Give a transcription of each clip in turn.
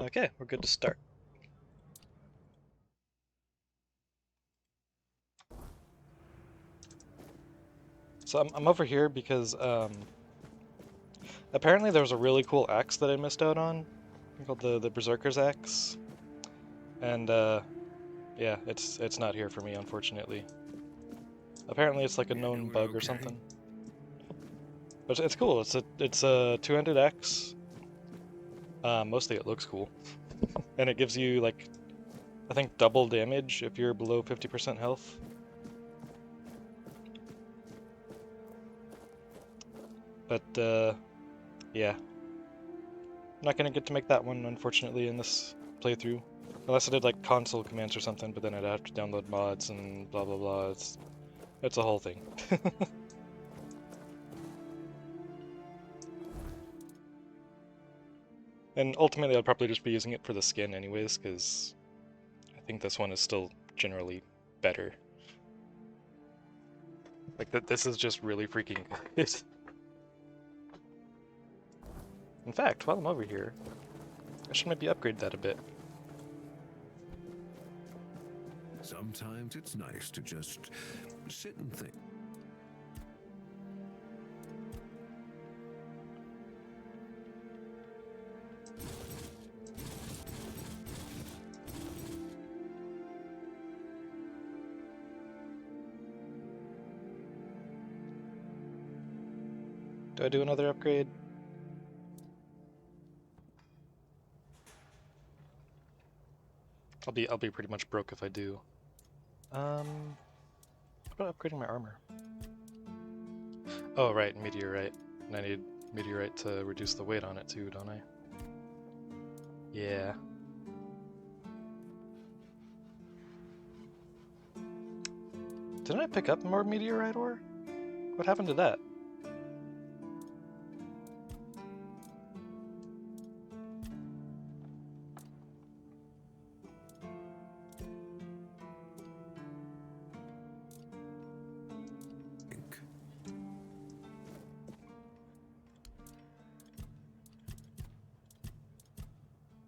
Okay, we're good to start. So I'm over here because apparently there was a really cool axe that I missed out on, called the Berserker's axe, and yeah, it's not here for me, unfortunately. Apparently it's like a You're known doing bug or okay? something. But it's cool. It's a two-handed axe. Mostly it looks cool, and it gives you like I think double damage if you're below 50% health. But yeah, I'm not gonna get to make that one unfortunately in this playthrough. Unless I did like console commands or something, but then I'd have to download mods and blah blah blah. It's a whole thing. And ultimately I'll probably just be using it for the skin anyways, because I think this one is still generally better. Like this is just really freaking good. In fact, while I'm over here, I should maybe upgrade that a bit. Sometimes it's nice to just sit and think. Do I do another upgrade? I'll be pretty much broke if I do. What about upgrading my armor? Oh right, meteorite. And I need meteorite to reduce the weight on it too, don't I? Yeah. Didn't I pick up more meteorite ore? What happened to that?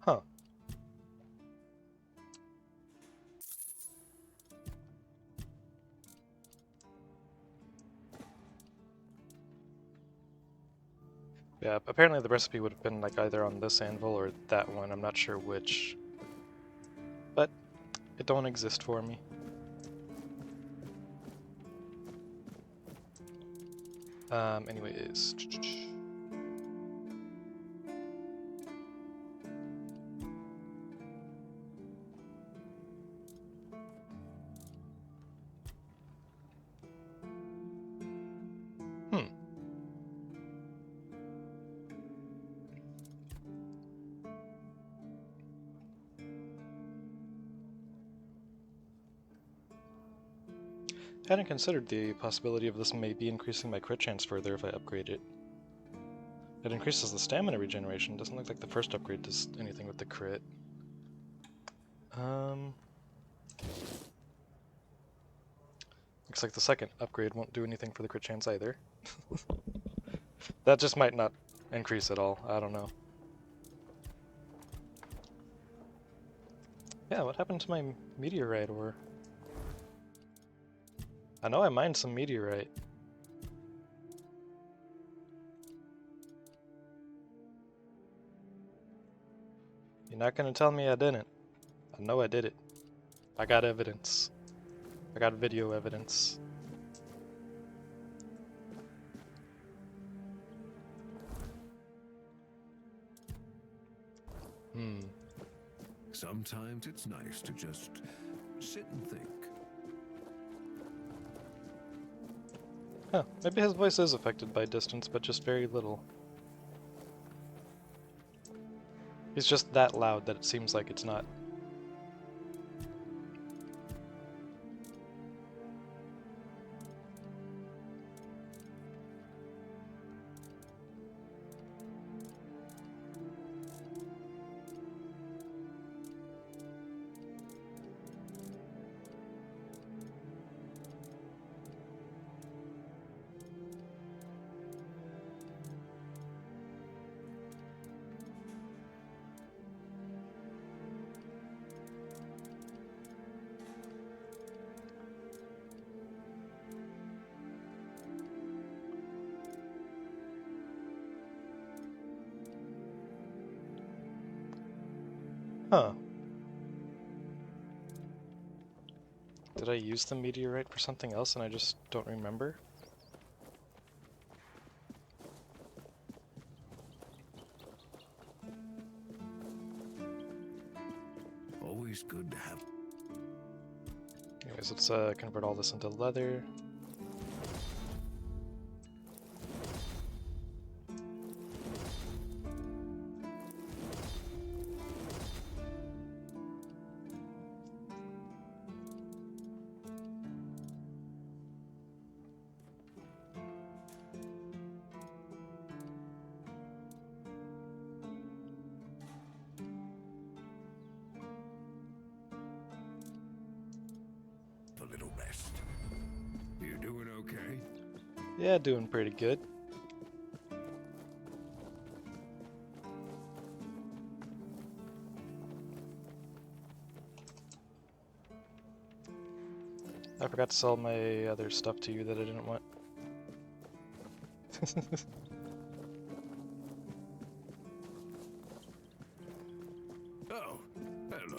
Huh. Yeah, apparently the recipe would have been like either on this anvil or that one, I'm not sure which. But it don't exist for me. Anyways. Hmm. Hadn't considered the possibility of this maybe increasing my crit chance further if I upgrade it. It increases the stamina regeneration. Doesn't look like the first upgrade does anything with the crit. Looks like the second upgrade won't do anything for the crit chance either. That just might not increase at all. I don't know. Yeah, what happened to my meteorite ore? I know I mined some meteorite. You're not gonna tell me I didn't. I know I did it. I got evidence. I got video evidence. Sometimes it's nice to just sit and think. Huh, maybe his voice is affected by distance, but just very little. He's just that loud that it seems like it's not. Huh. Did I use the meteorite for something else and I just don't remember? Always good to have. Anyways, let's convert all this into leather. A little rest. You doing okay? Yeah, doing pretty good. I forgot to sell my other stuff to you that I didn't want. Oh, hello.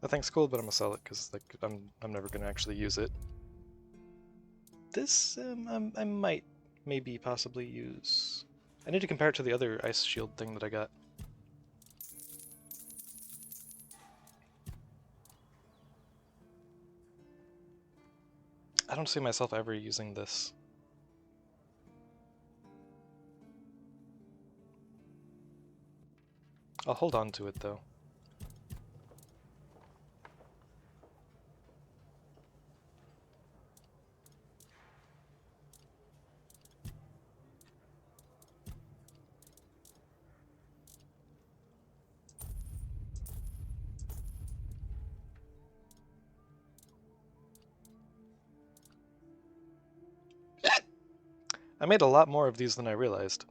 That thing's cool, but I'm gonna sell it because like I'm never gonna actually use it. This I might maybe possibly use. I need to compare it to the other ice shield thing that I got. I don't see myself ever using this. I'll hold on to it though. I made a lot more of these than I realized.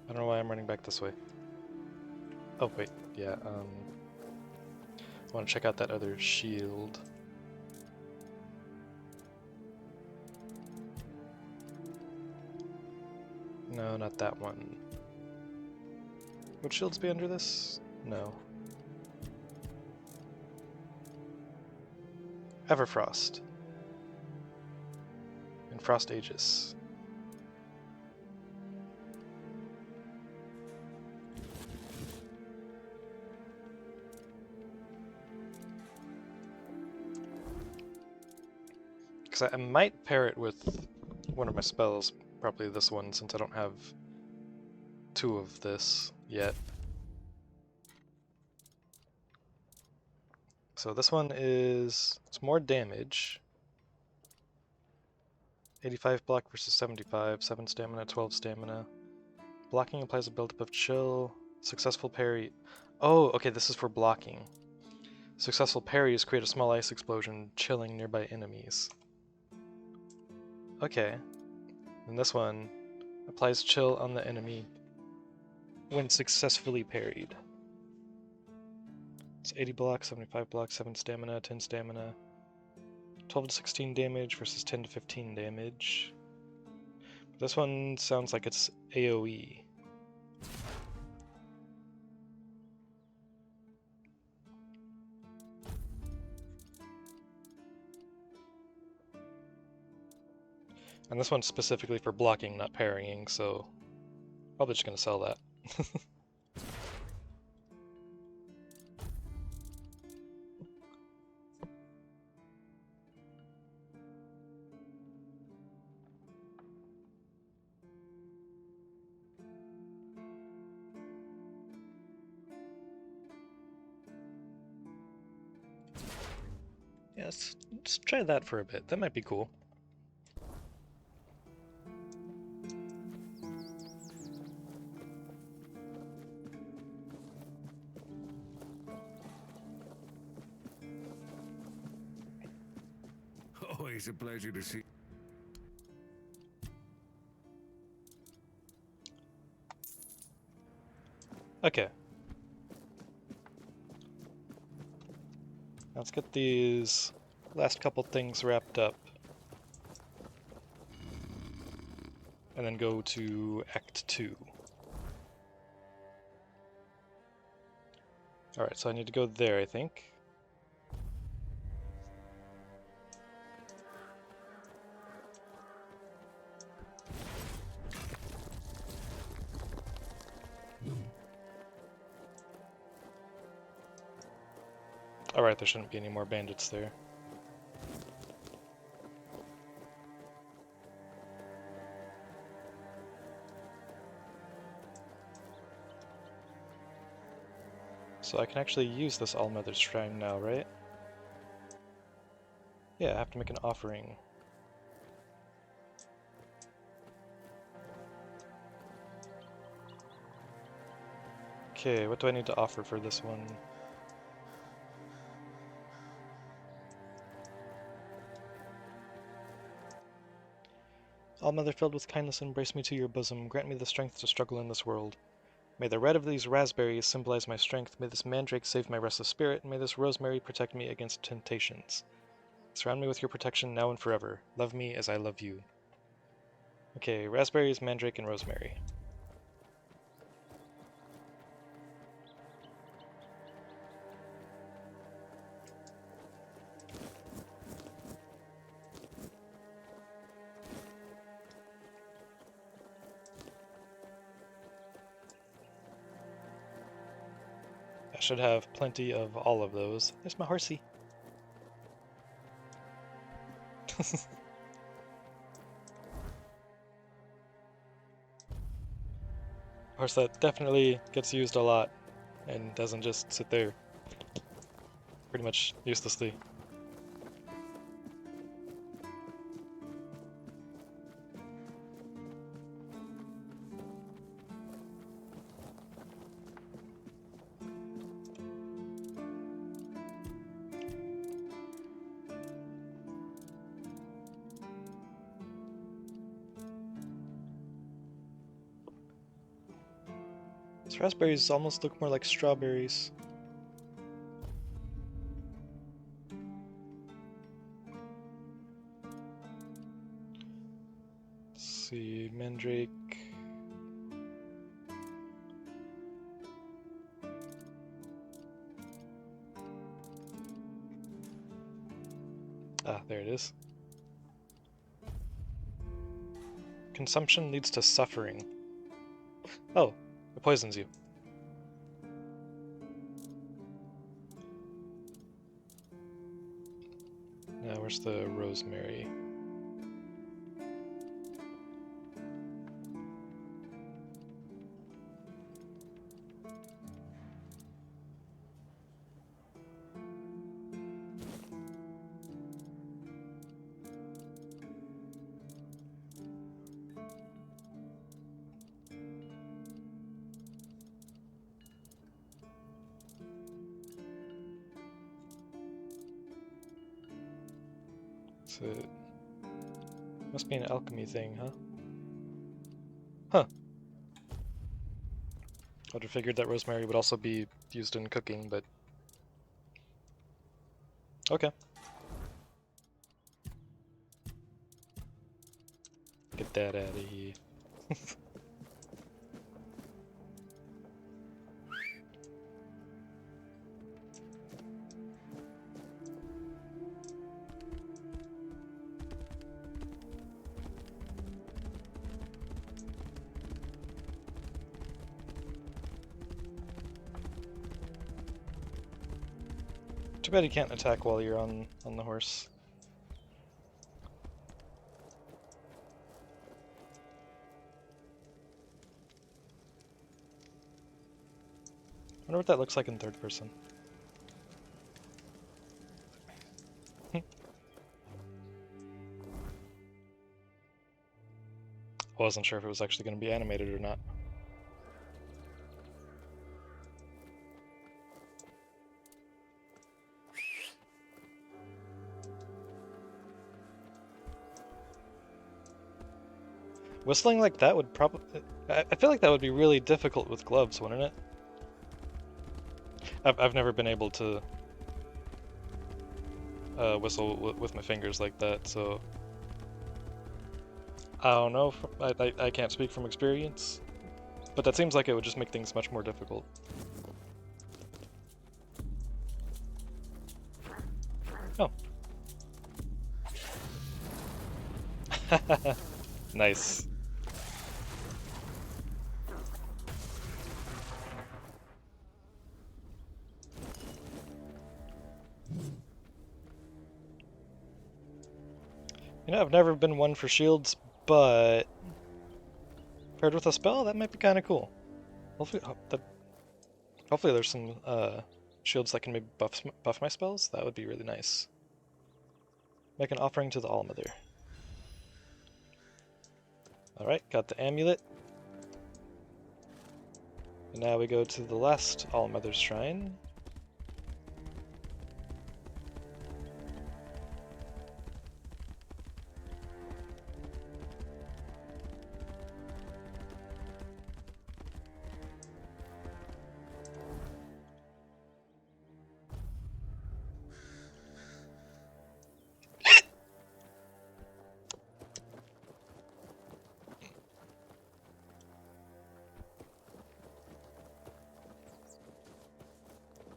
I don't know why I'm running back this way. Oh wait, yeah, I want to check out that other shield. No, not that one. Would shields be under this? No. Everfrost. And Frost Aegis. Because I might pair it with one of my spells, probably this one, since I don't have two of this yet. So this one is, it's more damage. 85 block versus 75, 7 stamina, 12 stamina. Blocking applies a buildup of chill. Successful parry. Oh, okay, this is for blocking. Successful parries create a small ice explosion, chilling nearby enemies. Okay. And this one applies chill on the enemy when successfully parried. It's 80 block, 75 block, 7 stamina, 10 stamina. 12 to 16 damage versus 10 to 15 damage. This one sounds like it's AoE. And this one's specifically for blocking, not parrying, so probably just gonna sell that. Yeah, let's try that for a bit. That might be cool. Always a pleasure to see. Okay. Let's get these last couple things wrapped up. And then go to Act 2. Alright, so I need to go there, I think. Alright, there shouldn't be any more bandits there. So I can actually use this Allmother's Shrine now, right? Yeah, I have to make an offering. Okay, what do I need to offer for this one? All-Mother filled with kindness, embrace me to your bosom. Grant me the strength to struggle in this world. May the red of these raspberries symbolize my strength. May this mandrake save my restless spirit. And may this rosemary protect me against temptations. Surround me with your protection now and forever. Love me as I love you. Okay, raspberries, mandrake, and rosemary. I should have plenty of all of those. There's my horsey. Horse that definitely gets used a lot and doesn't just sit there pretty much uselessly. These raspberries almost look more like strawberries. Let's see, mandrake. Ah, there it is. Consumption leads to suffering. Oh, it poisons you. Now, where's the rosemary? So, must be an alchemy thing, huh? Huh. I would have figured that rosemary would also be used in cooking, but... Okay. Get that out of here. Too bad you can't attack while you're on the horse. I wonder what that looks like in third person. I wasn't sure if it was actually going to be animated or not. Whistling like that would probably... I feel like that would be really difficult with gloves, wouldn't it? I've never been able to whistle with my fingers like that, so... I don't know, I can't speak from experience, but that seems like it would just make things much more difficult. Oh. Nice. You know, I've never been one for shields, but paired with a spell, that might be kind of cool. Hopefully there's some shields that can maybe buff my spells. That would be really nice. Make an offering to the Allmother. Alright, got the amulet. And now we go to the last Allmother's shrine.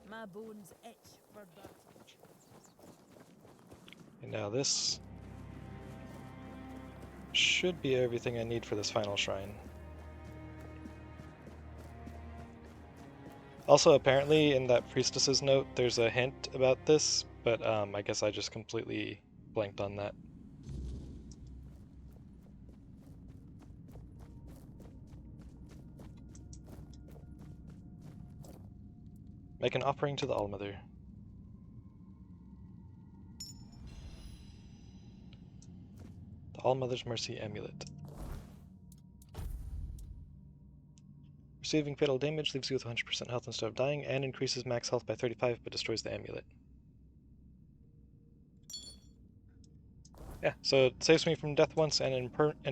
My bones itch for battle. And now this should be everything I need for this final shrine. Also, apparently in that priestess's note, there's a hint about this, but I guess I just completely blanked on that. Make an offering to the Allmother. The Allmother's Mercy Amulet. Receiving fatal damage leaves you with 100% health instead of dying, and increases max health by 35 but destroys the amulet. Yeah, so it saves me from death once and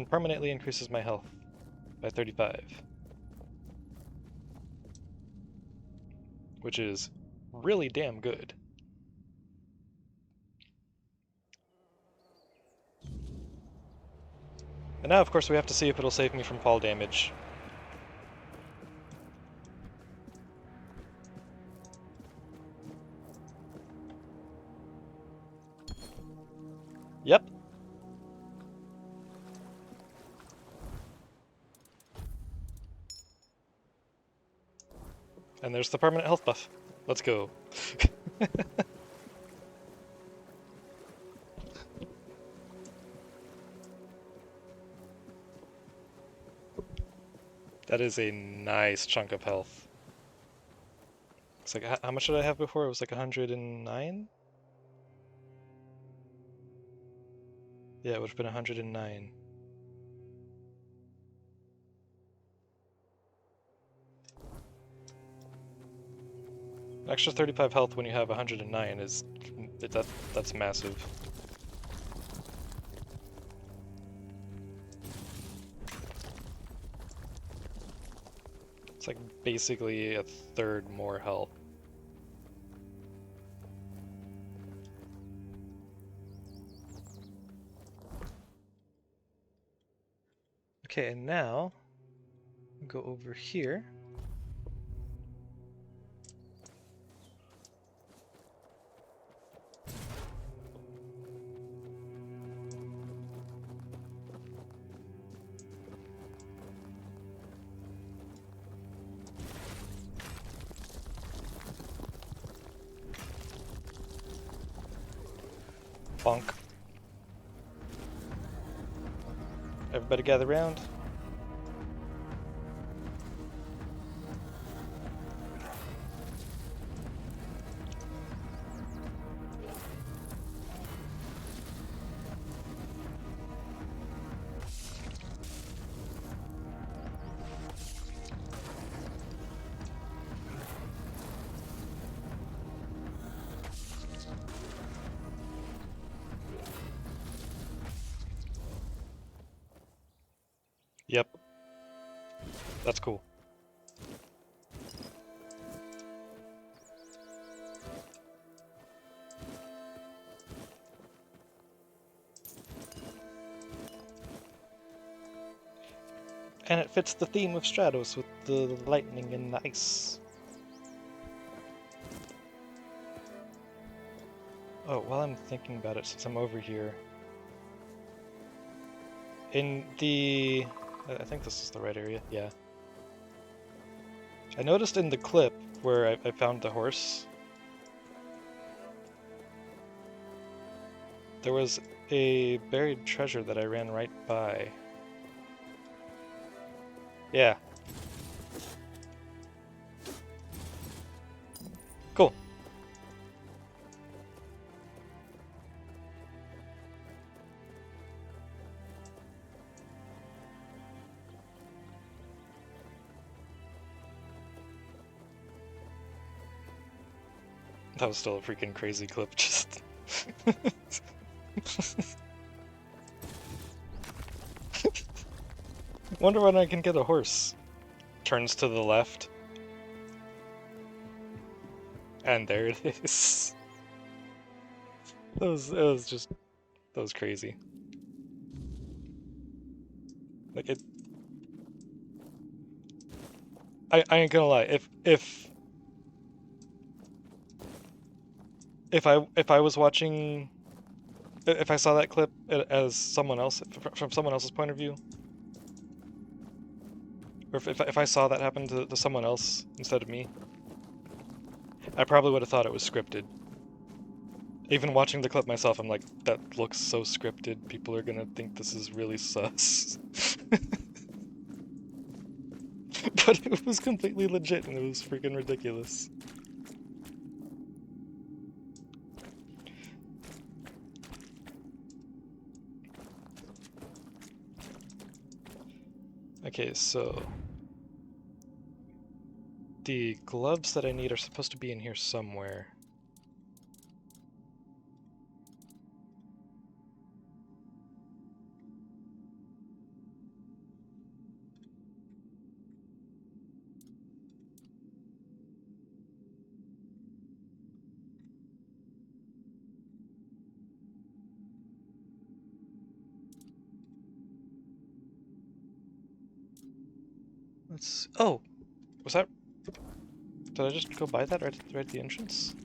permanently increases my health by 35. Which is really damn good. And now, of course, we have to see if it'll save me from fall damage. Yep. And there's the permanent health buff. Let's go. That is a nice chunk of health. It's like, how much did I have before? It was like 109? Yeah, it would have been 109. An extra 35 health when you have 109 is... that's massive. It's like basically a third more health. Okay, and now go over here. Bonk. Everybody gather round. Yep. That's cool. And it fits the theme of Stratos with the lightning and the ice. Oh, while I'm thinking about it, since I'm over here, in the... I think this is the right area, yeah. I noticed in the clip where I found the horse, there was a buried treasure that I ran right by. Yeah. Cool. That was still a freaking crazy clip, just... Wonder when I can get a horse. Turns to the left. And there it is. That was crazy. Like it... I ain't gonna lie, if I was watching... If I saw that clip as someone else, from someone else's point of view, or if I saw that happen to someone else instead of me, I probably would have thought it was scripted. Even watching the clip myself, I'm like, that looks so scripted, people are gonna think this is really sus. But it was completely legit and it was freaking ridiculous. Okay, so... the gloves that I need are supposed to be in here somewhere. Let's... oh! Was that... did I just go by that right at the entrance?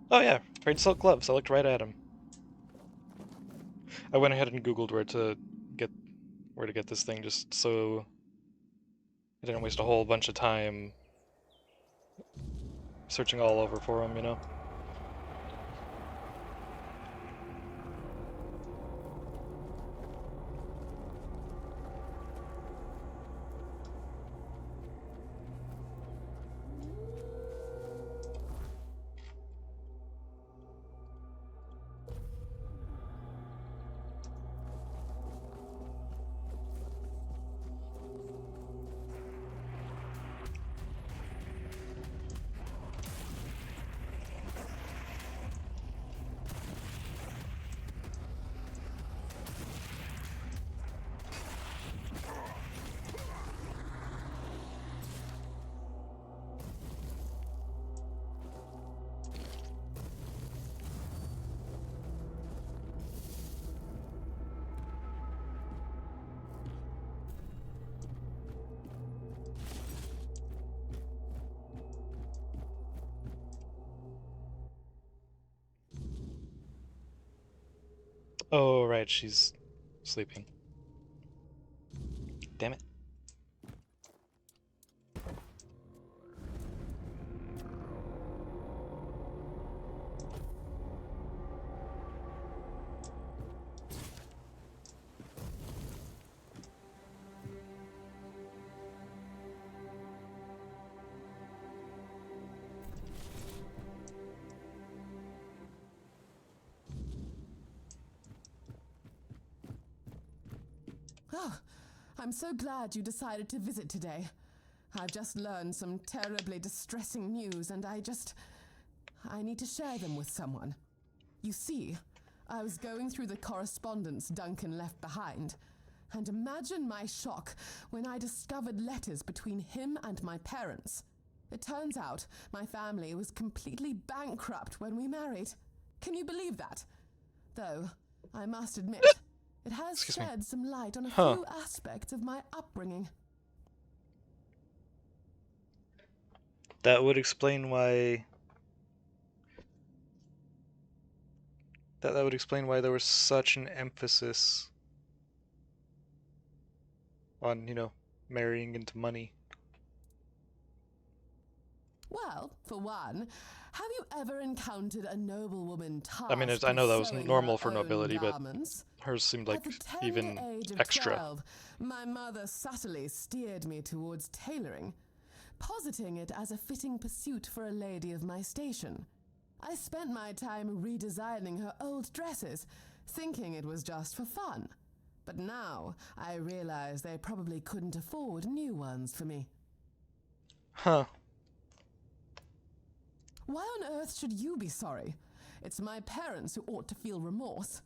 Oh yeah, trade silk gloves. I looked right at them. I went ahead and Googled where to get this thing just so I didn't waste a whole bunch of time searching all over for them, you know? Oh, right, she's sleeping. Damn it. Oh, I'm so glad you decided to visit today. I've just learned some terribly distressing news, and I need to share them with someone. You see, I was going through the correspondence Duncan left behind, and imagine my shock when I discovered letters between him and my parents. It turns out my family was completely bankrupt when we married. Can you believe that? Though, I must admit, it has shed some light on a few aspects of my upbringing. That would explain why... That would explain why there was such an emphasis on, you know, marrying into money. Well, for one, have you ever encountered a noblewoman tasked I mean, I know that was with normal sewing for her own nobility, but garments? hers seemed like At the tender even age of extra. 12, my mother subtly steered me towards tailoring, positing it as a fitting pursuit for a lady of my station. I spent my time redesigning her old dresses, thinking it was just for fun. But now I realize they probably couldn't afford new ones for me. Huh. Why on earth should you be sorry? It's my parents who ought to feel remorse.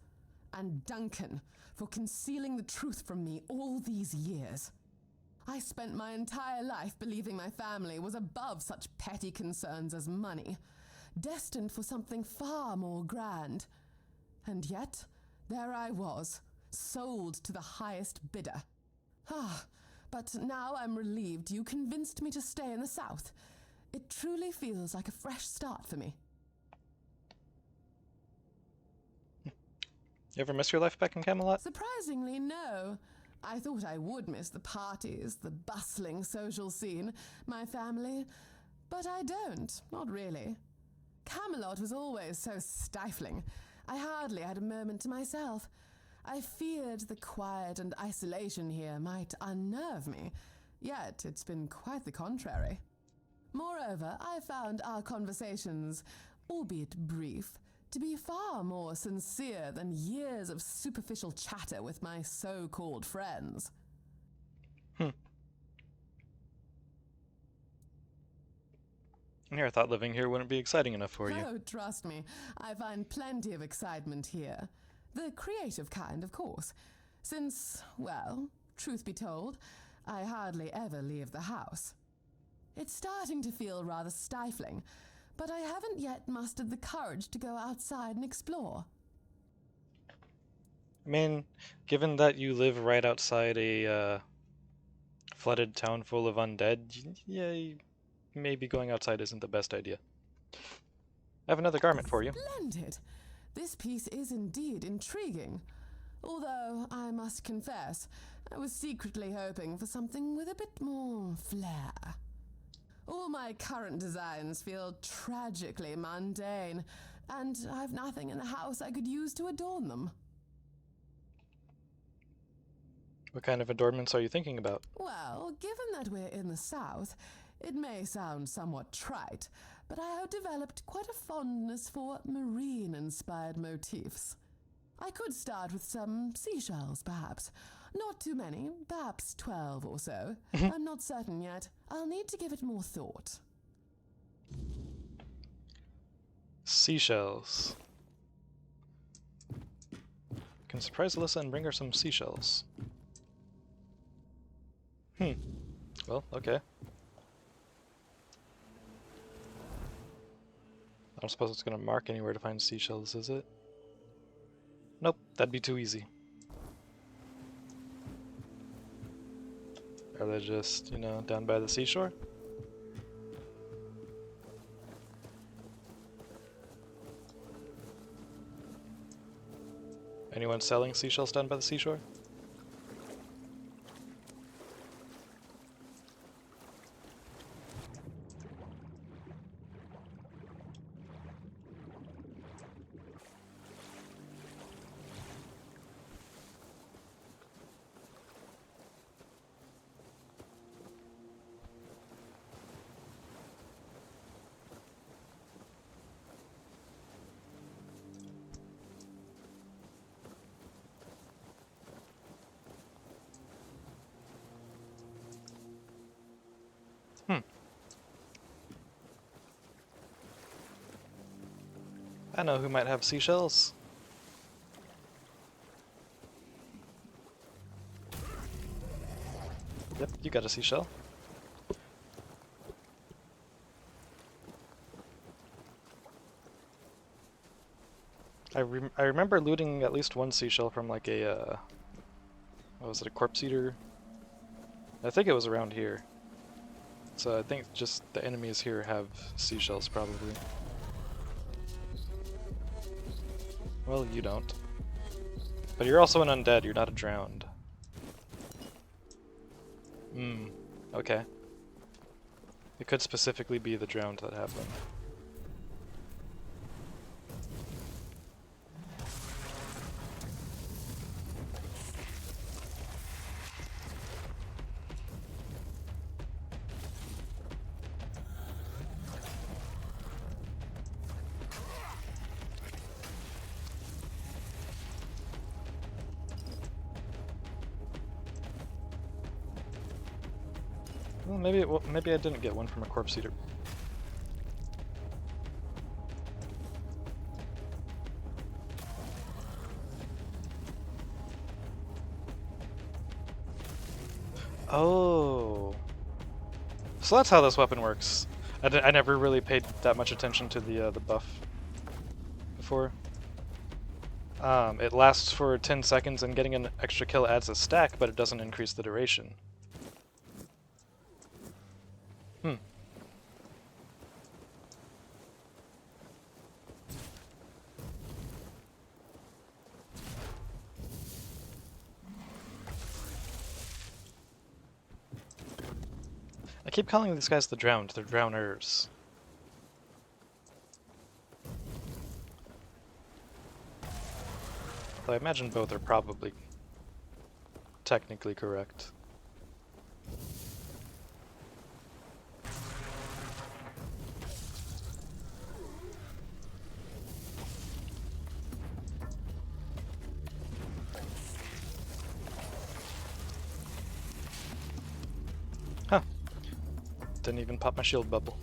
And Duncan for concealing the truth from me all these years. I spent my entire life believing my family was above such petty concerns as money, destined for something far more grand. And yet, there I was, sold to the highest bidder. But now I'm relieved you convinced me to stay in the South. It truly feels like a fresh start for me. You ever miss your life back in Camelot? Surprisingly, no. I thought I would miss the parties, the bustling social scene, my family, but I don't, not really. Camelot was always so stifling. I hardly had a moment to myself. I feared the quiet and isolation here might unnerve me, yet it's been quite the contrary. Moreover, I found our conversations, albeit brief, to be far more sincere than years of superficial chatter with my so-called friends. Here, I thought living here wouldn't be exciting enough for you. Oh, trust me, I find plenty of excitement here. The creative kind, of course. Since, well, truth be told, I hardly ever leave the house. It's starting to feel rather stifling, but I haven't yet mustered the courage to go outside and explore. I mean, given that you live right outside a flooded town full of undead, yeah, maybe going outside isn't the best idea. I have another garment for you. Splendid! This piece is indeed intriguing. Although, I must confess, I was secretly hoping for something with a bit more flair. All my current designs feel tragically mundane, and I've nothing in the house I could use to adorn them. What kind of adornments are you thinking about? Well, given that we're in the South, it may sound somewhat trite, but I have developed quite a fondness for marine-inspired motifs. I could start with some seashells, perhaps. Not too many, perhaps 12 or so. I'm not certain yet. I'll need to give it more thought. Seashells. Can surprise Alyssa and bring her some seashells. Well, okay. I don't suppose it's gonna mark anywhere to find seashells, is it? Nope, that'd be too easy. Are they just, you know, down by the seashore? Anyone selling seashells down by the seashore? I know who might have seashells. Yep, you got a seashell. I remember looting at least one seashell from like a what was it, a corpse eater? I think it was around here. So I think just the enemies here have seashells probably. Well, you don't. But you're also an undead, you're not a drowned. Hmm, okay. It could specifically be the drowned that have them. Well, maybe I didn't get one from a corpse eater. Oh, so that's how this weapon works. I never really paid that much attention to the buff before. It lasts for 10 seconds, and getting an extra kill adds a stack, but it doesn't increase the duration. Hmm. I keep calling these guys the drowned. They're drowners. Though I imagine both are probably technically correct. Huh. Didn't even pop my shield bubble.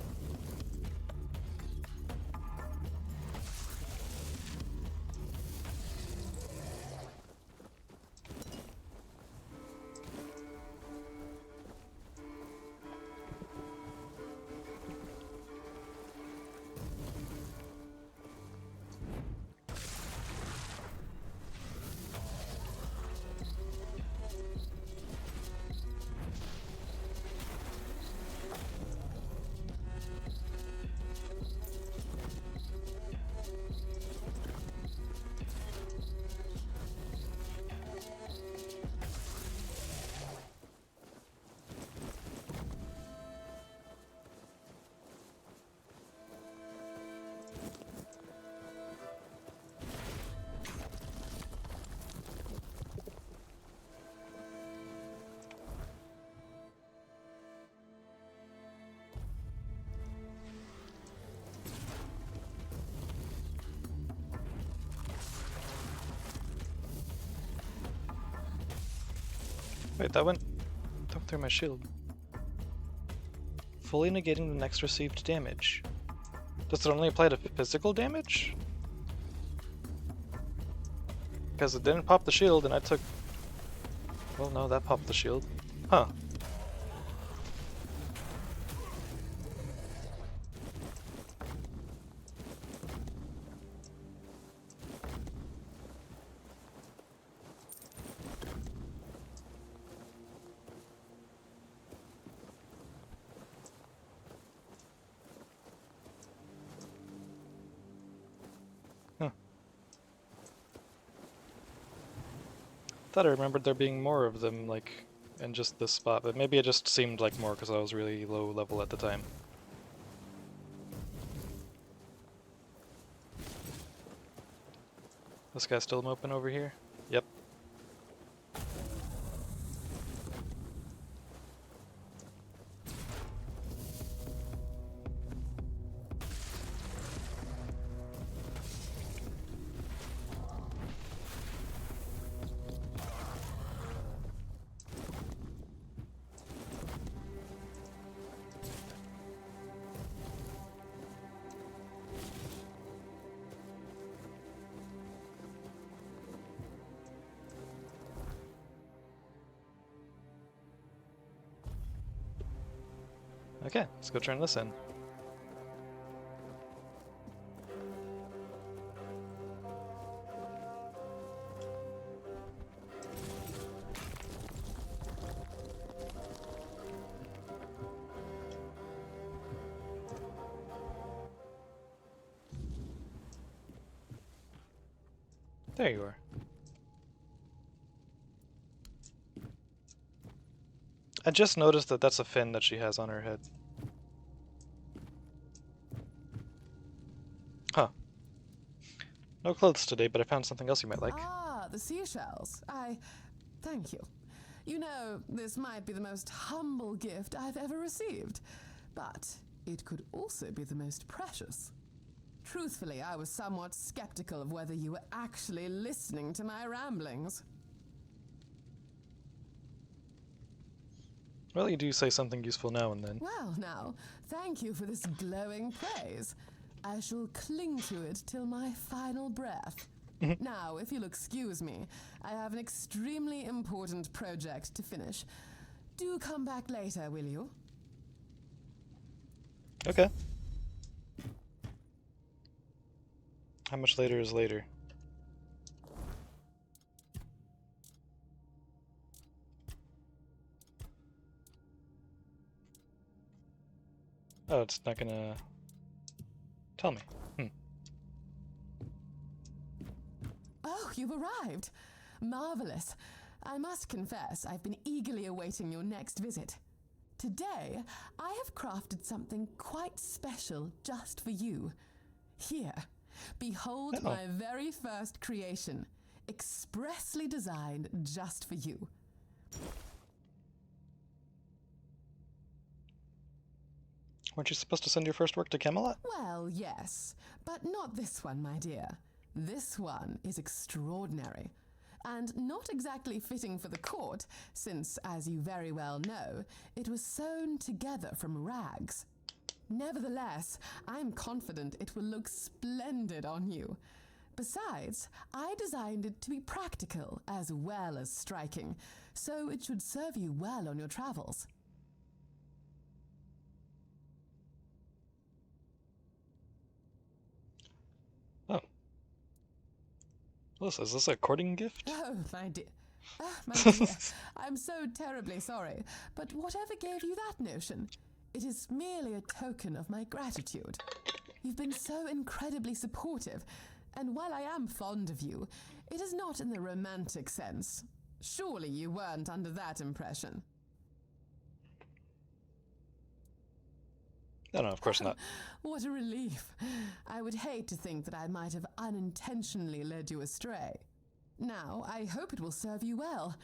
Wait, that went through my shield. Fully negating the next received damage. Does it only apply to physical damage? Because it didn't pop the shield and I took... Well, no, that popped the shield. Huh. Thought I remembered there being more of them, like, in just this spot, but maybe it just seemed like more because I was really low level at the time. This guy's still open over here? Yep. Okay, let's go turn this in. There you are. I just noticed that that's a fin that she has on her head. Huh. No clothes today, but I found something else you might like. Ah, the seashells. Thank you. You know, this might be the most humble gift I've ever received, but it could also be the most precious. Truthfully, I was somewhat skeptical of whether you were actually listening to my ramblings. Well, you do say something useful now and then. Well, now, thank you for this glowing praise. I shall cling to it till my final breath. Now, if you'll excuse me, I have an extremely important project to finish. Do come back later, will you? Okay. How much later is later? Oh, it's not gonna tell me. Oh, you've arrived. Marvelous. I must confess, I've been eagerly awaiting your next visit. Today, I have crafted something quite special just for you. Here, behold Oh. my very first creation, expressly designed just for you. Weren't you supposed to send your first work to Camelot? Well, yes, but not this one, my dear. This one is extraordinary, and not exactly fitting for the court, since, as you very well know, it was sewn together from rags. Nevertheless, I'm confident it will look splendid on you. Besides, I designed it to be practical as well as striking, so it should serve you well on your travels. Oh. Melissa, is this a courting gift? Oh, my dear. My dear, I'm so terribly sorry, but whatever gave you that notion? It is merely a token of my gratitude. You've been so incredibly supportive, and while I am fond of you, it is not in the romantic sense. Surely you weren't under that impression. No, of course not. What a relief. I would hate to think that I might have unintentionally led you astray. Now, I hope it will serve you well.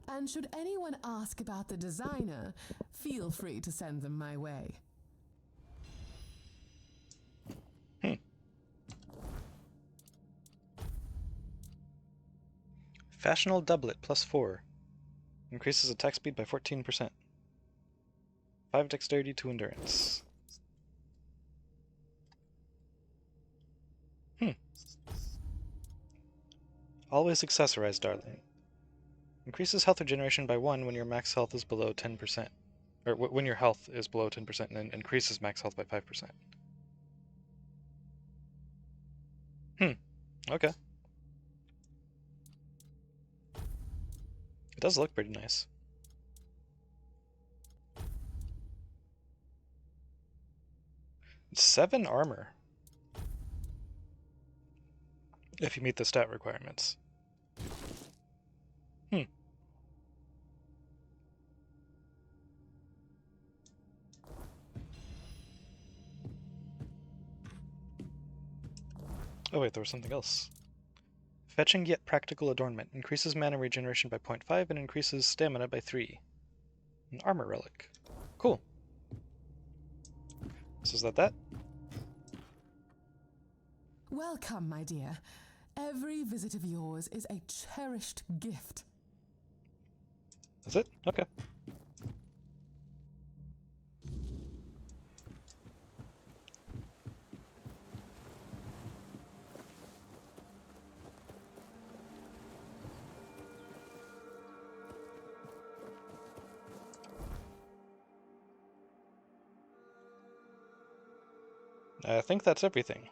And should anyone ask about the designer, feel free to send them my way. Fashionable doublet +4. Increases attack speed by 14%. 5 dexterity, 2 endurance. Always accessorize, darling. Increases health regeneration by 1 when your max health is below 10%. Or when your health is below 10%, and then increases max health by 5%. Okay. It does look pretty nice. It's 7 armor. If you meet the stat requirements. Oh wait, there was something else. Fetching yet practical adornment. Increases mana regeneration by 0.5 and increases stamina by 3. An armor relic. Cool. So is that? Welcome, my dear. Every visit of yours is a cherished gift. Is it? Okay. I think that's everything.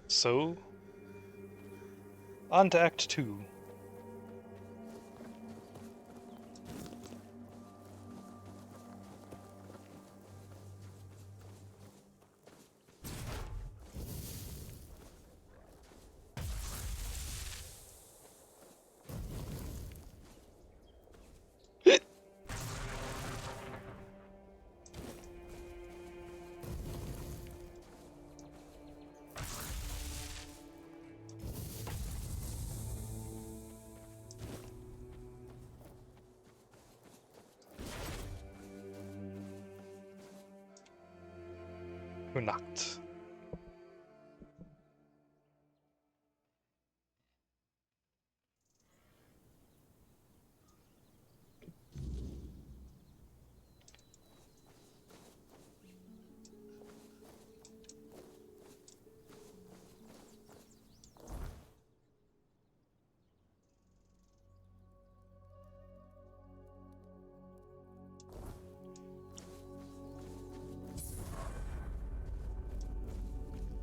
So, on to Act 2. Who knocked?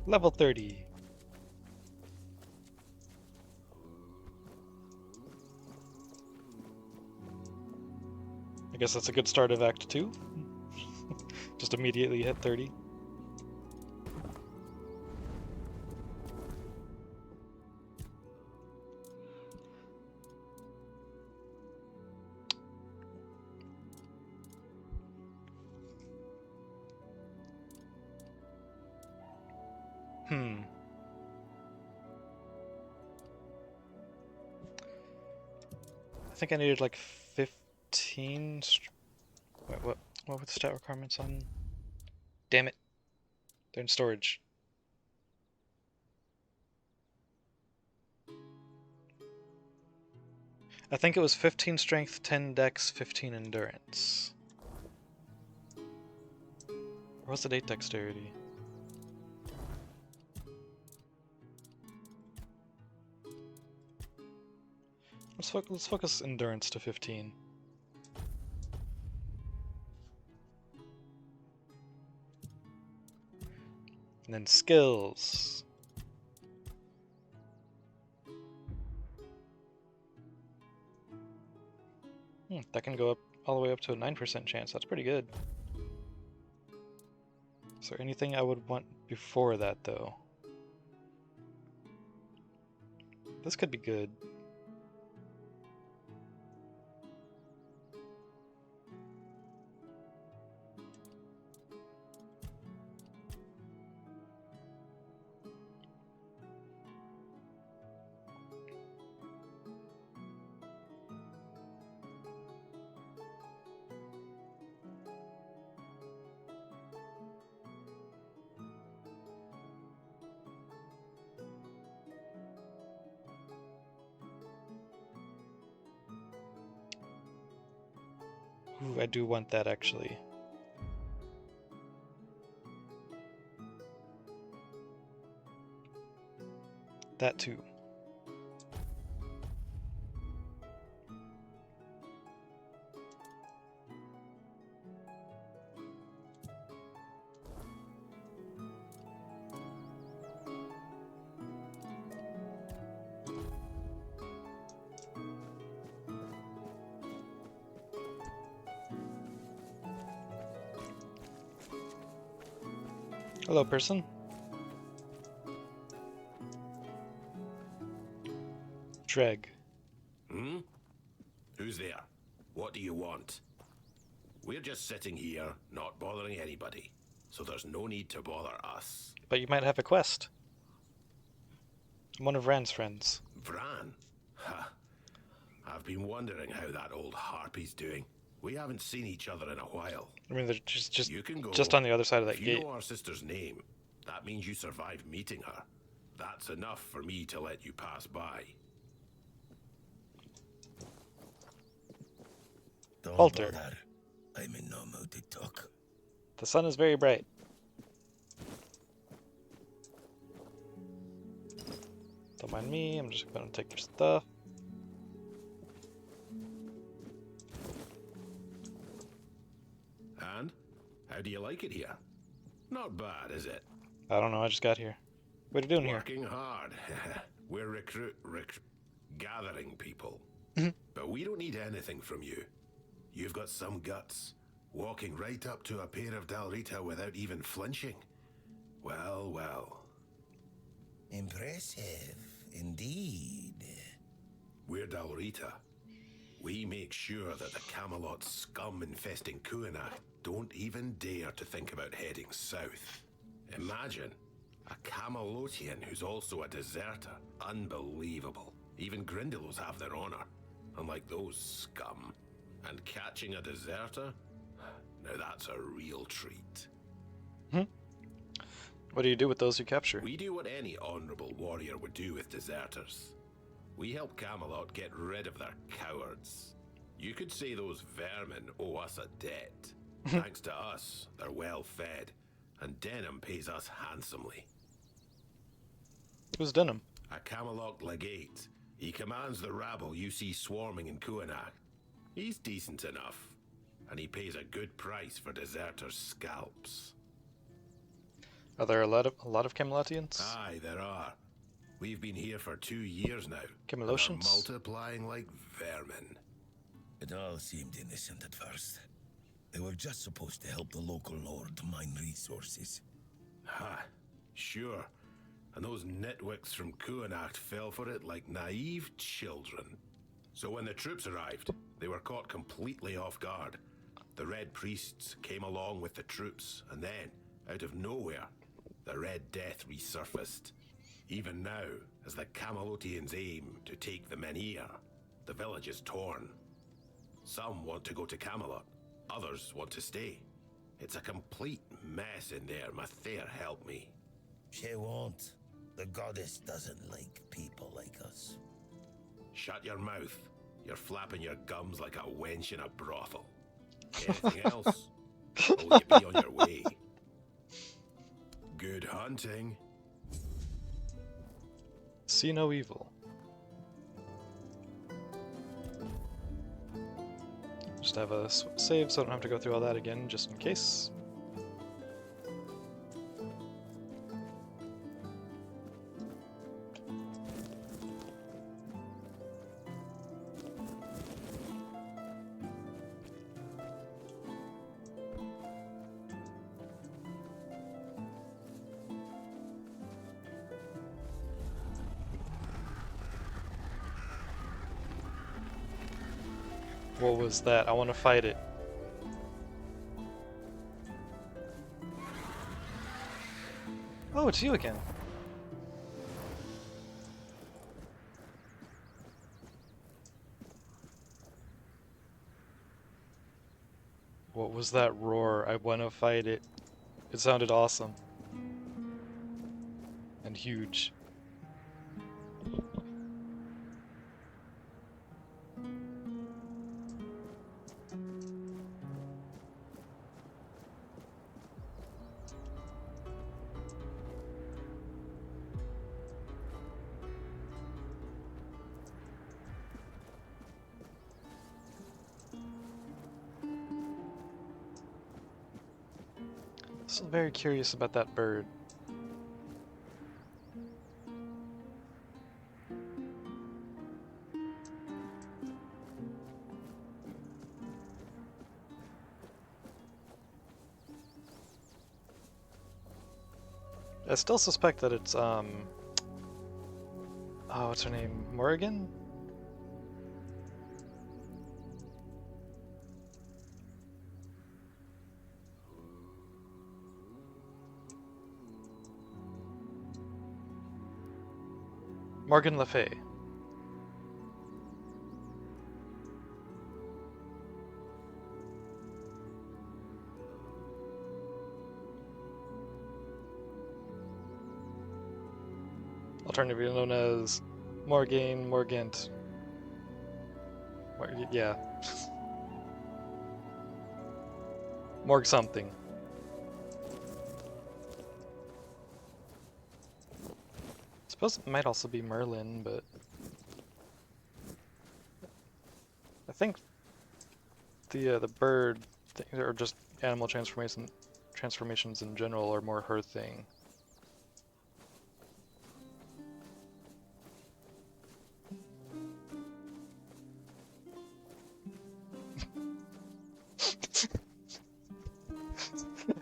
Level 30. I guess that's a good start of Act 2. Just immediately hit 30. I think I needed like 15. Wait, what? What were the stat requirements on? Damn it! They're in storage. I think it was 15 strength, 10 dex, 15 endurance. Or was it 8 dexterity? Let's focus endurance to 15. And then skills. That can go up all the way up to a 9% chance. That's pretty good. Is there anything I would want before that, though? This could be good. Ooh, I do want that, actually. That too. Hello, person. Dreg. Hmm? Who's there? What do you want? We're just sitting here, not bothering anybody, so there's no need to bother us. But you might have a quest. I'm one of Rand's friends. Bran? Ha! I've been wondering how that old harpy's doing. We haven't seen each other in a while. I mean, they're just You can go. just on the other side of that If you gate. know our sister's name, that means you survived meeting her. That's enough for me to let you pass by. Don't Alter. bother. I'm in no mood to talk. The sun is very bright. Don't mind me, I'm just gonna take your stuff. And? How do you like it here? Not bad, is it? I don't know, I just got here. What are you doing here? Working hard. We're gathering people. But we don't need anything from you. You've got some guts. Walking right up to a pair of Dalrita without even flinching. Well, well. Impressive, indeed. We're Dalrita. We make sure that the Camelot scum infesting Kuanach don't even dare to think about heading south. Imagine a Camelotian who's also a deserter. Unbelievable. Even Grindylows have their honor, unlike those scum. And catching a deserter? Now that's a real treat. What do you do with those you capture? We do what any honorable warrior would do with deserters. We help Camelot get rid of their cowards. You could say those vermin owe us a debt. Thanks to us, they're well fed, and Denham pays us handsomely. Who's Denham? A Camelot legate. He commands the rabble you see swarming in Kuanach. He's decent enough, and he pays a good price for deserters' scalps. Are there a lot of Camelotians? Aye, there are. We've been here for 2 years now. Camelotians? And they're multiplying like vermin. It all seemed innocent at first. They were just supposed to help the local lord mine resources. Ha, sure. And those nitwicks from Kuanach fell for it like naive children. So when the troops arrived, they were caught completely off guard. The Red Priests came along with the troops, and then, out of nowhere, the Red Death resurfaced. Even now, as the Camelotians aim to take the Menhir, the village is torn. Some want to go to Camelot, others want to stay. It's a complete mess in there, Mathair help me. She won't. The goddess doesn't like people like us. Shut your mouth. You're flapping your gums like a wench in a brothel. Anything else? Or will you be on your way? Good hunting. See no evil. Just have a save so I don't have to go through all that again, just in case. What was that? I want to fight it. Oh, it's you again. What was that roar? I want to fight it. It sounded awesome. And huge. Still very curious about that bird. I still suspect that it's oh, what's her name? Morrigan? Morgan Le Fay. Alternatively known as Morgane, Morgant. Yeah. Morg something. suppose it might also be Merlin, but I think the bird or just animal transformations in general are more her thing.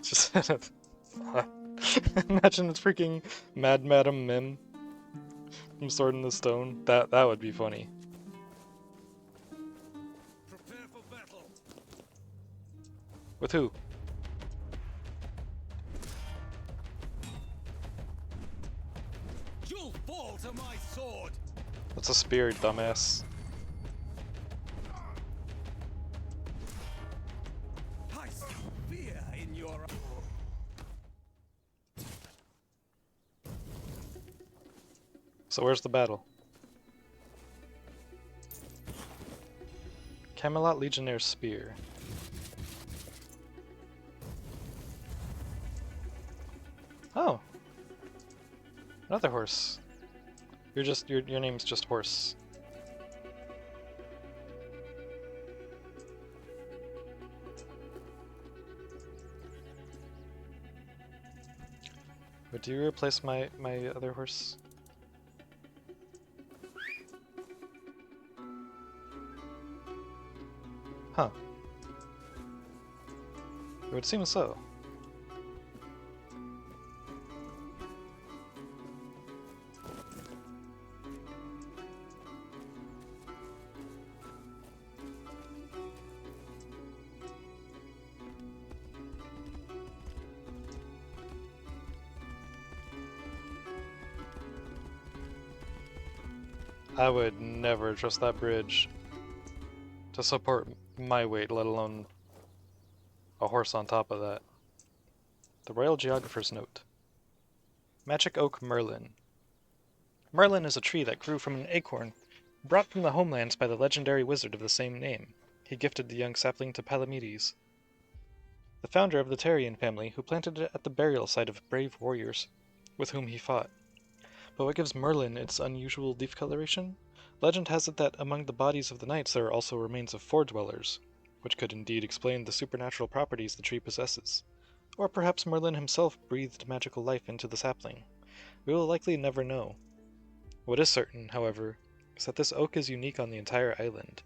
Just imagine it's freaking Mad Madam Mim from Sword in the Stone. That would be funny. Prepare for battle. With who? You'll fall to my sword. That's a spear, dumbass. I see fear in your eyes. So where's the battle? Camelot Legionnaire's spear. Oh, another horse. Your name's just Horse. Would you replace my other horse? Huh. It would seem so. I would never trust that bridge to support my weight, let alone a horse on top of that. The Royal Geographer's Note. Magic Oak Merlin. Merlin is a tree that grew from an acorn, brought from the homelands by the legendary wizard of the same name. He gifted the young sapling to Palamedes, the founder of the Tarian family, who planted it at the burial site of brave warriors with whom he fought. But what gives Merlin its unusual leaf coloration? Legend has it that among the bodies of the knights there are also remains of fore-dwellers, which could indeed explain the supernatural properties the tree possesses. Or perhaps Merlin himself breathed magical life into the sapling. We will likely never know. What is certain, however, is that this oak is unique on the entire island.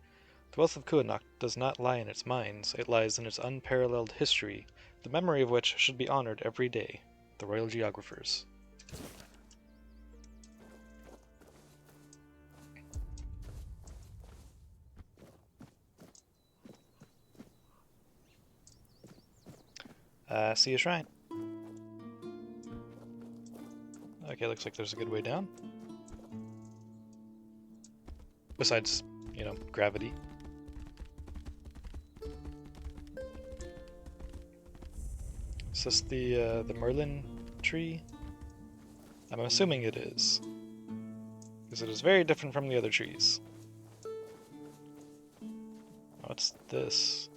The wealth of Kuanok does not lie in its mines, it lies in its unparalleled history, the memory of which should be honored every day. The Royal Geographers. See a shrine. Okay, looks like there's a good way down. Besides, you know, gravity. Is this the Merlin tree? I'm assuming it is, because it is very different from the other trees. What's this?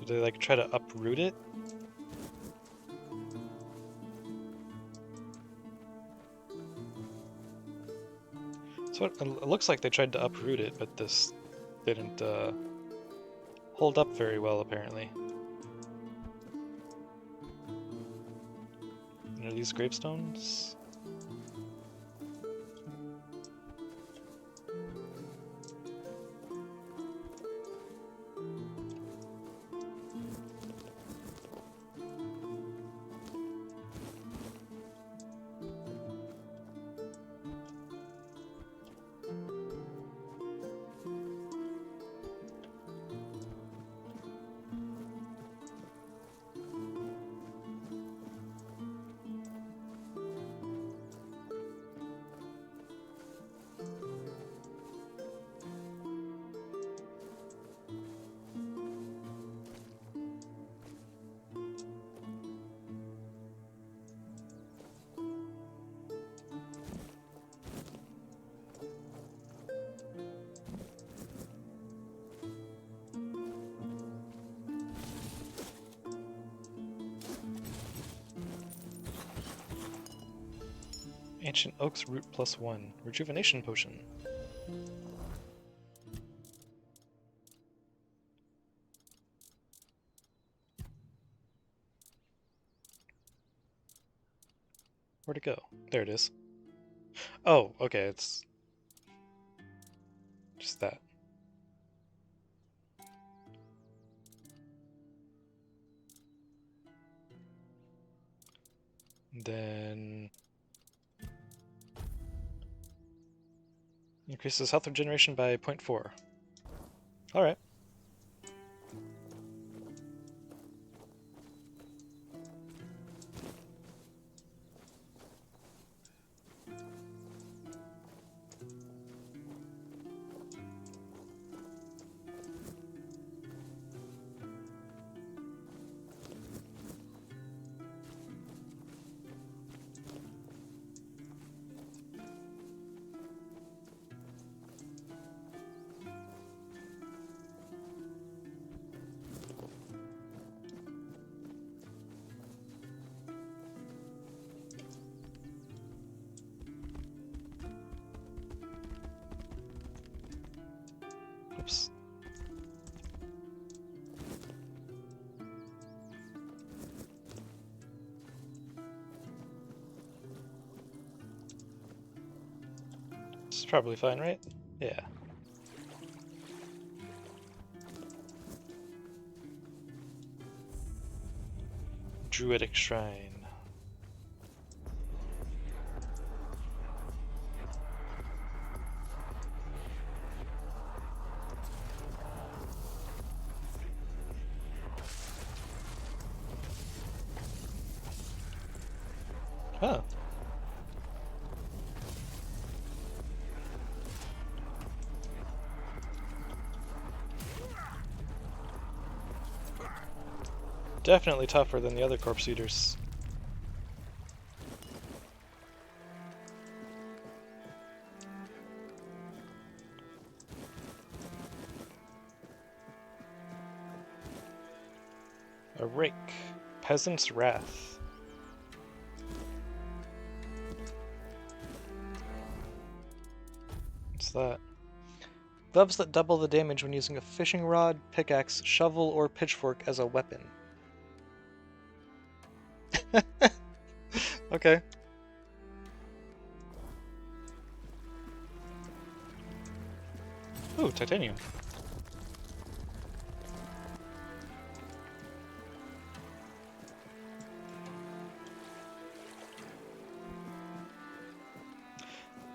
Do they like try to uproot it? So it looks like they tried to uproot it, but this didn't hold up very well, apparently. And are these gravestones? Ancient Oak's Root +1. Rejuvenation Potion. Where'd it go? There it is. Oh, okay, it's just that. Then increases health regeneration by 0.4. Alright. Oops. This is probably fine, right? Yeah. Druidic Shrine. Huh. Definitely tougher than the other corpse eaters. A rake. Peasant's Wrath. What's that? Gloves that double the damage when using a fishing rod, pickaxe, shovel, or pitchfork as a weapon. Okay. Ooh, titanium.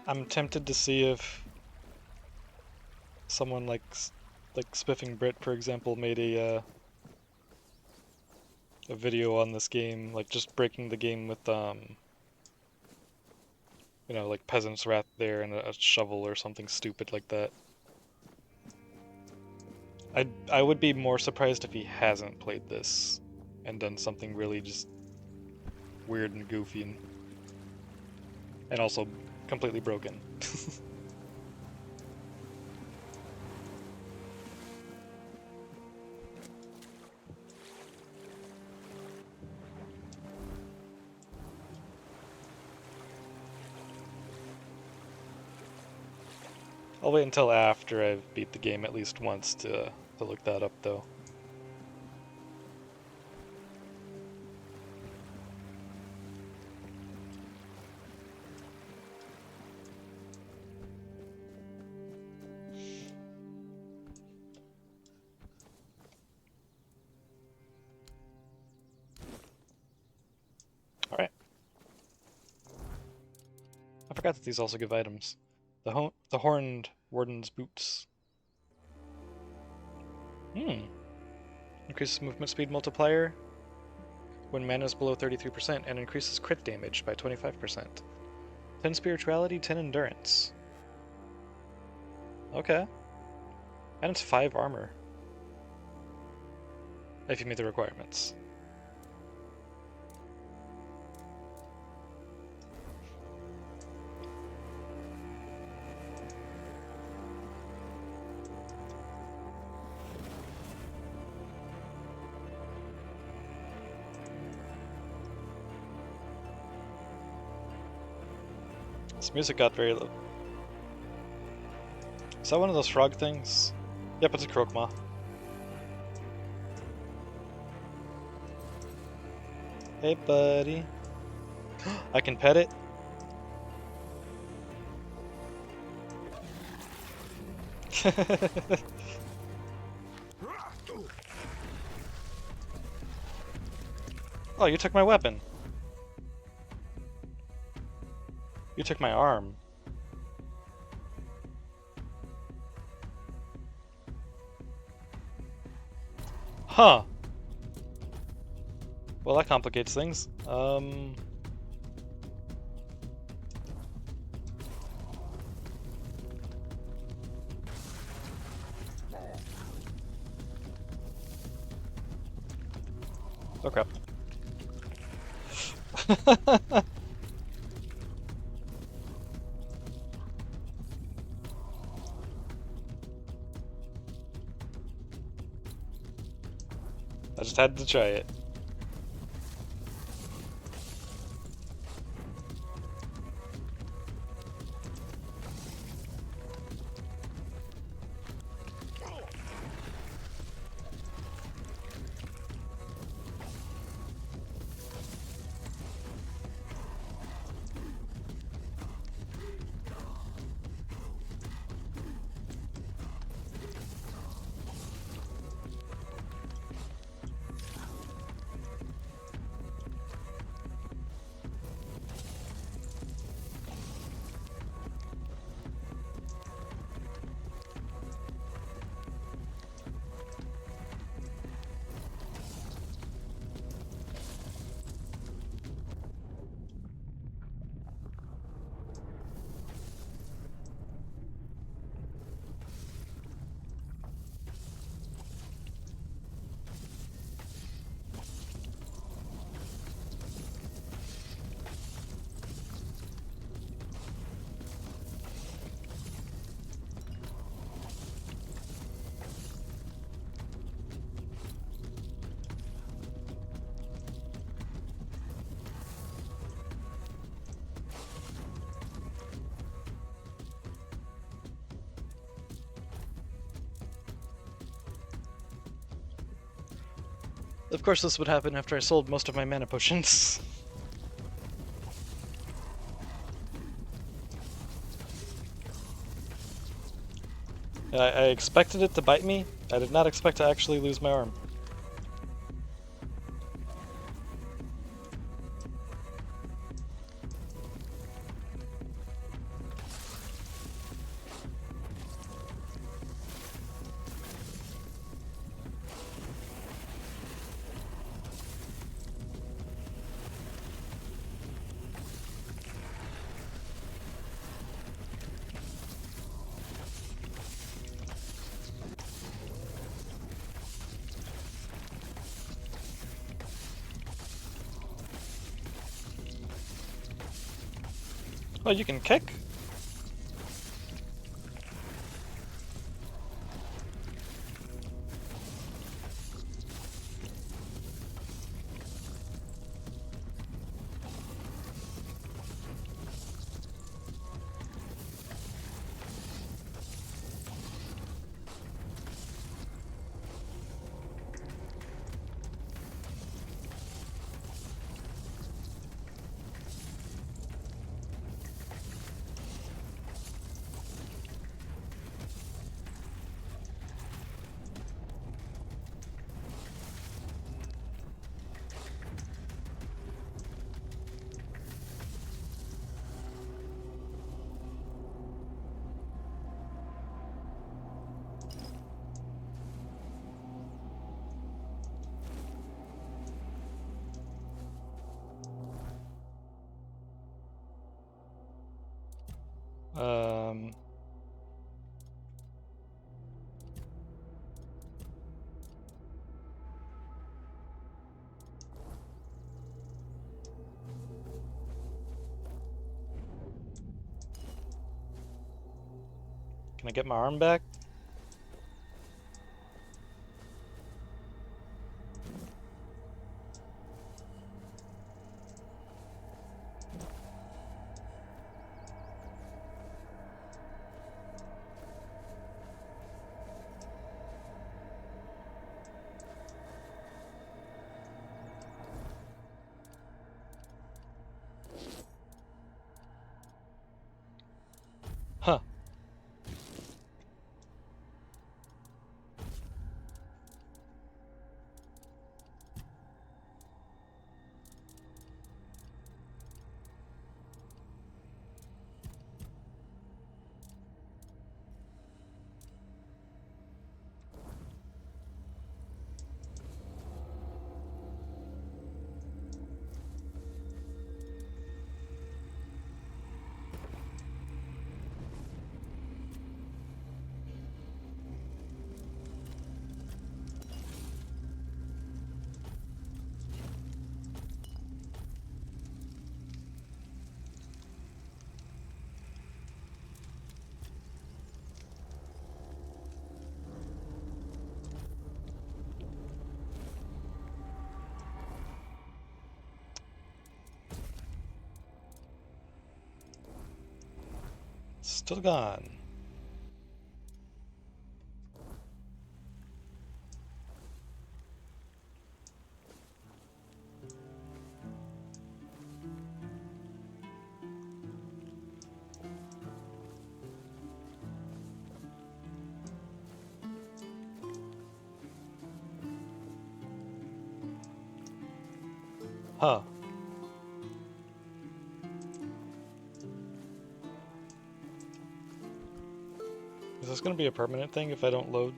I'm tempted to see if someone like Spiffing Brit, for example, made a video on this game, like just breaking the game with you know, like Peasant's Wrath there and a shovel or something stupid like that. I would be more surprised if he hasn't played this and done something really just weird and goofy and also completely broken. I'll wait until after I've beat the game at least once to look that up, though. Alright. I forgot that these also give items. The Horned Warden's Boots. Increases movement speed multiplier when mana is below 33% and increases crit damage by 25%. 10 spirituality, 10 endurance. Okay. And it's 5 armor. If you meet the requirements. This music got very low. Is that one of those frog things? Yep, it's a croakmaw. Hey, buddy. I can pet it? Oh, you took my weapon. You took my arm. Huh. Well, that complicates things. Oh crap. I just had to try it. Of course this would happen after I sold most of my mana potions. I expected it to bite me. I did not expect to actually lose my arm. Oh, you can kick? Um... Can I get my arm back? Still gone. Huh. Is this gonna be a permanent thing if I don't load?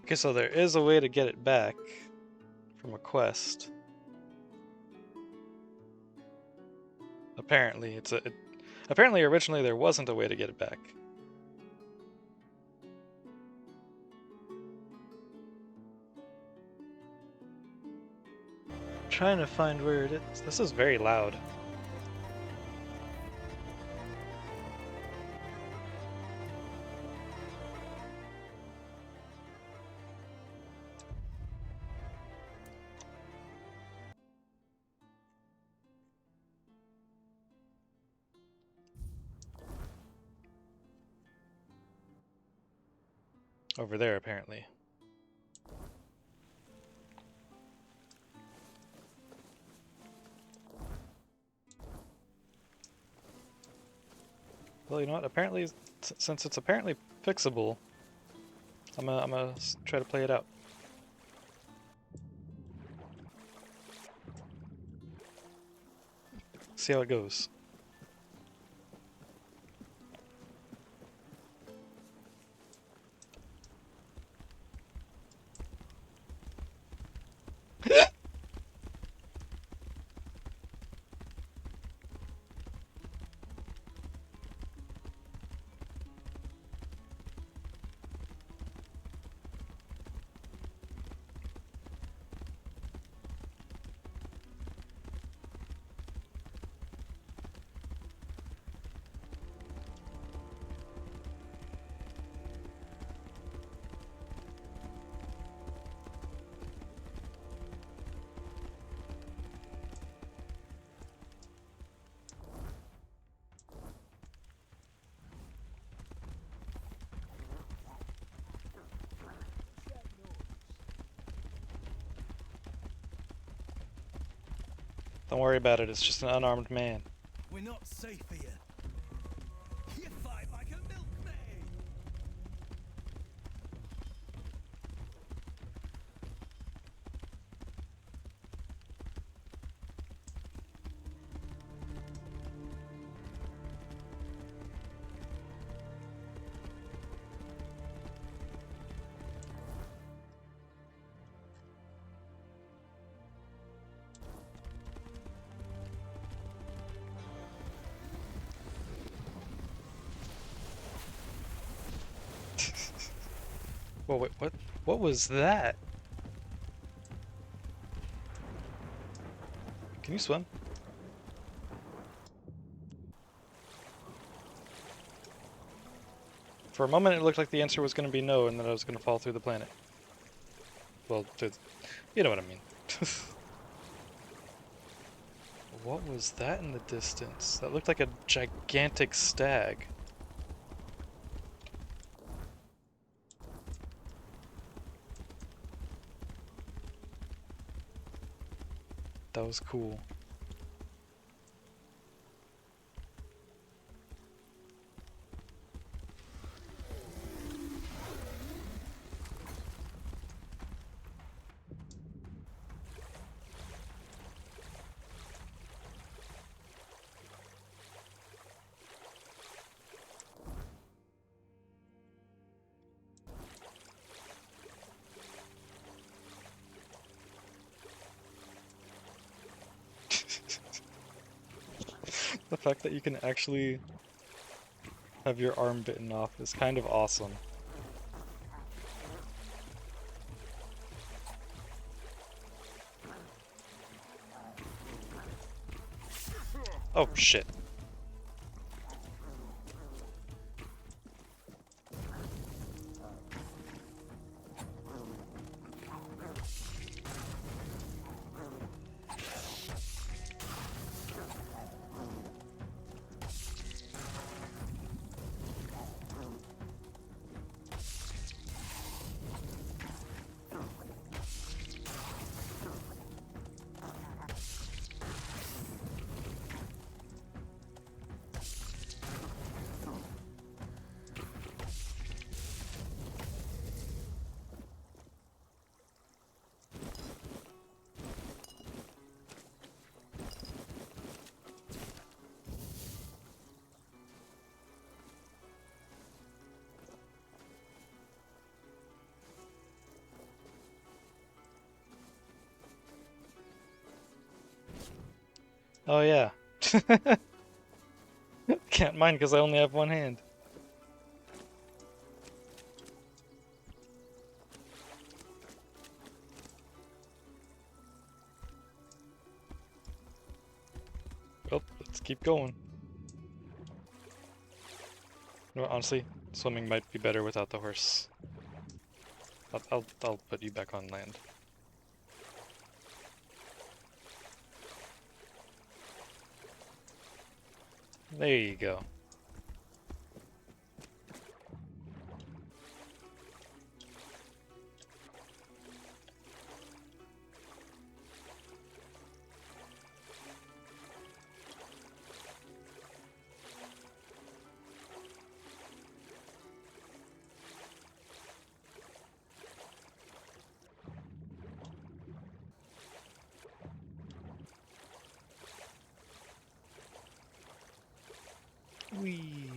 Okay, so there is a way to get it back from a quest. Apparently, apparently originally there wasn't a way to get it back. I'm trying to find where it is. This is very loud. Over there, apparently. Well, you know what? Apparently, since it's apparently fixable, I'm gonna try to play it out. See how it goes. Don't worry about it, it's just an unarmed man. We're not safe here. You fight like a milkmaid. Whoa, wait, what? What was that? Can you swim? For a moment, it looked like the answer was going to be no, and that I was going to fall through the planet. Well, you know what I mean. What was that in the distance? That looked like a gigantic stag. That was cool. The fact that you can actually have your arm bitten off is kind of awesome. Oh shit. Oh yeah. Can't mine because I only have one hand. Well, let's keep going. No, honestly, swimming might be better without the horse. I'll put you back on land. There you go. Whee!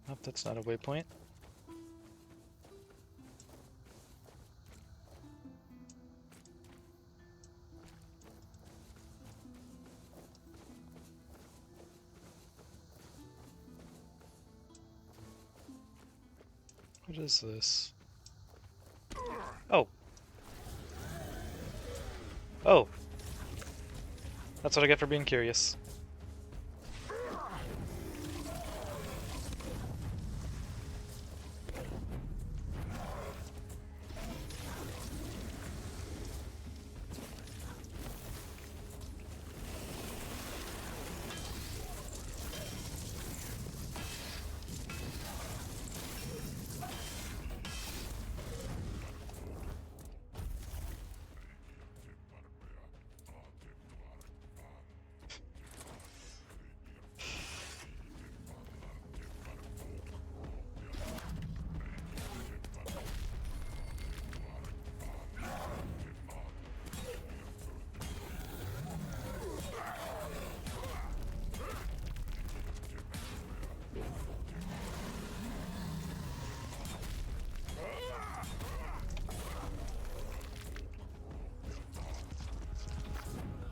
Nope, that's not a waypoint. What is this? Oh! Oh! That's what I get for being curious.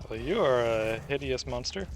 Well, you are a hideous monster.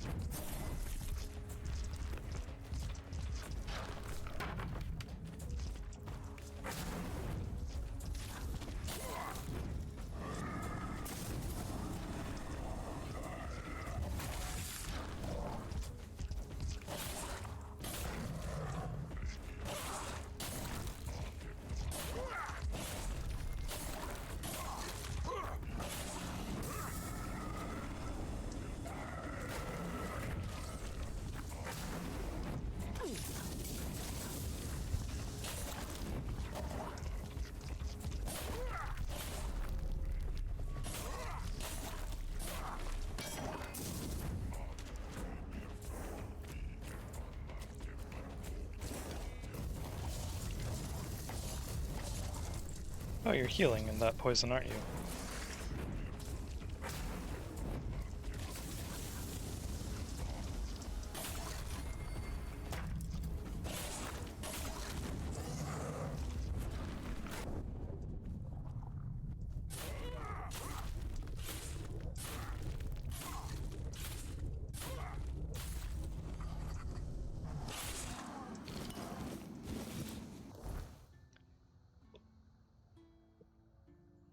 Oh, you're healing in that poison, aren't you?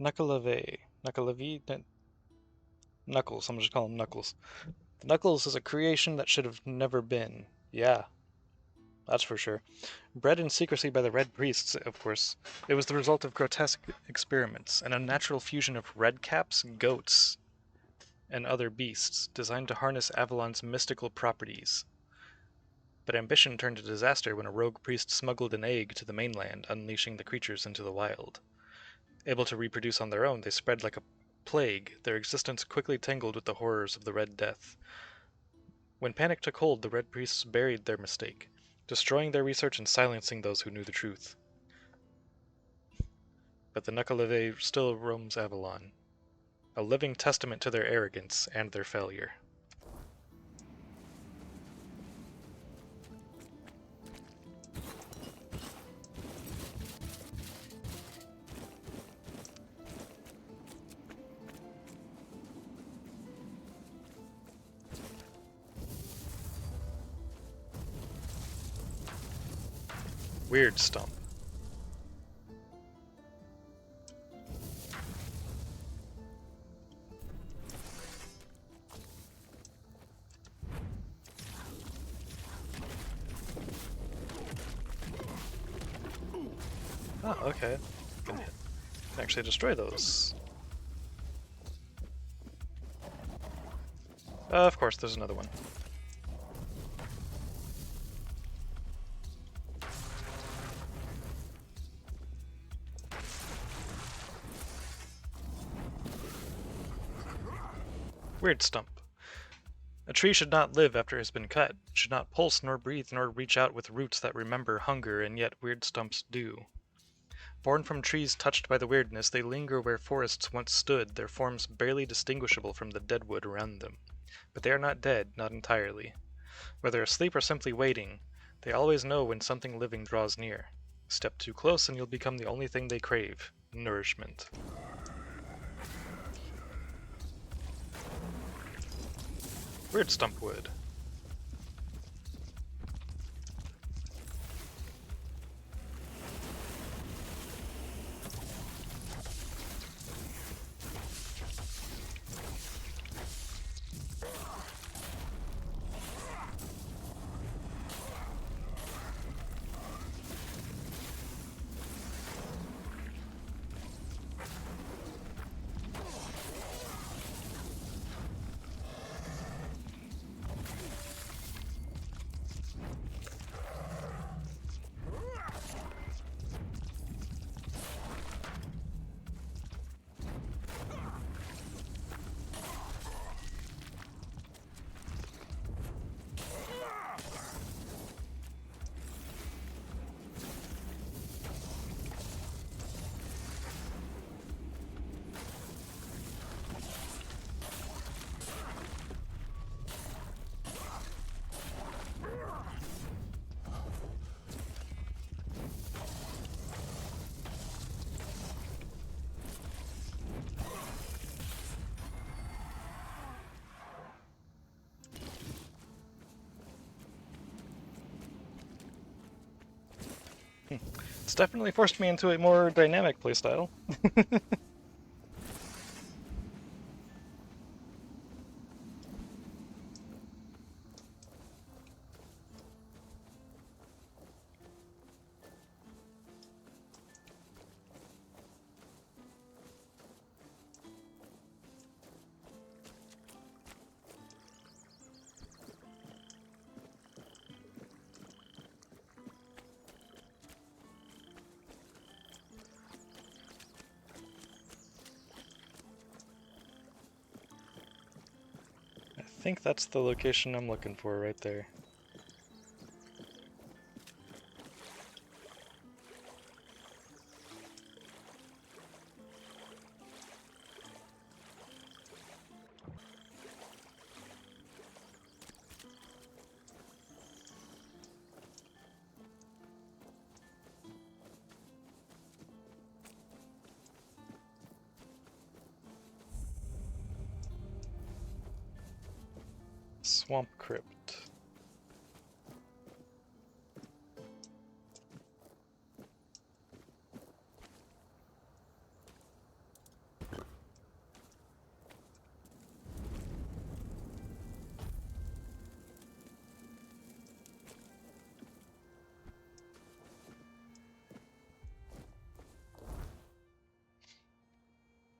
Knuckleve. Knuckles, I'm just calling him Knuckles. Knuckles is a creation that should have never been. Yeah, that's for sure. Bred in secrecy by the Red Priests, of course, it was the result of grotesque experiments and a natural fusion of redcaps, goats, and other beasts, designed to harness Avalon's mystical properties. But ambition turned to disaster when a rogue priest smuggled an egg to the mainland, unleashing the creatures into the wild. Able to reproduce on their own, they spread like a plague, their existence quickly tangled with the horrors of the Red Death. When panic took hold, the Red Priests buried their mistake, destroying their research and silencing those who knew the truth. But the Nukaleve still roams Avalon, a living testament to their arrogance and their failure. Weird stump. Oh, okay. Can actually destroy those. Of course, there's another one. Weird stump. A tree should not live after it has been cut, should not pulse nor breathe nor reach out with roots that remember hunger, and yet weird stumps do. Born from trees touched by the weirdness, they linger where forests once stood, their forms barely distinguishable from the deadwood around them. But they are not dead, not entirely. Whether asleep or simply waiting, they always know when something living draws near. Step too close and you'll become the only thing they crave: nourishment. Weird stump wood. It's definitely forced me into a more dynamic playstyle. I think that's the location I'm looking for right there. Swamp Crypt.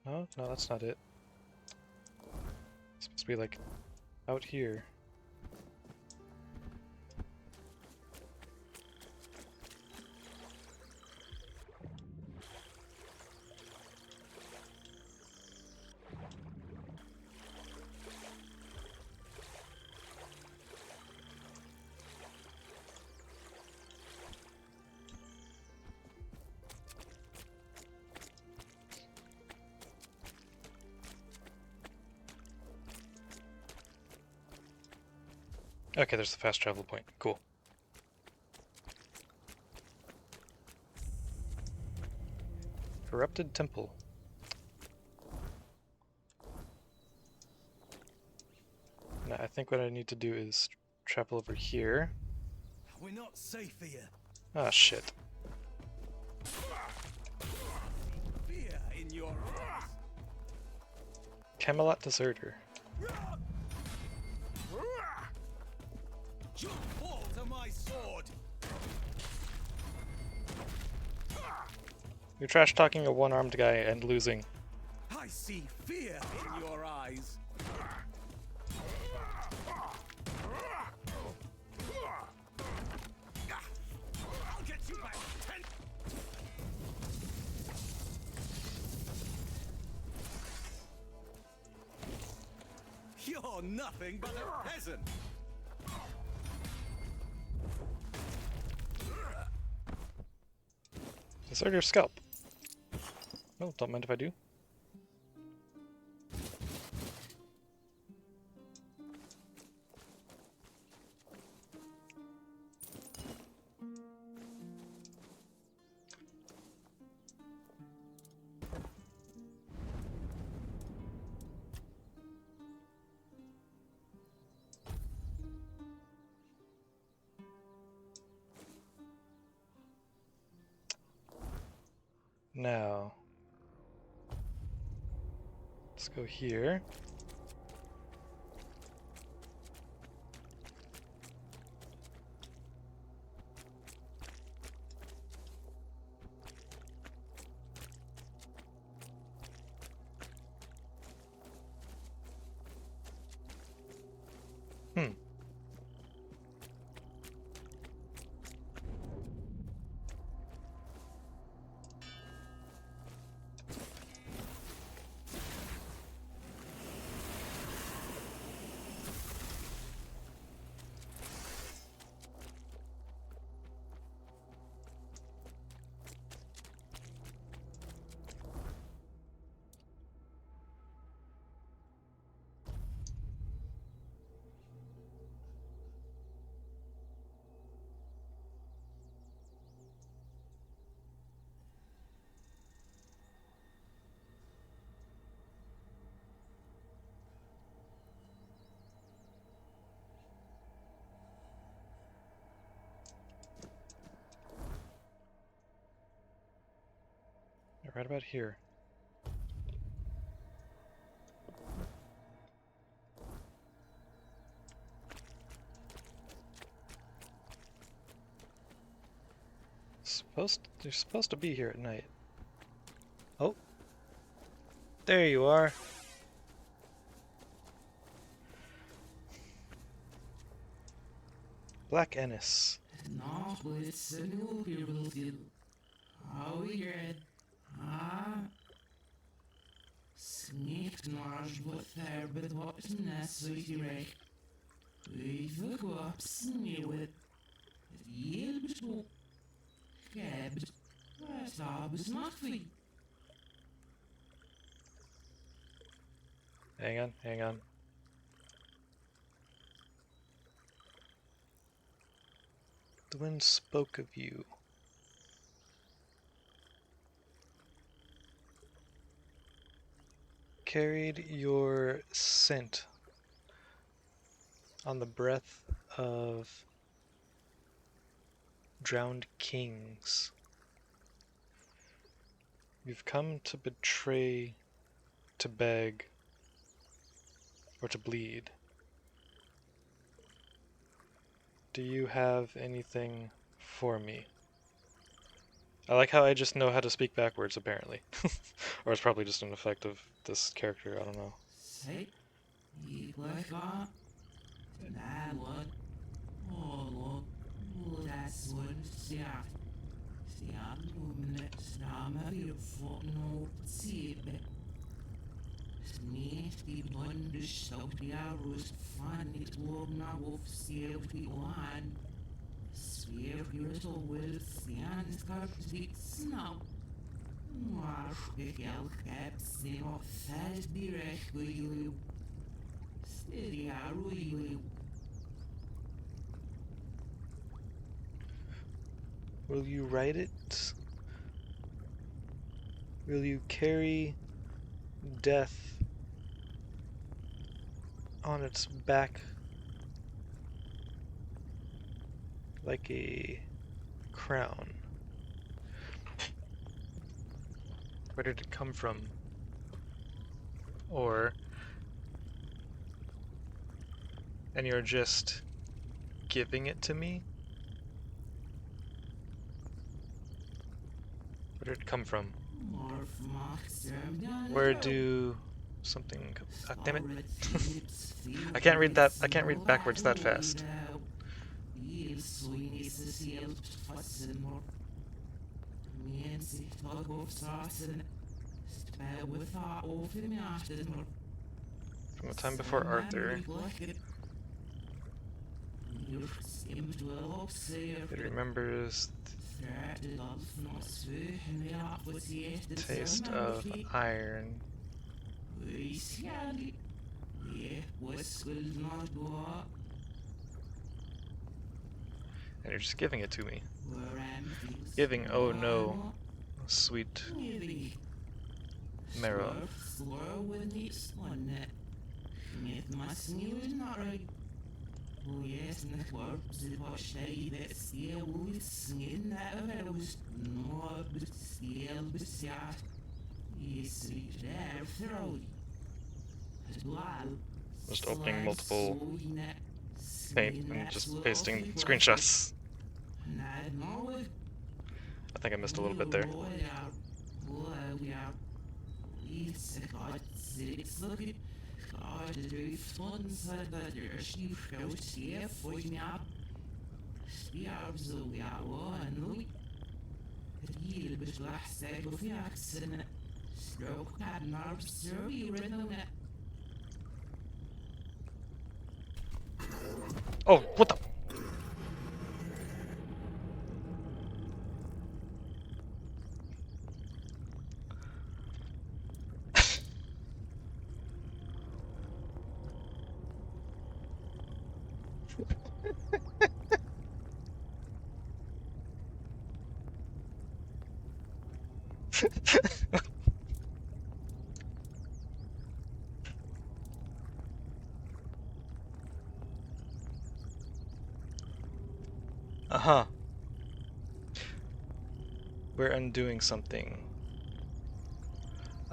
Oh, no, that's not it. It's supposed to be like out here. Okay, there's the fast travel point. Cool. Corrupted temple. Now, I think what I need to do is travel over here. We're not safe here. Ah, shit. Fear in your eyes. Camelot Deserter. You fall to my sword. You're trash talking a one-armed guy and losing. I see fear in your eyes. I'll get you back. You're nothing but a peasant. Deserter scalp. Oh, don't mind if I do. Now, let's go here. Hmm. Right about here. They're supposed to be here at night. Oh. There you are. Black Ennis. Sneakt mars wat verbet wat necessary. Even go up sneeuwet. Heel bespook. Gebt. Waar staat besnachtvi? Hang on, hang on. The wind spoke of you. Carried your scent on the breath of drowned kings. You've come to betray, to beg, or to bleed. Do you have anything for me? I like how I just know how to speak backwards, apparently. Or it's probably just an effect of this character, I don't know. Say, you like that? That one. Oh, look. Oh, that's what it's at. See, I'm moving it. I'm a beautiful no tibbe. Sneak the bund so the arrows find it will not wolf seal the one. Swear you're so well, see, and scarf the snow. Maar ik elk heb ze nog vast direct wil you. Steady, I will you. Will you ride it? Will you carry death on its back like a crown? Where did it come from? And you're just giving it to me? Where did it come from? Where do something come? Damn it. I can't read that. I can't read backwards that fast. From the time before Arthur, it remembers the taste of iron. And you're just giving it to me. Giving, oh no, sweet marrow. Just opening multiple paint and just pasting screenshots. I think I missed a little bit there. Oh, what the? Uh-huh. We're undoing something.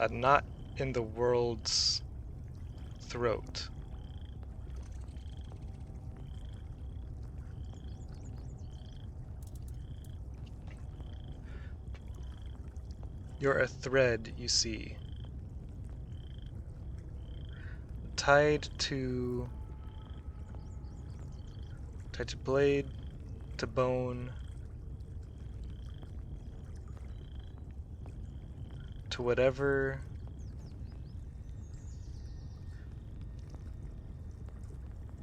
Not in the world's throat. You're a thread, you see. Tied to blade, to bone, to whatever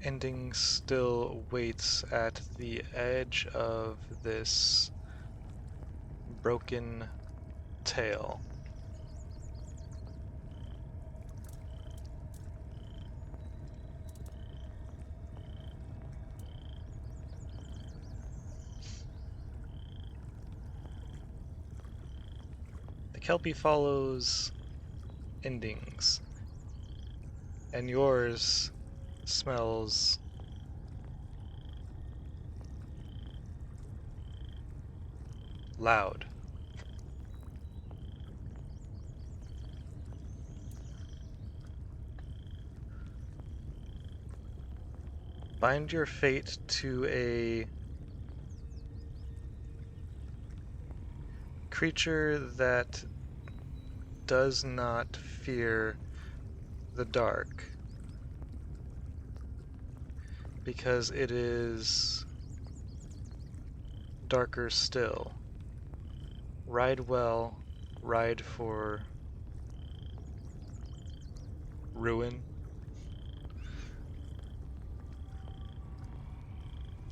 ending still waits at the edge of this broken tale. The Kelpie follows endings, and yours smells loud. Bind your fate to a creature that does not fear the dark, because it is darker still. Ride well, ride for ruin.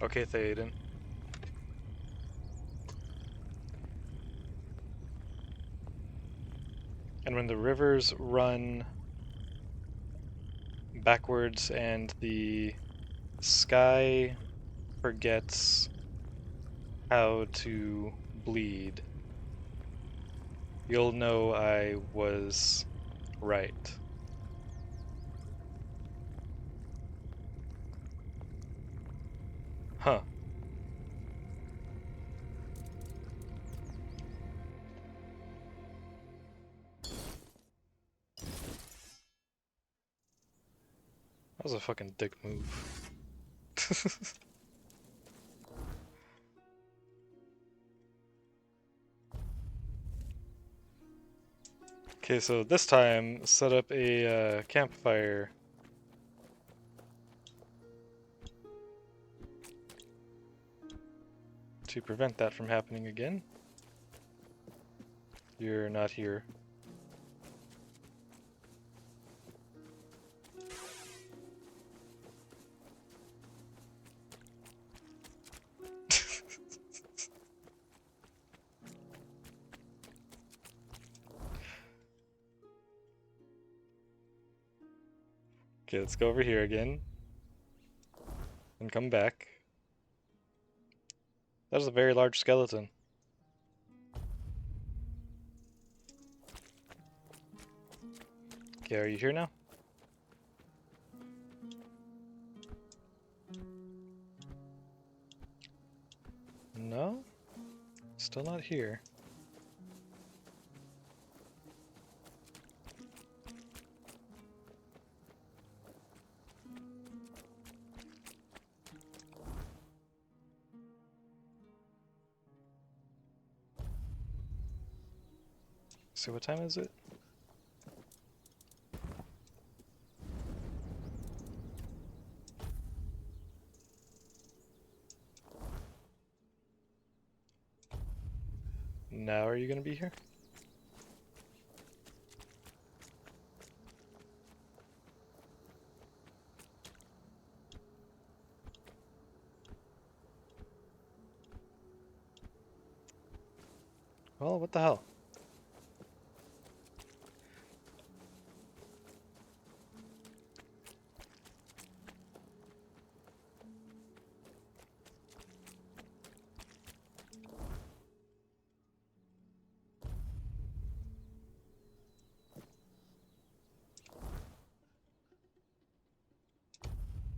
Okay, Theoden. And when the rivers run backwards and the sky forgets how to bleed, you'll know I was right. Huh. That was a fucking dick move. Okay, so this time, set up a campfire. To prevent that from happening again. You're not here. Okay, let's go over here again. And come back. That is a very large skeleton. Okay, are you here now? No? Still not here. So what time is it? Now are you gonna be here? Well, what the hell?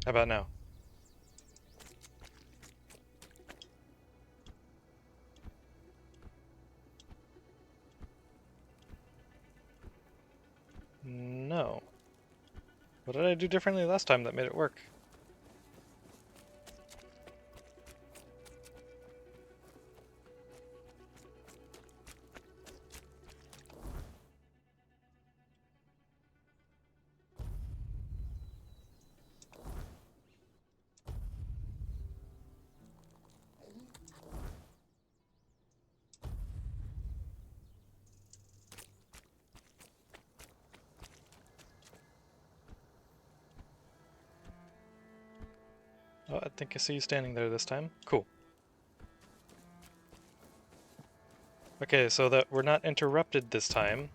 How about now? No. What did I do differently last time that made it work? Oh, I think I see you standing there this time. Cool. Okay, so that we're not interrupted this time.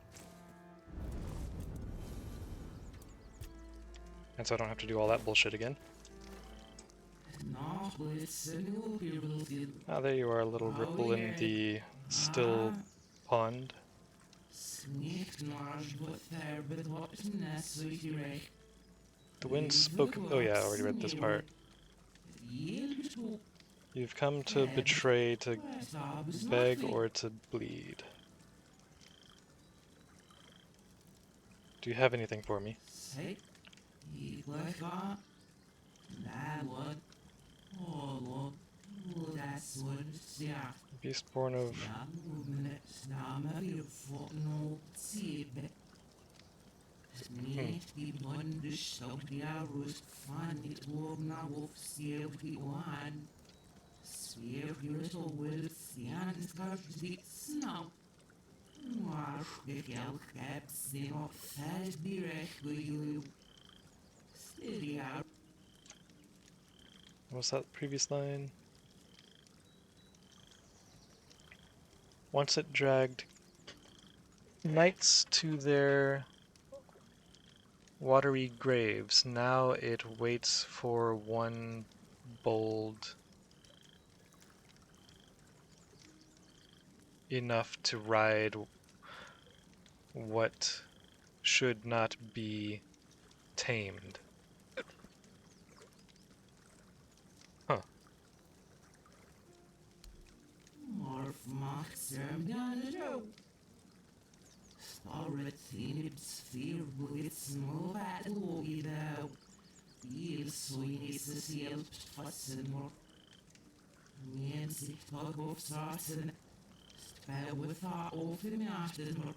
And so I don't have to do all that bullshit again. Ah, there you are, a little ripple in the still pond. The wind spoke. Oh yeah, I already read this part. You've come to betray, to beg, or to bleed. Do you have anything for me? Beast born of... What's that previous line? Once it dragged knights to their watery graves, now it waits for one bold enough to ride what should not be tamed. Huh. Morph Maxim Ganjo. Starret Thinibs Fear Blitz Movat Logido. Bil Soinis Selbst Fassenmor. Mensik Tag of Sarsen. Spell with our open Aftermor.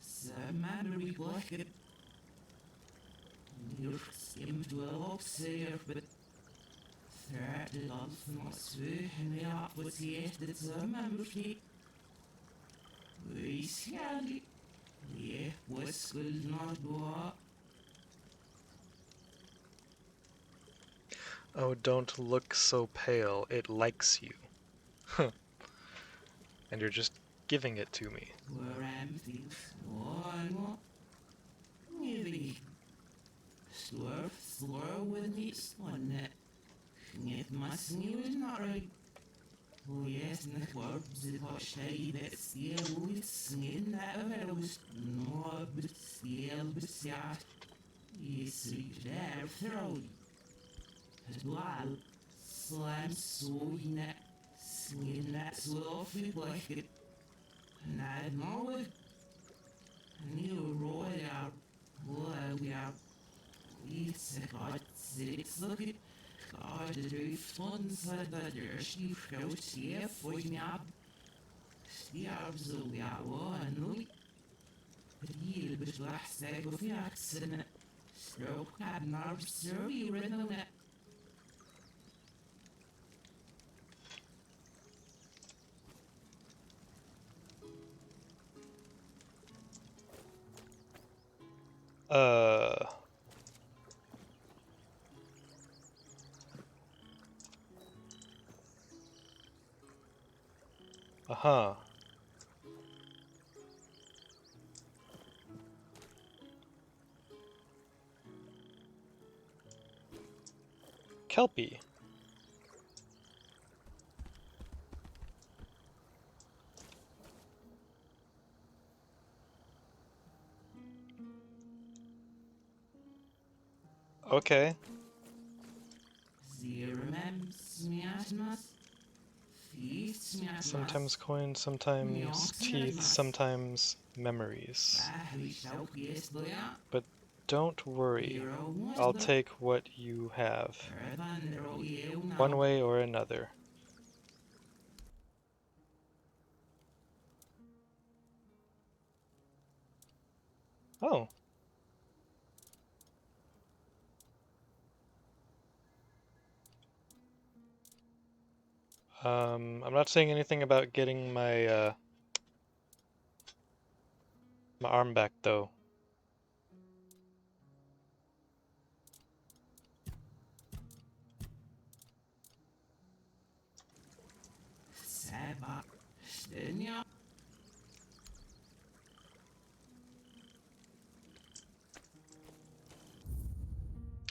Some memory blanket. You're skimmed well up, sir, but. Third love must be up with the memory. We scally. Yeah, was good not go. Oh, don't look so pale. It likes you. Huh. And you're just giving it to me. Where empty. One. Maybe. Slur with me, one net. Niet mas nieuws naar hoe yes net wordt zit wat zij dat stiel is in dat was no stiel besjaat is daar throw het wal slam so net skin dat so veel like na no new royal well it's got six look it God, the roof funds that your sheep out here for me up. The arms of the hour and only. But he was last egg of the accident. Stroke had nerves, sir, you ran on it. Uh-huh. Kelpie. Okay. Sometimes coins, sometimes teeth, sometimes memories. But don't worry. I'll take what you have. One way or another. Oh. I'm not saying anything about getting my my arm back though.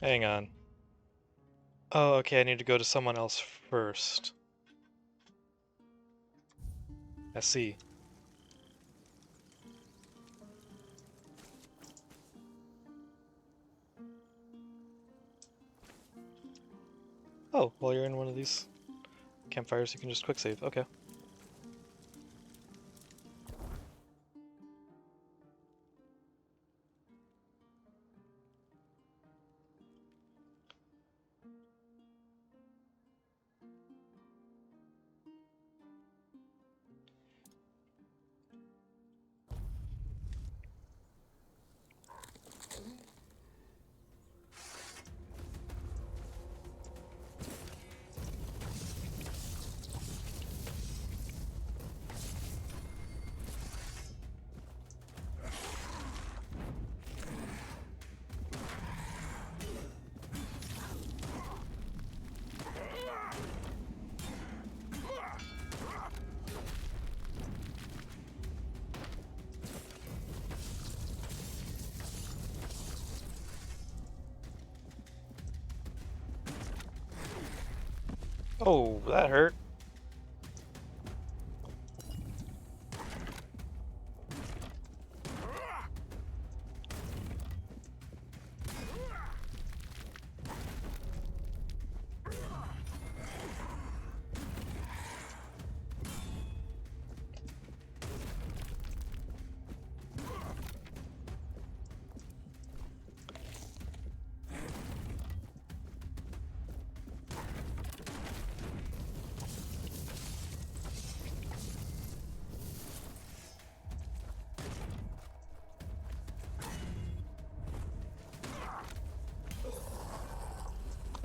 Hang on. Oh, okay, I need to go to someone else first. I see. Oh, while you're in one of these campfires, you can just quick save. Okay. Oh, that hurt.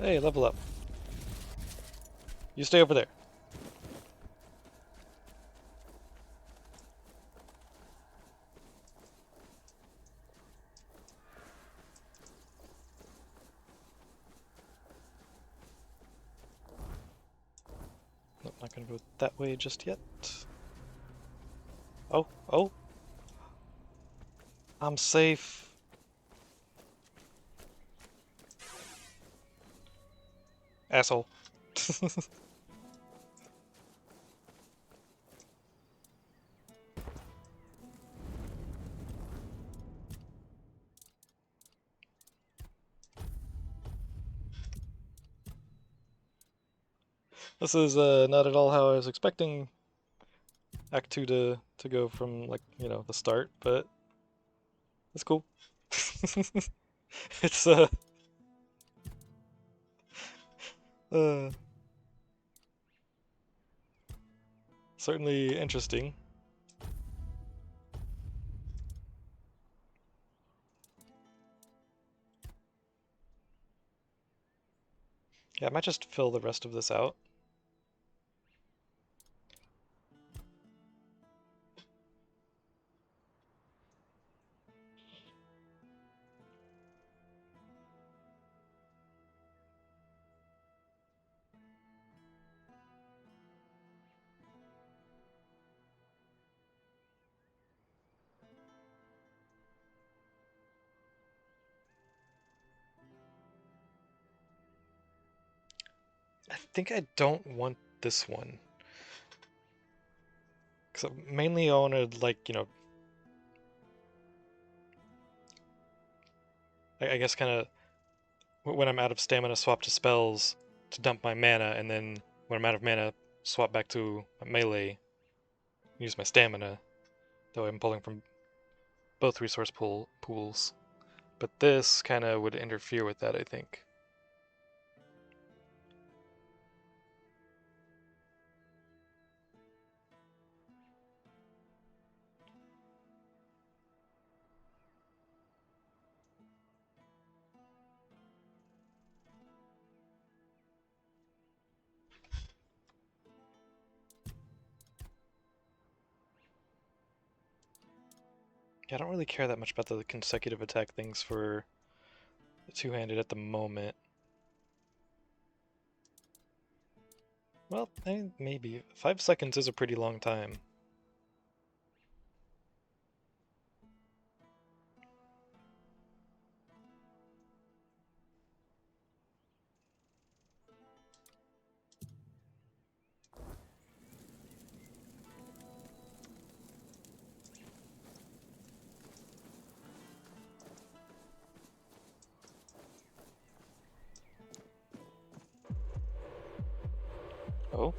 Hey, level up. You stay over there. Nope, not gonna go that way just yet. Oh, oh. I'm safe. Asshole. This is not at all how I was expecting Act 2 to go from, like, you know, the start, but it's cool. It's uh certainly interesting. Yeah, I might just fill the rest of this out. I think I don't want this one. Because mainly I wanted, like, you know, I guess kind of when I'm out of stamina, swap to spells to dump my mana, and then when I'm out of mana, swap back to melee, use my stamina. That way I'm pulling from both resource pools. But this kind of would interfere with that, I think. Yeah, I don't really care that much about the consecutive attack things for the two-handed at the moment. Well, I mean, maybe. 5 seconds is a pretty long time. Oh?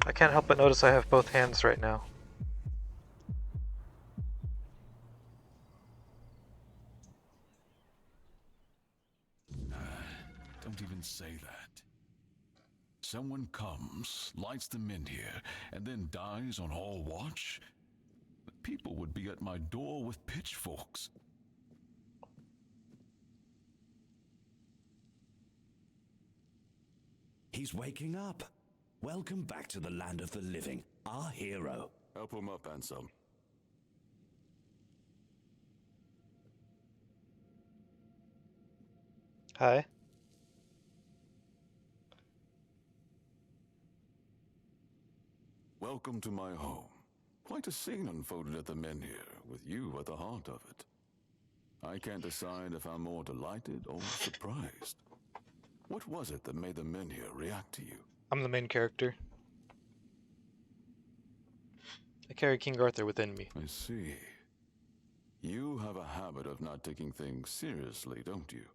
I can't help but notice I have both hands right now. Don't even say that. Someone comes, lights them in here, and then dies on all watch? The people would be at my door with pitchforks. He's waking up. Welcome back to the land of the living, our hero. Help him up, Ansem. Hi. Welcome to my home. Quite a scene unfolded at the men here, with you at the heart of it. I can't decide if I'm more delighted or surprised. What was it that made the men here react to you? I'm the main character. I carry King Arthur within me. I see. You have a habit of not taking things seriously, don't you?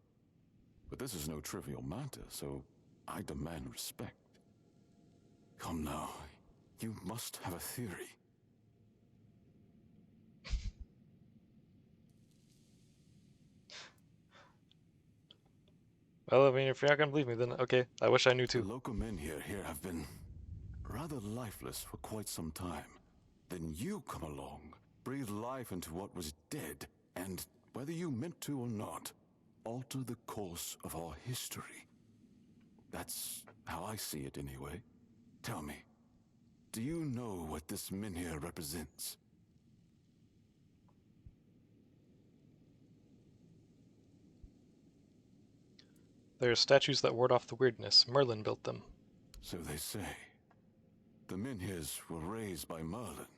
But this is no trivial matter, so I demand respect. Come now, you must have a theory. Well, I mean, if you're not gonna believe me, then okay. I wish I knew The too. local men here have been rather lifeless for quite some time. Then you come along, breathe life into what was dead, and, whether you meant to or not, alter the course of our history. That's how I see it anyway. Tell me, do you know what this menhir represents? They're statues that ward off the weirdness. Merlin built them. So they say. The menhirs were raised by Merlin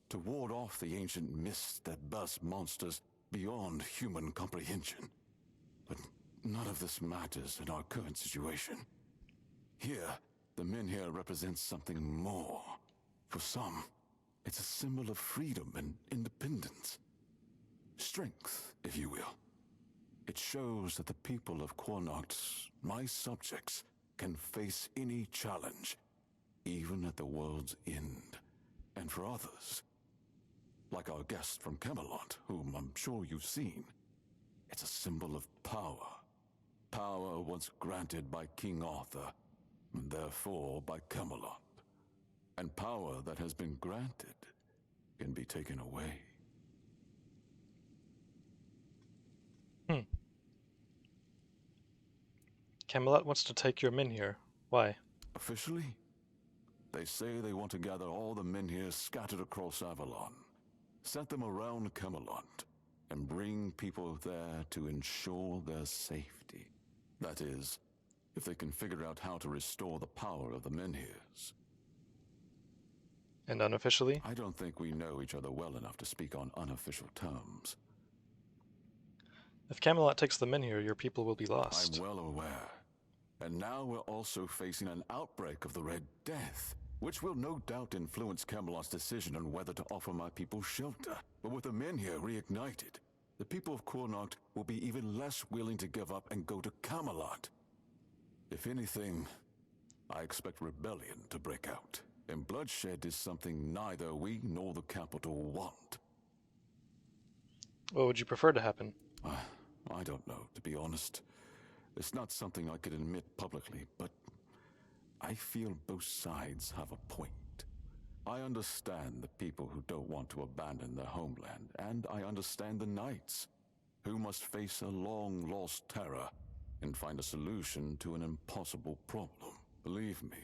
to ward off the ancient mists that burst monsters beyond human comprehension. But none of this matters in our current situation. Here, the menhir represents something more. For some, it's a symbol of freedom and independence. Strength, if you will. It shows that the people of Connacht, my subjects, can face any challenge, even at the world's end. And for others, like our guest from Camelot, whom I'm sure you've seen, it's a symbol of power. Power once granted by King Arthur, and therefore by Camelot. And power that has been granted can be taken away. Camelot wants to take your menhir. Why? Officially, they say they want to gather all the menhirs scattered across Avalon, set them around Camelot, and bring people there to ensure their safety. That is, if they can figure out how to restore the power of the menhirs. And unofficially? I don't think we know each other well enough to speak on unofficial terms. If Camelot takes the menhir, your people will be lost. I'm well aware. And now we're also facing an outbreak of the Red Death, which will no doubt influence Camelot's decision on whether to offer my people shelter. But with the menhir reignited, the people of Connacht will be even less willing to give up and go to Camelot. If anything, I expect rebellion to break out. And bloodshed is something neither we nor the capital want. What would you prefer to happen? I don't know, to be honest. It's not something I could admit publicly, but I feel both sides have a point. I understand the people who don't want to abandon their homeland, and I understand the knights, who must face a long-lost terror and find a solution to an impossible problem. Believe me,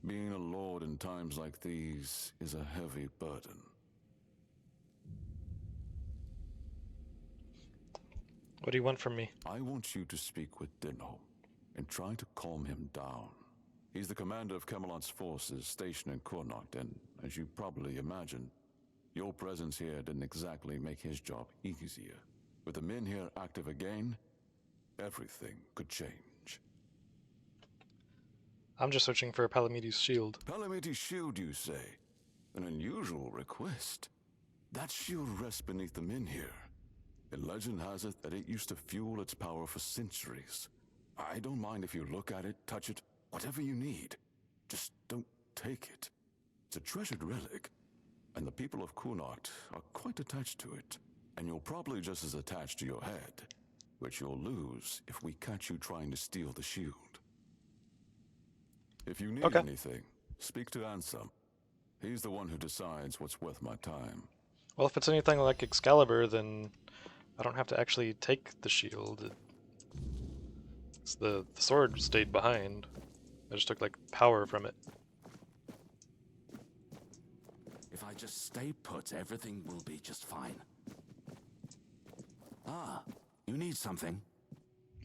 being a lord in times like these is a heavy burden. What do you want from me? I want you to speak with Dinho and try to calm him down. He's the commander of Camelot's forces stationed in Connacht, and as you probably imagine, your presence here didn't exactly make his job easier. With the menhir active again, everything could change. I'm just searching for Palamedes' shield. Palamedes' shield, you say? An unusual request. That shield rests beneath the menhir. And legend has it that it used to fuel its power for centuries. I don't mind if you look at it, touch it, whatever you need. Just don't take it. It's a treasured relic, and the people of Connacht are quite attached to it. And you're probably just as attached to your head, which you'll lose if we catch you trying to steal the shield. If you need anything, speak to Ansem. He's the one who decides what's worth my time. Well, if it's anything like Excalibur, then I don't have to actually take the shield. It's the sword stayed behind. I just took, like, power from it. If I just stay put, everything will be just fine. Ah, you need something?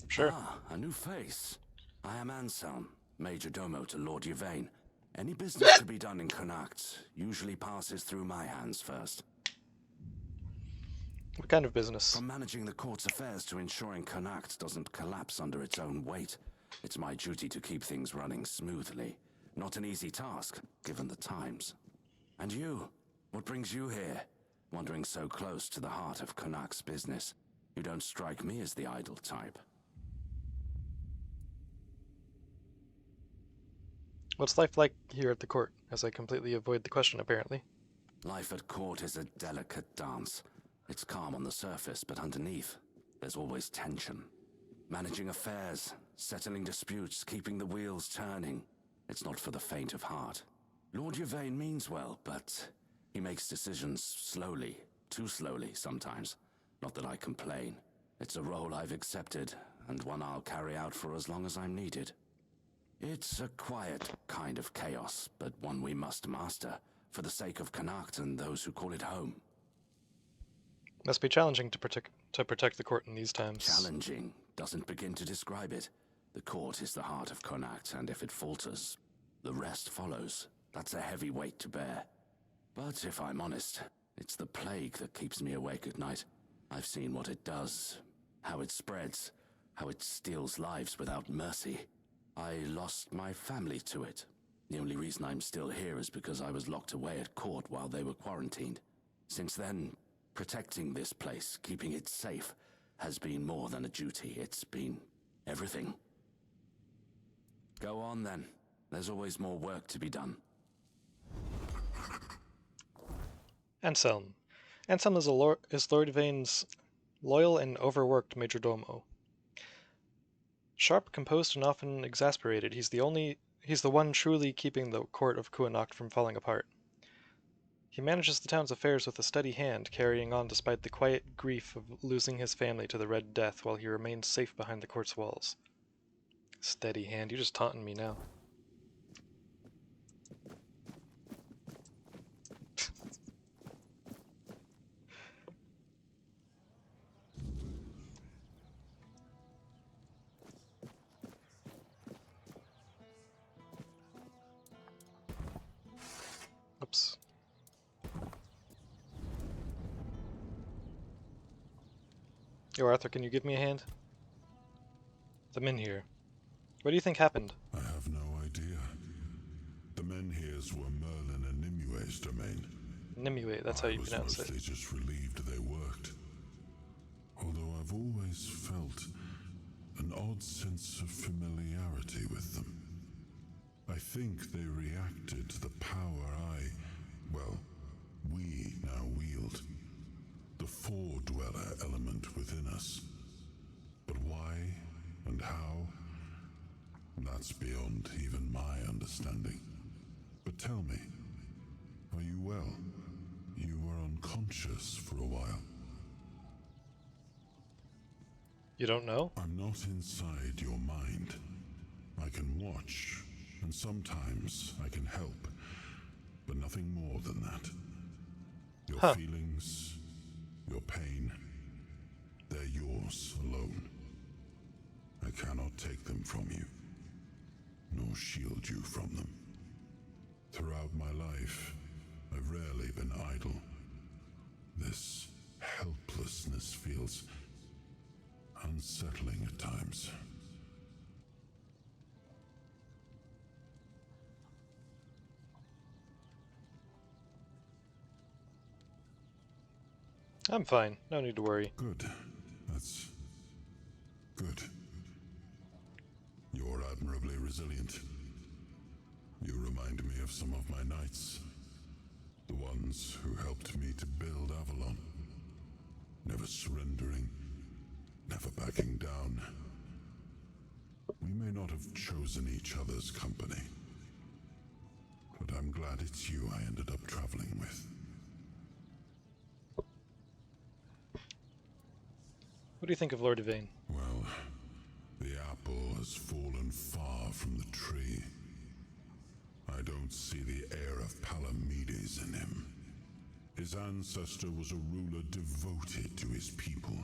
Sure. Ah, a new face. I am Anselm, Major Domo to Lord Yvain. Any business to be done in Connacht usually passes through my hands first. What kind of business? From managing the court's affairs to ensuring Connacht doesn't collapse under its own weight, it's my duty to keep things running smoothly. Not an easy task, given the times. And you? What brings you here? Wandering so close to the heart of Connacht's business. You don't strike me as the idle type. What's life like here at the court, as I completely avoid the question, apparently? Life at court is a delicate dance. It's calm on the surface, but underneath, there's always tension. Managing affairs, settling disputes, keeping the wheels turning. It's not for the faint of heart. Lord Yvain means well, but he makes decisions slowly, too slowly sometimes. Not that I complain. It's a role I've accepted, and one I'll carry out for as long as I'm needed. It's a quiet kind of chaos, but one we must master, for the sake of Connacht and those who call it home. Must be challenging to protect the court in these times. Challenging doesn't begin to describe it. The court is the heart of Connacht, and if it falters, the rest follows. That's a heavy weight to bear. But if I'm honest, it's the plague that keeps me awake at night. I've seen what it does, how it spreads, how it steals lives without mercy. I lost my family to it. The only reason I'm still here is because I was locked away at court while they were quarantined. Since then, protecting this place, keeping it safe, has been more than a duty. It's been everything. Go on then. There's always more work to be done. Anselm. Anselm is Lord Yvain's loyal and overworked majordomo. Sharp, composed, and often exasperated, he's the one truly keeping the court of Connacht from falling apart. He manages the town's affairs with a steady hand, carrying on despite the quiet grief of losing his family to the Red Death while he remains safe behind the court's walls. Steady hand, you're just taunting me now. Oops. Yo, Arthur, can you give me a hand? The men here. What do you think happened? I have no idea. The Menhirs were Merlin and Nimue's domain. Nimue, that's how you pronounce it. I was mostly just relieved they worked. Although I've always felt an odd sense of familiarity with them. I think they reacted to the power we now wield. The Four-Dweller element within us. But why and how? That's beyond even my understanding. But tell me, are you well? You were unconscious for a while. You don't know? I'm not inside your mind. I can watch, and sometimes I can help, but nothing more than that. Your feelings, your pain, they're yours alone. I cannot take them from you, nor shield you from them. Throughout my life, I've rarely been idle. This helplessness feels unsettling at times. I'm fine. No need to worry. Good. That's good. You're admirably resilient. You remind me of some of my knights. The ones who helped me to build Avalon. Never surrendering, never backing down. We may not have chosen each other's company, but I'm glad it's you I ended up traveling with. What do you think of Lord Yvain? Well, the apple has fallen far from the tree. I don't see the air of Palamedes in him. His ancestor was a ruler devoted to his people.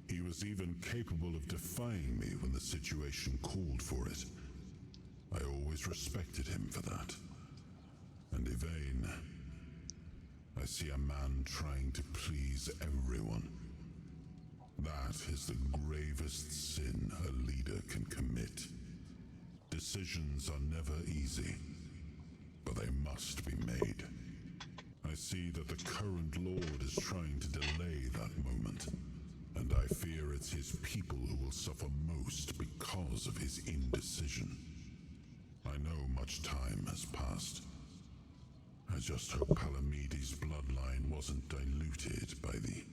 He was even capable of defying me when the situation called for it. I always respected him for that. And Yvain, I see a man trying to please everyone. That is the gravest sin a leader can commit. Decisions are never easy, but they must be made. I see that the current Lord is trying to delay that moment, and I fear it's his people who will suffer most because of his indecision. I know much time has passed. I just hope Palamedes' bloodline wasn't diluted by the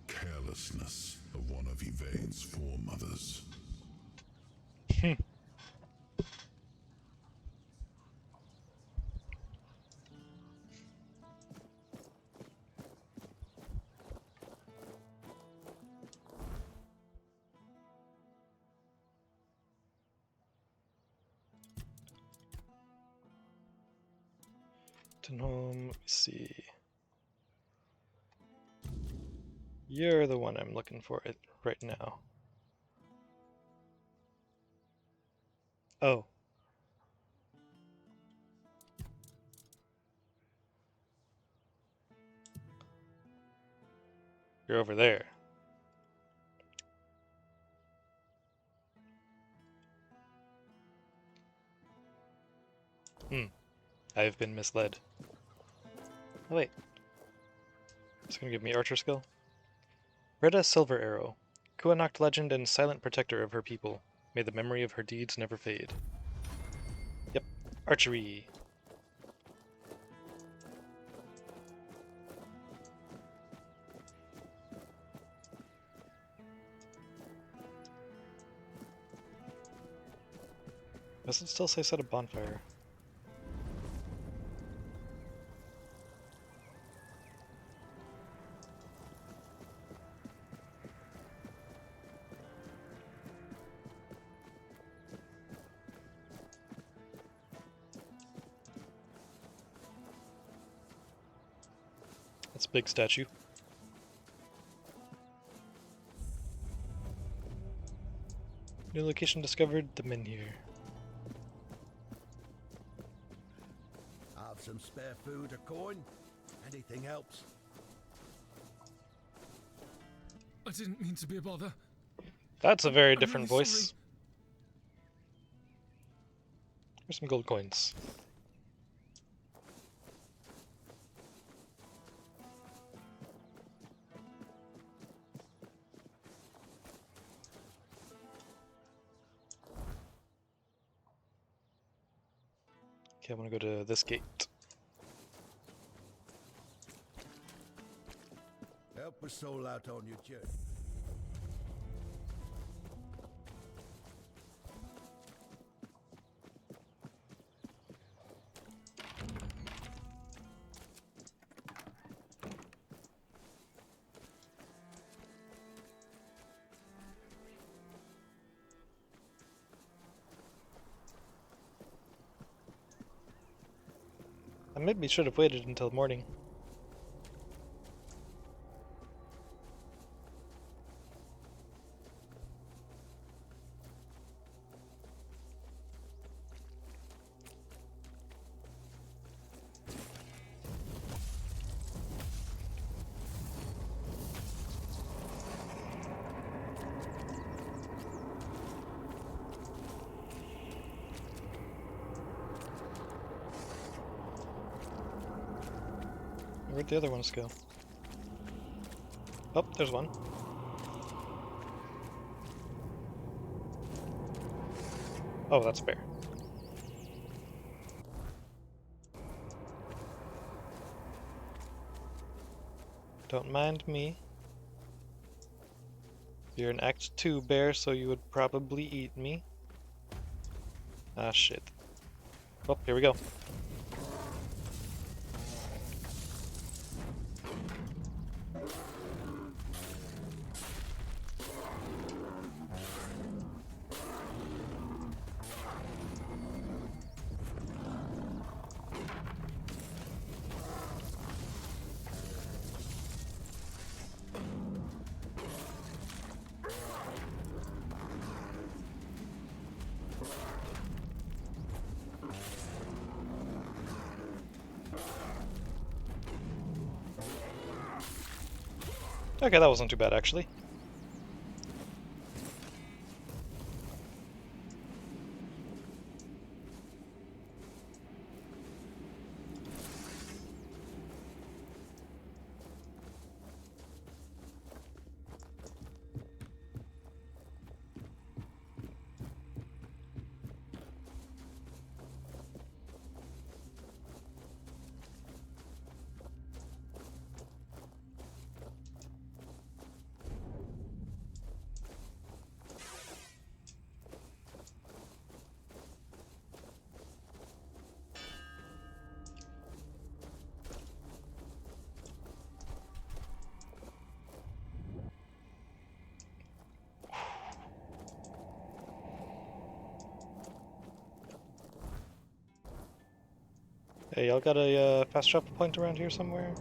carelessness of one of Yvain's foremothers. Home, let me see. You're the one I'm looking for right now. Oh. You're over there. I've been misled. Oh wait. It's gonna give me archer skill. Retta Silver Arrow. Kuanacht legend and silent protector of her people. May the memory of her deeds never fade. Yep. Archery. Does it still say set a bonfire? That's a big statue. New location discovered, the men here. Have some spare food or coin? Anything helps. I didn't mean to be a bother. That's a very I'm different really voice. Here's some gold coins. Okay, I'm gonna go to this gate. Help a soul out on your journey. I maybe should have waited until morning. Where'd the other ones go? Oh, there's one. Oh, that's a bear. Don't mind me. You're an Act 2 bear, so you would probably eat me. Ah, shit. Oh, here we go. Okay, that wasn't too bad, actually. Hey, y'all got a fast travel point around here somewhere?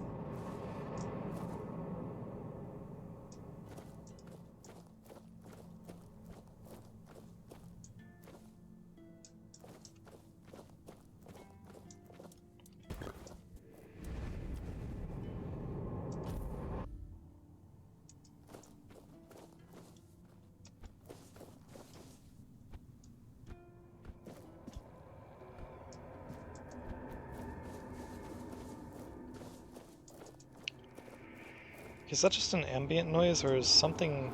Is that just an ambient noise, or is something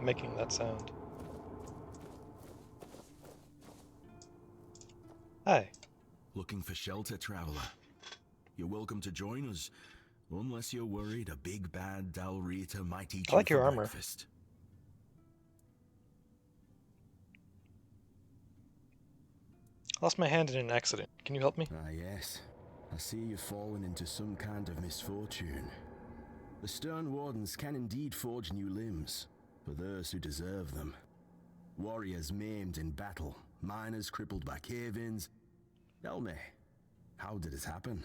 making that sound? Hi. Looking for shelter, traveler? You're welcome to join us, unless you're worried a big bad Dalrita might eat I like you your for armor. breakfast. I lost my hand in an accident. Can you help me? Ah, yes. I see you've fallen into some kind of misfortune. The stern wardens can indeed forge new limbs, for those who deserve them. Warriors maimed in battle, miners crippled by cave-ins. Tell me, how did it happen?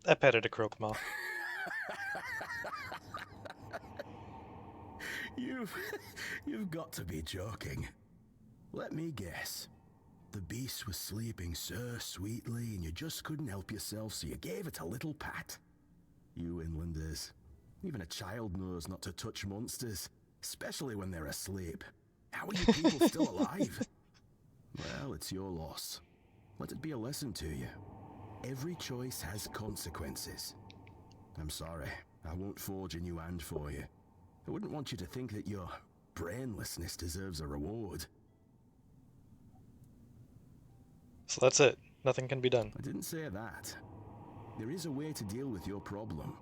I petted a croakmaw. You've got to be joking. Let me guess. The beast was sleeping so sweetly and you just couldn't help yourself, so you gave it a little pat. You inlanders. Even a child knows not to touch monsters, especially when they're asleep. How are you people still alive? Well, it's your loss. Let it be a lesson to you. Every choice has consequences. I'm sorry, I won't forge a new hand for you. I wouldn't want you to think that your brainlessness deserves a reward. So that's it. Nothing can be done. I didn't say that. There is a way to deal with your problem,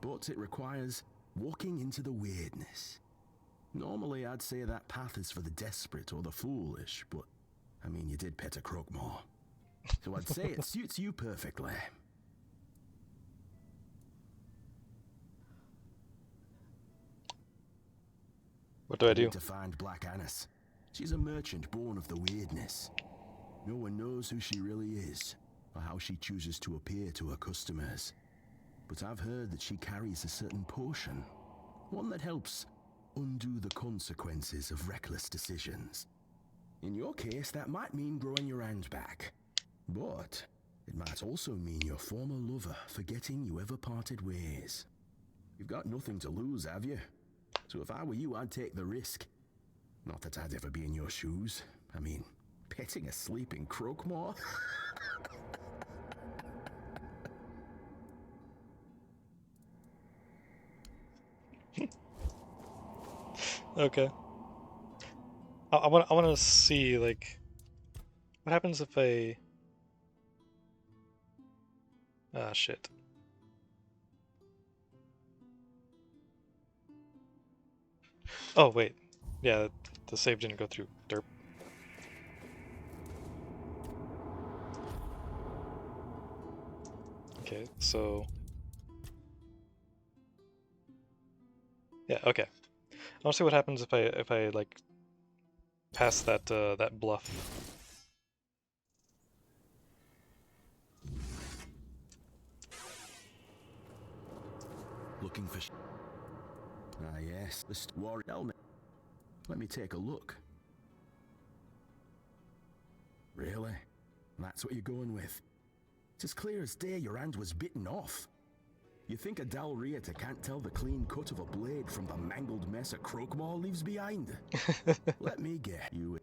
but it requires walking into the weirdness. Normally I'd say that path is for the desperate or the foolish, but I mean, you did pet a croakmaw. So I'd say it suits you perfectly. What do I do? Need to find Black Annis. She's a merchant born of the weirdness. No one knows who she really is, or how she chooses to appear to her customers. But I've heard that she carries a certain potion, one that helps undo the consequences of reckless decisions. In your case, that might mean growing your hand back. But it might also mean your former lover forgetting you ever parted ways. You've got nothing to lose, have you? So if I were you, I'd take the risk. Not that I'd ever be in your shoes. I mean, petting a sleeping croakmaw? Okay. I want to see, like, what happens if I... Ah, shit. Oh, wait. Yeah, the save didn't go through. Derp. Okay, so... Yeah, okay. I want to see what happens if I like pass that that bluff. Looking for... Ah, yes, the warrior helmet. Let me take a look. Really? That's what you're going with? It's as clear as day your hand was bitten off. You think a Dalrita can't tell the clean cut of a blade from the mangled mess a croakmaw leaves behind? Let me get you.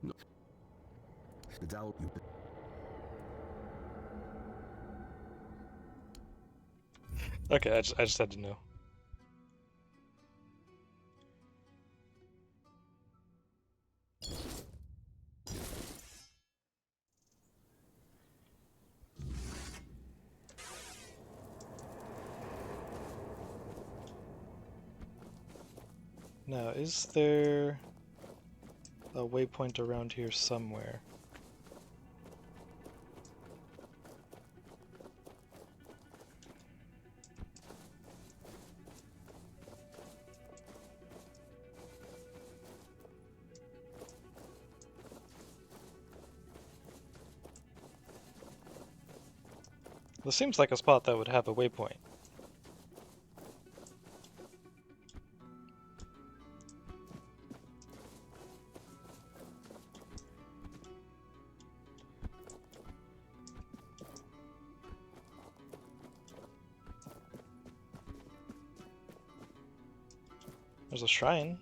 No. The Dal. Okay, I just had to know. Now, is there a waypoint around here somewhere? This seems like a spot that would have a waypoint. There's a shrine.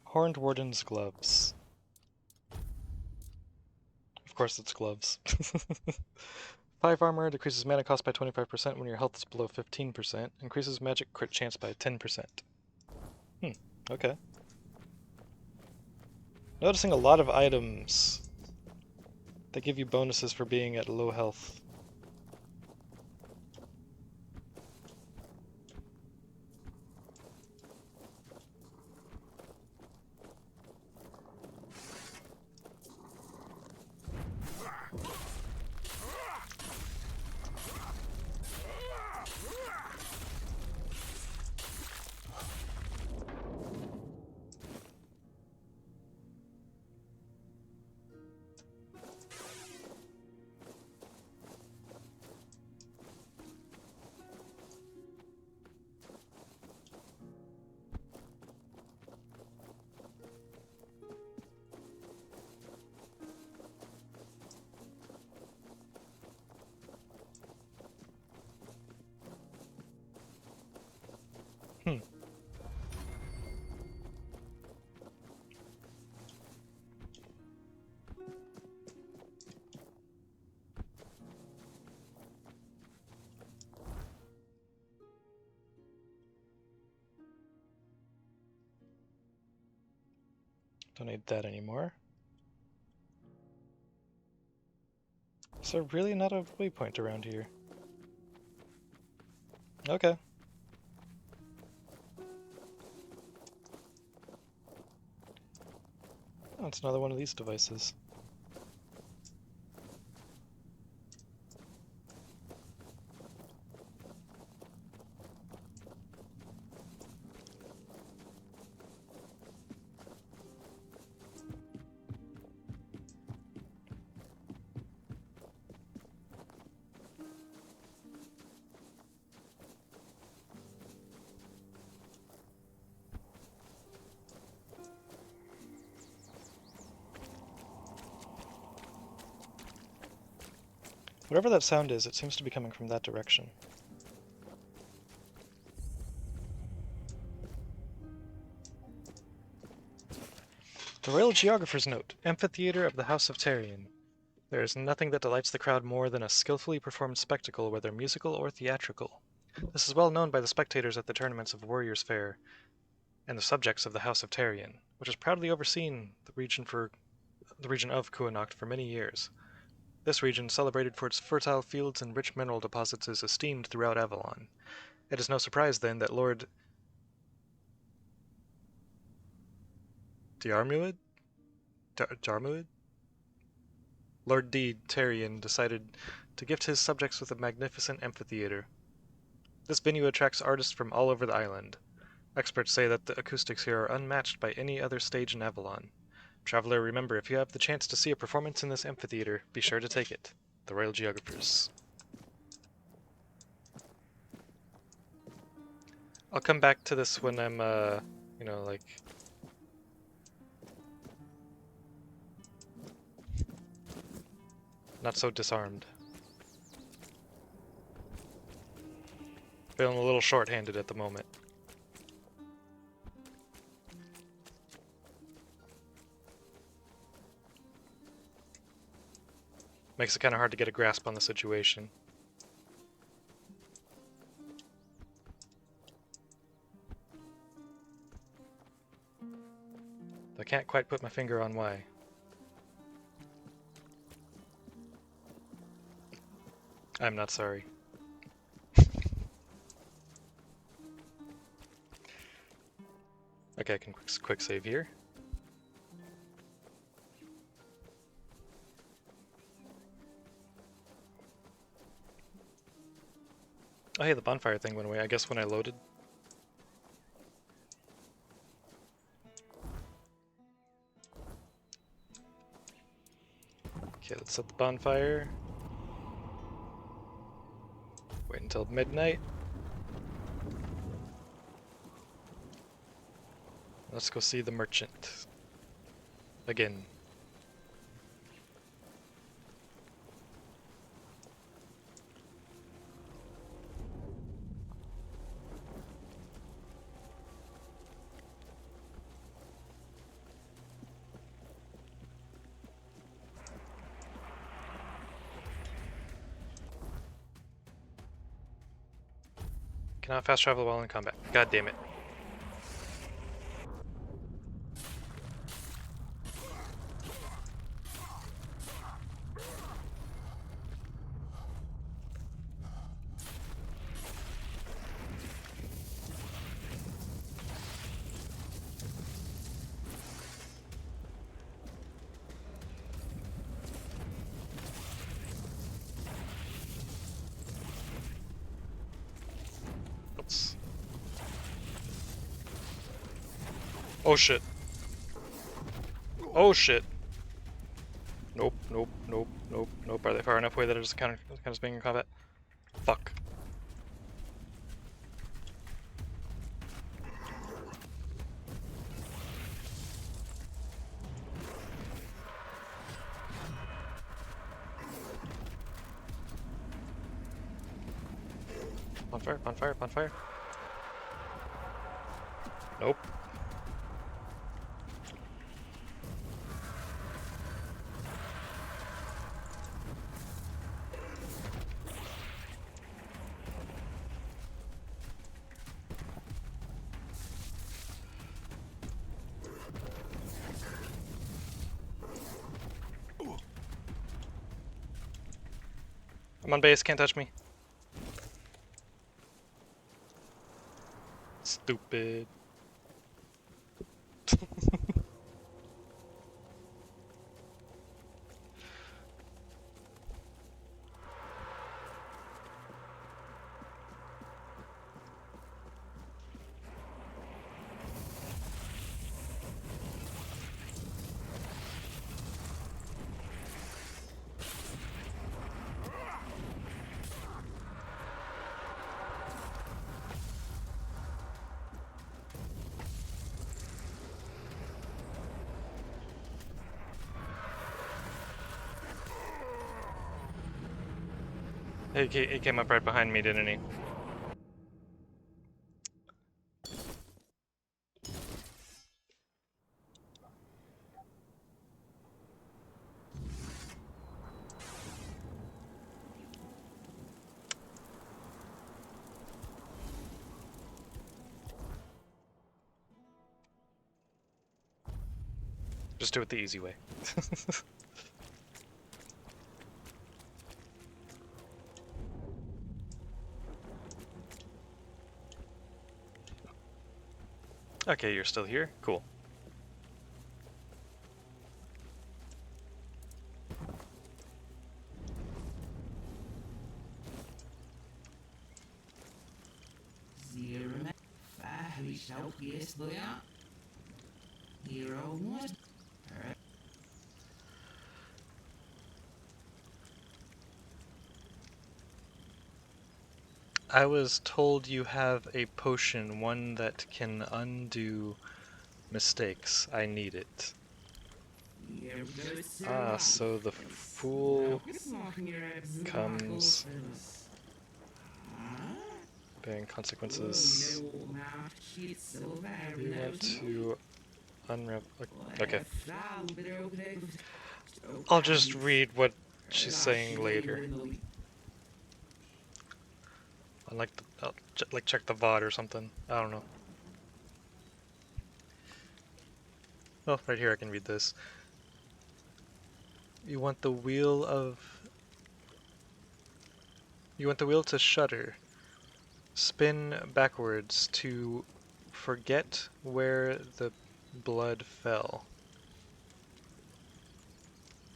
Horned Warden's gloves. Of course it's gloves. 5 armor, decreases mana cost by 25% when your health is below 15%, increases magic crit chance by 10%. Okay. Noticing a lot of items that give you bonuses for being at low health. Don't need that anymore. Is there really not a waypoint around here? Okay. Oh, it's another one of these devices. Whatever that sound is, it seems to be coming from that direction. The Royal Geographer's Note, Amphitheater of the House of Tarion. There is nothing that delights the crowd more than a skillfully performed spectacle, whether musical or theatrical. This is well known by the spectators at the tournaments of Warriors' Fair, and the subjects of the House of Tarion, which has proudly overseen the region of Kuanacht for many years. This region, celebrated for its fertile fields and rich mineral deposits, is esteemed throughout Avalon. It is no surprise, then, that Lord Jarmuid? Lord D. Tarion decided to gift his subjects with a magnificent amphitheater. This venue attracts artists from all over the island. Experts say that the acoustics here are unmatched by any other stage in Avalon. Traveler, remember, if you have the chance to see a performance in this amphitheater, be sure to take it. The Royal Geographers. I'll come back to this when I'm, like... not so disarmed. Feeling a little short-handed at the moment. Makes it kind of hard to get a grasp on the situation. I can't quite put my finger on why. I'm not sorry. Okay, I can quick save here. Oh hey, the bonfire thing went away, I guess when I loaded. Okay, let's set the bonfire. Wait until midnight. Let's go see the merchant. Again. Cannot fast travel while in combat. God damn it. Oops. Oh shit. Oh shit. Nope, nope, nope, nope, nope. Are they far enough away that it just kind of being in combat? Fuck. Bonfire, bonfire, bonfire. Nope. I'm on base, can't touch me. Stupid. He came up right behind me, didn't he? Just do it the easy way. Okay, you're still here? Cool. I was told you have a potion, one that can undo mistakes. I need it. Ah, so the fool comes bearing consequences. You want to unwrap... Okay. I'll just read what she's saying later. I'll like check the VOD or something. I don't know. Oh, right here I can read this. You want the wheel to shudder. Spin backwards to forget where the blood fell.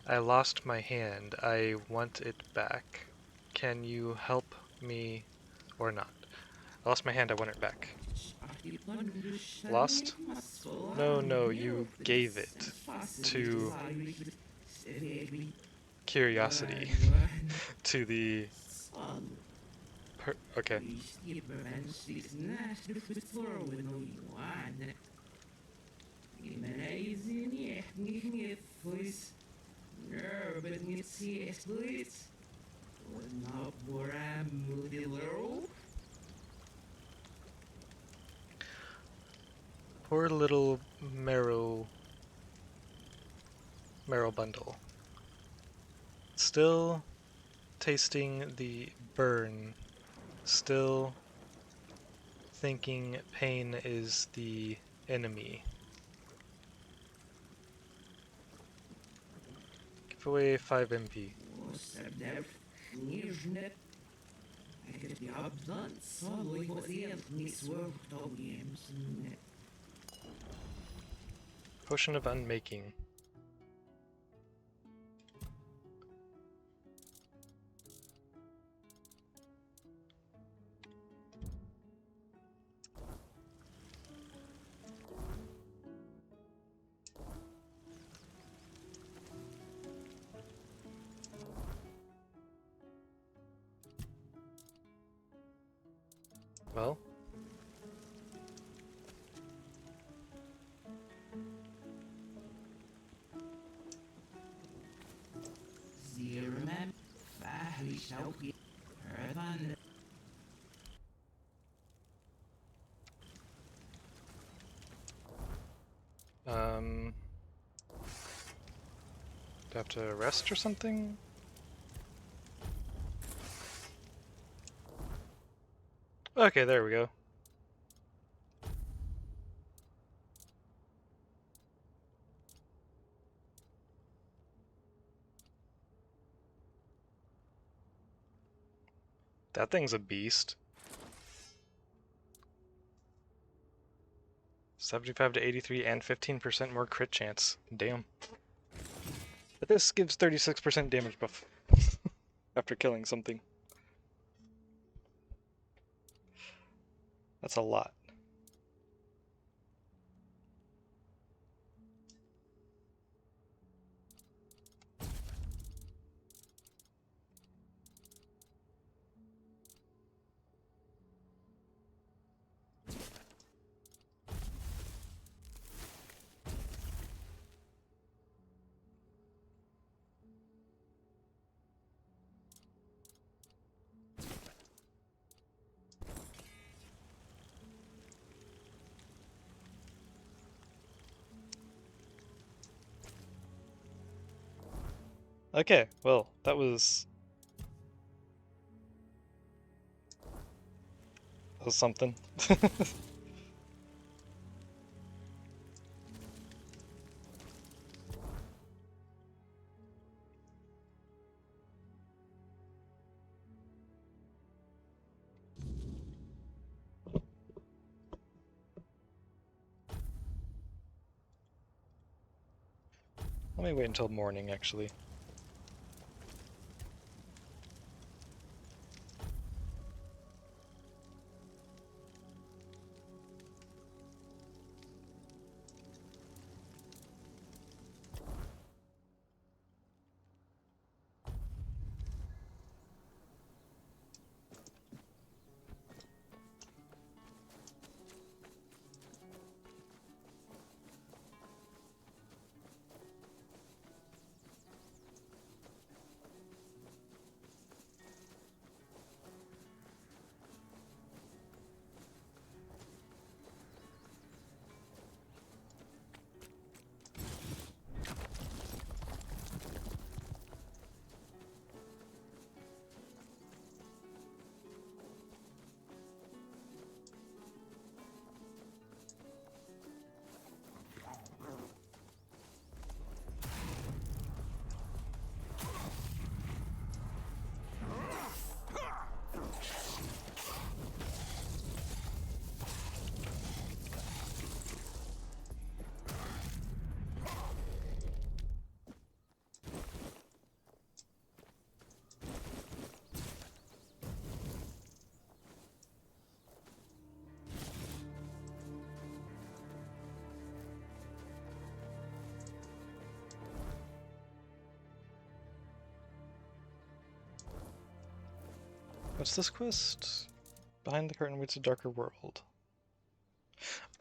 I lost my hand. I want it back. Can you help me Or not. I lost my hand, I want it back. Lost? No, you gave it to curiosity. To the... okay. Poor little marrow bundle. Still tasting the burn. Still thinking pain is the enemy. Give away 5 MP. Potion of Unmaking. Well, do I have to rest or something? Okay, there we go. That thing's a beast. 75 to 83 and 15% more crit chance. Damn. But this gives 36% damage buff after killing something. That's a lot. Okay, well, that was something. Let me wait until morning, actually. What's this quest? Behind the curtain waits a darker world.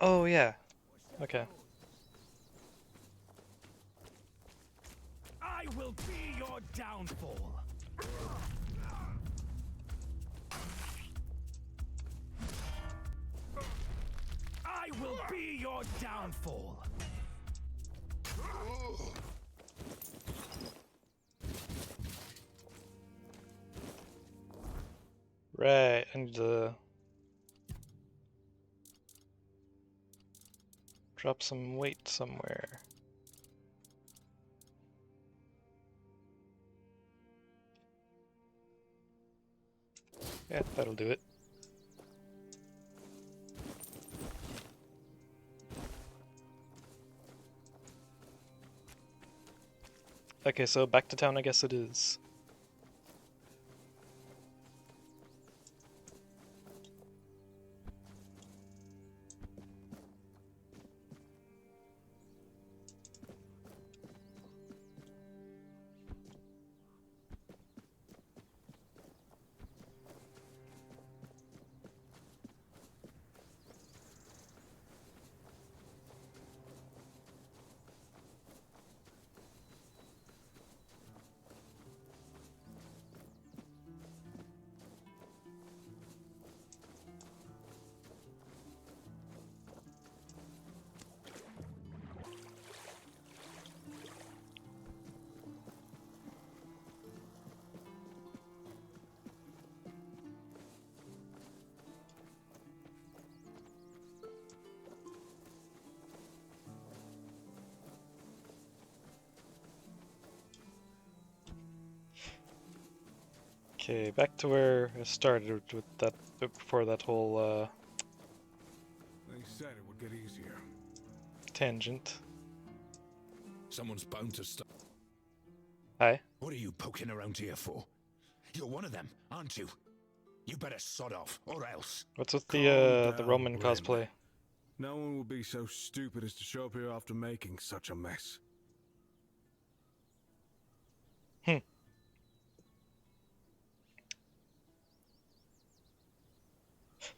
Oh yeah. Okay. I will be your downfall. I will be your downfall. Right, I need to drop some weight somewhere. Yeah, that'll do it. Okay, so back to town I guess it is. Okay, back to where I started with that before that whole They said it would get easier. tangent. Someone's bound to stop. Hi. What are you poking around here for? You're one of them, aren't you? You better sod off, or else. What's with Calm the down, Roman Bryn. cosplay? No one will be so stupid as to show up here after making such a mess.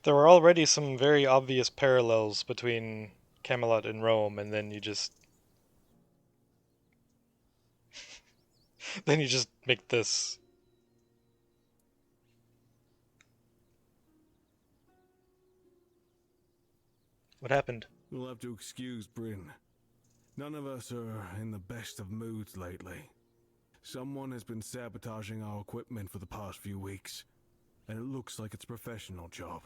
There were already some very obvious parallels between Camelot and Rome, and then you just then you just make this. What happened? You'll have to excuse Bryn. None of us are in the best of moods lately. Someone has been sabotaging our equipment for the past few weeks, and it looks like it's a professional job.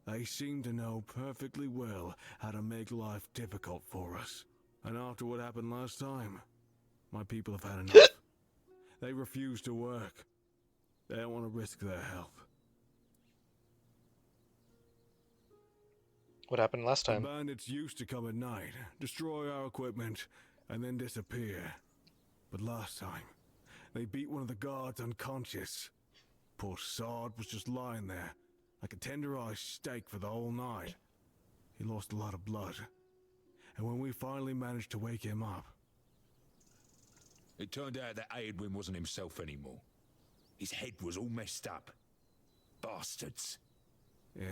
They seem to know perfectly well how to make life difficult for us. And after what happened last time, my people have had enough. They refuse to work. They don't want to risk their health. What happened last time? The bandits used to come at night, destroy our equipment, and then disappear. But last time, they beat one of the guards unconscious. Poor sod was just lying there, like a tenderized steak for the whole night. He lost a lot of blood. And when we finally managed to wake him up... It turned out that Aedwin wasn't himself anymore. His head was all messed up. Bastards. Yes,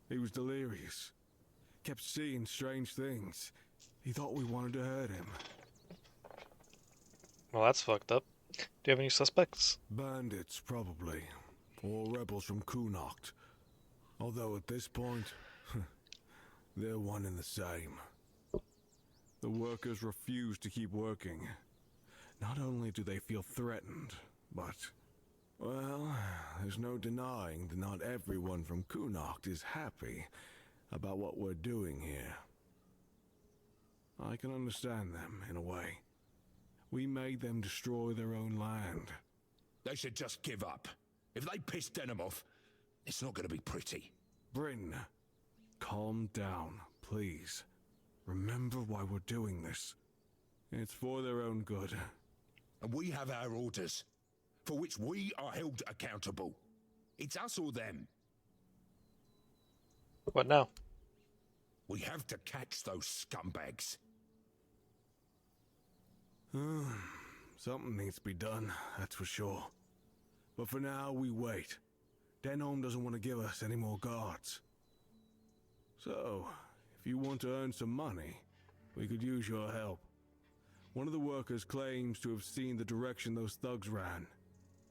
he was delirious. Kept seeing strange things. He thought we wanted to hurt him. Well, that's fucked up. Do you have any suspects? Bandits, probably. Or rebels from Kunocht. Although at this point, they're one and the same. The workers refuse to keep working. Not only do they feel threatened, but... well, there's no denying that not everyone from Kunocht is happy about what we're doing here. I can understand them, in a way. We made them destroy their own land. They should just give up. If they piss Denham off, it's not going to be pretty. Bryn, calm down, please. Remember why we're doing this. It's for their own good. And we have our orders, for which we are held accountable. It's us or them. What now? We have to catch those scumbags. Something needs to be done, that's for sure. But for now, we wait. Denholm doesn't want to give us any more guards. So, if you want to earn some money, we could use your help. One of the workers claims to have seen the direction those thugs ran.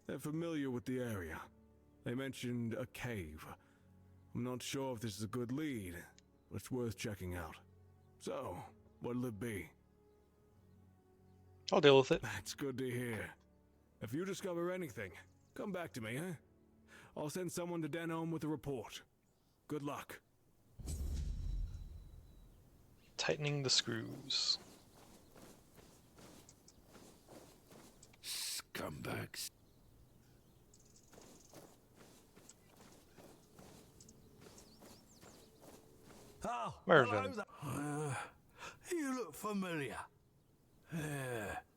They're familiar with the area. They mentioned a cave. I'm not sure if this is a good lead, but it's worth checking out. So, what'll it be? I'll deal with it. That's good to hear. If you discover anything, come back to me, eh? I'll send someone to Denholm with a report. Good luck. Tightening the screws. Scumbags. Oh, Mervyn. hello there. You look familiar.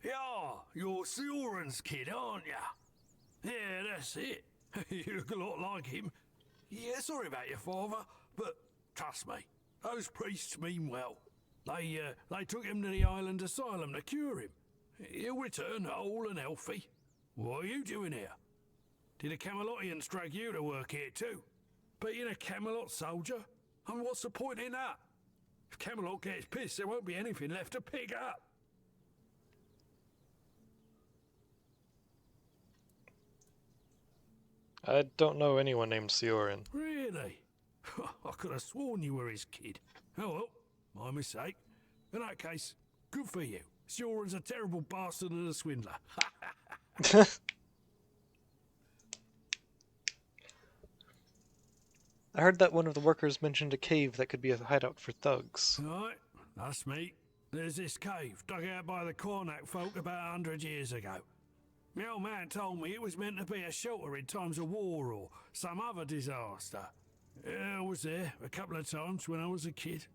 Yeah, you're Sioran's kid, aren't you? Yeah, that's it. You look a lot like him. Yeah, sorry about your father, but trust me, those priests mean well. They took him to the island asylum to cure him. He'll return whole and healthy. What are you doing here? Did the Camelotians drag you to work here too? Being a Camelot soldier? And what's the point in that? If Camelot gets pissed, there won't be anything left to pick up. I don't know anyone named Sioran. Really? I could have sworn you were his kid. Oh well, my mistake. In that case, good for you. Sioran's a terrible bastard and a swindler. I heard that one of the workers mentioned a cave that could be a hideout for thugs. Right, that's me. There's this cave dug out by the Cornac folk about 100 years ago. My old man told me it was meant to be a shelter in times of war or some other disaster. I was there a couple of times when I was a kid.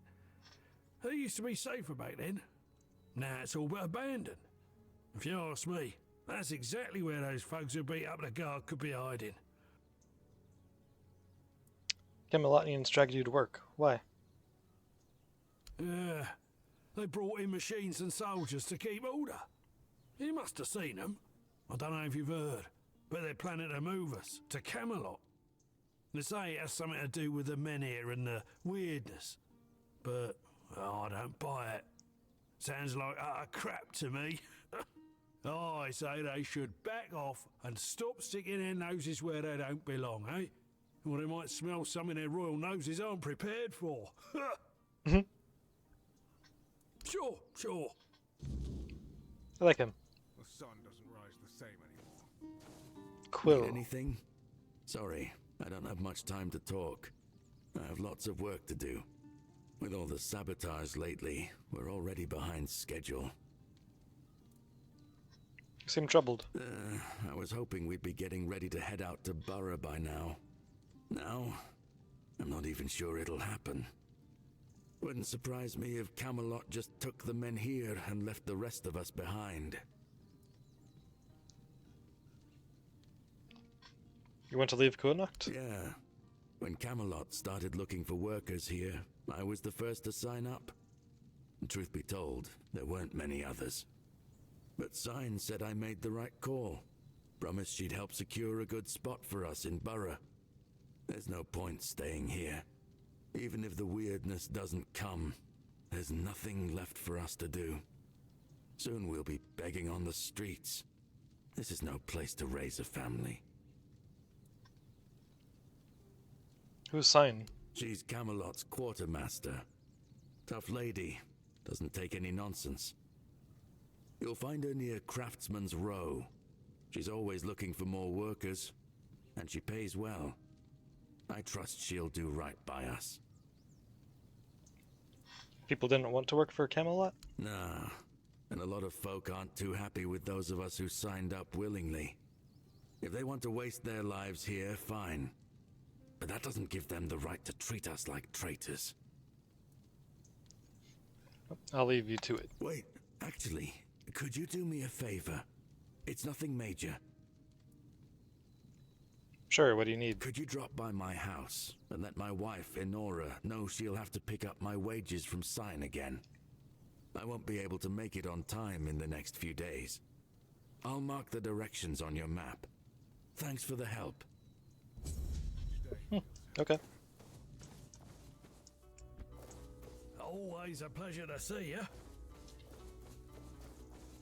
It used to be safer back then. Now it's all but abandoned. If you ask me, that's exactly where those folks who beat up the guard could be hiding. Camelotians dragged you to work. Why? They brought in machines and soldiers to keep order. You must have seen them. I don't know if you've heard, but they're planning to move us to Camelot. They say it has something to do with the men here and the weirdness. But I don't buy it. Sounds like utter crap to me. I say they should back off and stop sticking their noses where they don't belong, eh? Or they might smell something their royal noses aren't prepared for. Sure. I like him. The sun doesn't rise the same anymore. Quill. Need anything? Sorry, I don't have much time to talk. I have lots of work to do. With all the sabotage lately, we're already behind schedule. You seem troubled. I was hoping we'd be getting ready to head out to Borough by now. Now, I'm not even sure it'll happen. Wouldn't surprise me if Camelot just took the men here and left the rest of us behind. You want to leave Connacht? Yeah. When Camelot started looking for workers here, I was the first to sign up. And truth be told, there weren't many others. But Sign said I made the right call. Promised she'd help secure a good spot for us in Borough. There's no point staying here. Even if the weirdness doesn't come, there's nothing left for us to do. Soon we'll be begging on the streets. This is no place to raise a family. Who's Sign? She's Camelot's quartermaster. Tough lady. Doesn't take any nonsense. You'll find her near Craftsman's Row. She's always looking for more workers. And she pays well. I trust she'll do right by us. People didn't want to work for Camelot? Nah. And a lot of folk aren't too happy with those of us who signed up willingly. If they want to waste their lives here, fine. But that doesn't give them the right to treat us like traitors. I'll leave you to it. Wait, actually, could you do me a favor? It's nothing major. Sure, what do you need? Could you drop by my house and let my wife, Enora, know she'll have to pick up my wages from Sign again? I won't be able to make it on time in the next few days. I'll mark the directions on your map. Thanks for the help. Okay. Always a pleasure to see you.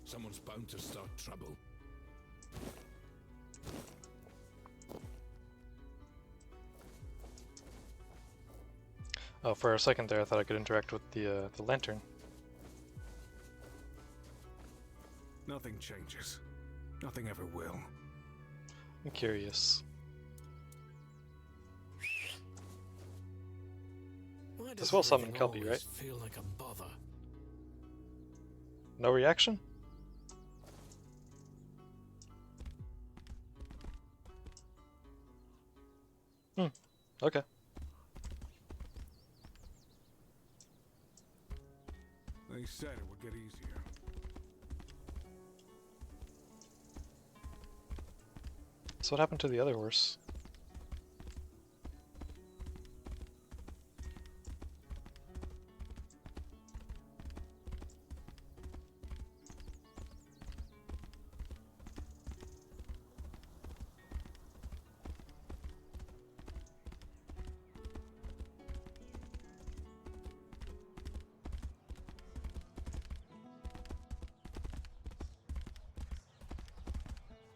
Someone's bound to start trouble. Oh, for a second there, I thought I could interact with the lantern. Nothing changes. Nothing ever will. I'm curious. Why This does will summon everything Kelpie, always right? Feel like a bother. No reaction? Okay. They said it would get easier. So what happened to the other horse?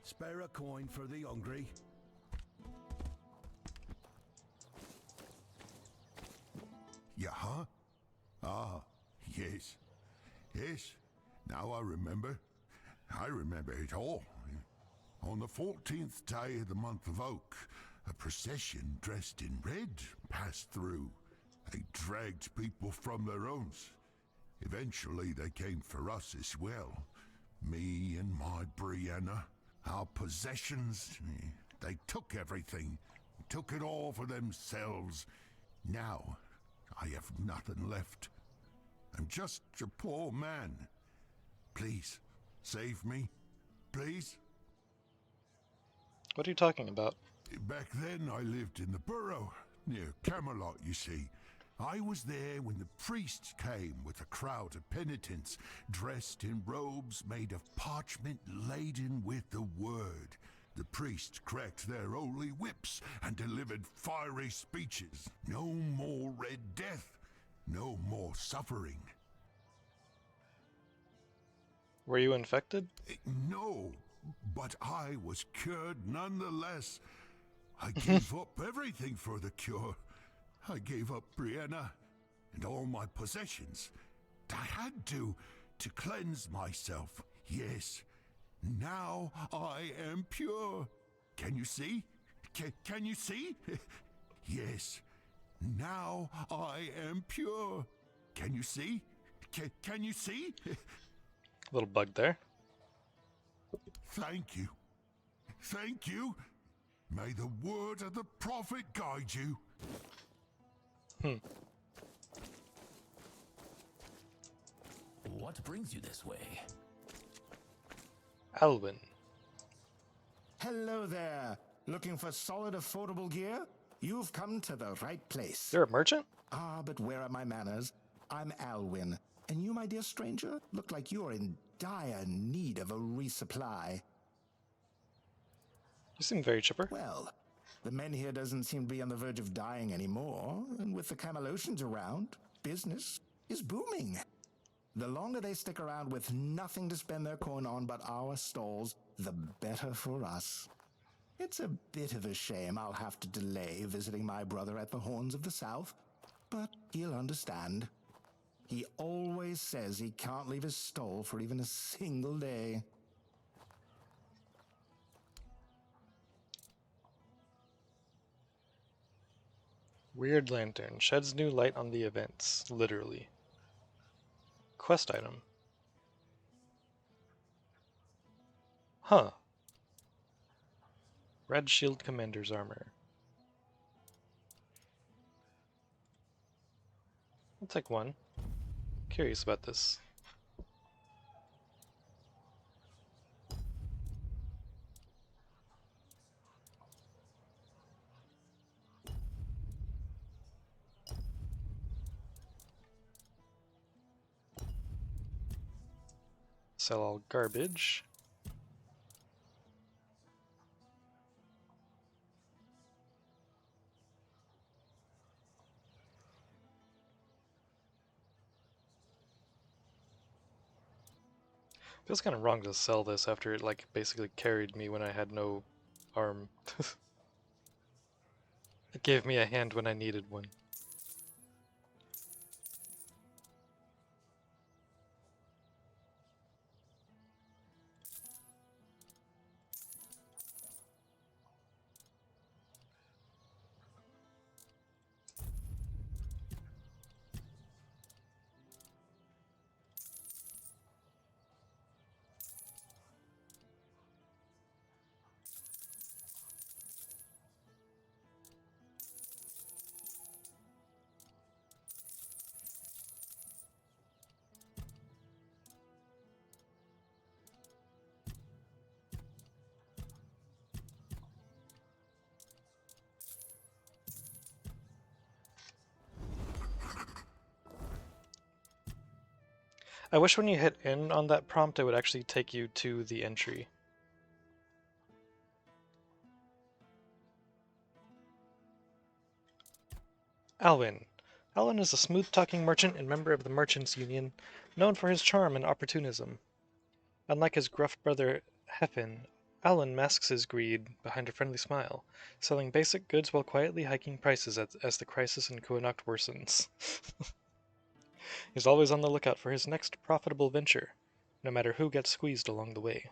Spare a coin for the hungry. Yeah, huh? Ah, yes. Yes, now I remember. I remember it all. On the 14th day of the month of Oak, a procession dressed in red passed through. They dragged people from their homes. Eventually they came for us as well. Me and my Brianna, our possessions. They took everything, took it all for themselves. Now I have nothing left. I'm just a poor man. Please, save me. Please. What are you talking about? Back then I lived in the borough, near Camelot, you see. I was there when the priests came with a crowd of penitents, dressed in robes made of parchment laden with the word. The priests cracked their holy whips and delivered fiery speeches. No more red death, no more suffering. Were you infected? No, but I was cured nonetheless. I gave up everything for the cure. I gave up Brianna and all my possessions. I had to cleanse myself. Yes, now I am pure. Can you see? Can you see? Yes, now I am pure. Can you see? Can you see? Little bug there. Thank you. Thank you. May the word of the prophet guide you. What brings you this way? Alwyn. Hello there. Looking for solid, affordable gear? You've come to the right place. You're a merchant? Ah, but where are my manners? I'm Alwyn. And you, my dear stranger, look like you're in dire need of a resupply. You seem very chipper. Well, the men here doesn't seem to be on the verge of dying anymore, and with the Camelocians around, business is booming. The longer they stick around with nothing to spend their coin on but our stalls, the better for us. It's a bit of a shame I'll have to delay visiting my brother at the Horns of the South, but he'll understand. He always says he can't leave his stall for even a single day. Weird lantern. Sheds new light on the events. Literally. Quest item. Huh. Red Shield Commander's armor. I'll take one. Curious about this. Sell all garbage. Feels kind of wrong to sell this after it like basically carried me when I had no arm. It gave me a hand when I needed one. I wish when you hit in on that prompt it would actually take you to the entry. Alwyn. Alwyn is a smooth-talking merchant and member of the Merchants' Union, known for his charm and opportunism. Unlike his gruff brother Heffin, Alwyn masks his greed behind a friendly smile, selling basic goods while quietly hiking prices as the crisis in Kuanacht worsens. He's always on the lookout for his next profitable venture, no matter who gets squeezed along the way.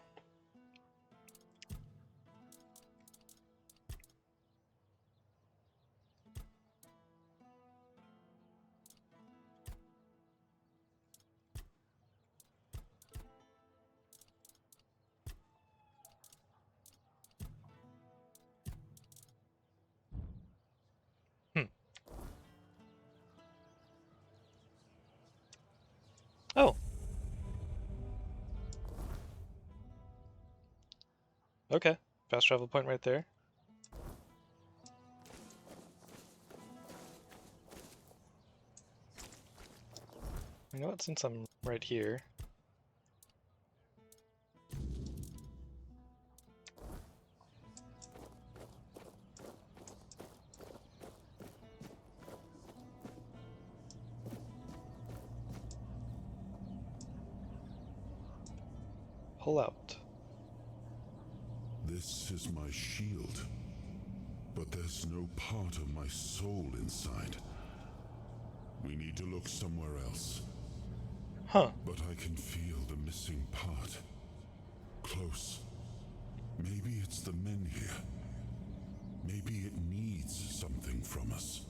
Oh. Okay. Fast travel point right there. You know what, since I'm right here... pull out. This is my shield, but there's no part of my soul inside. We need to look somewhere else. Huh. But I can feel the missing part. Close. Maybe it's the men here. Maybe it needs something from us.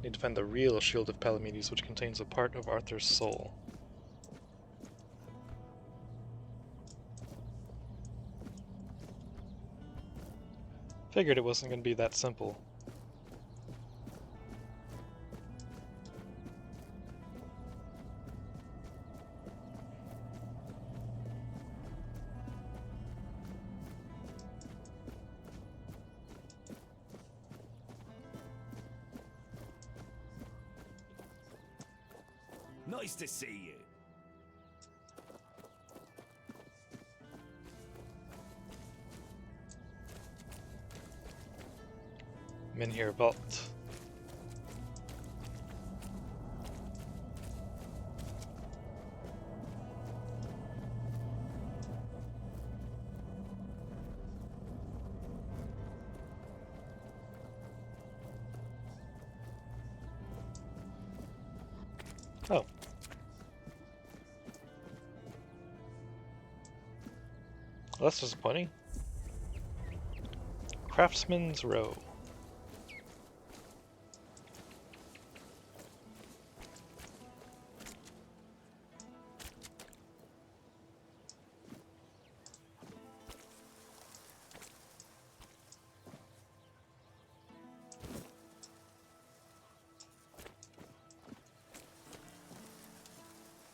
Need to find the real Shield of Palamedes, which contains a part of Arthur's soul. Figured it wasn't going to be that simple. Nice to see you. Menhir Vault. Oh. Well, that's disappointing. Craftsman's Row.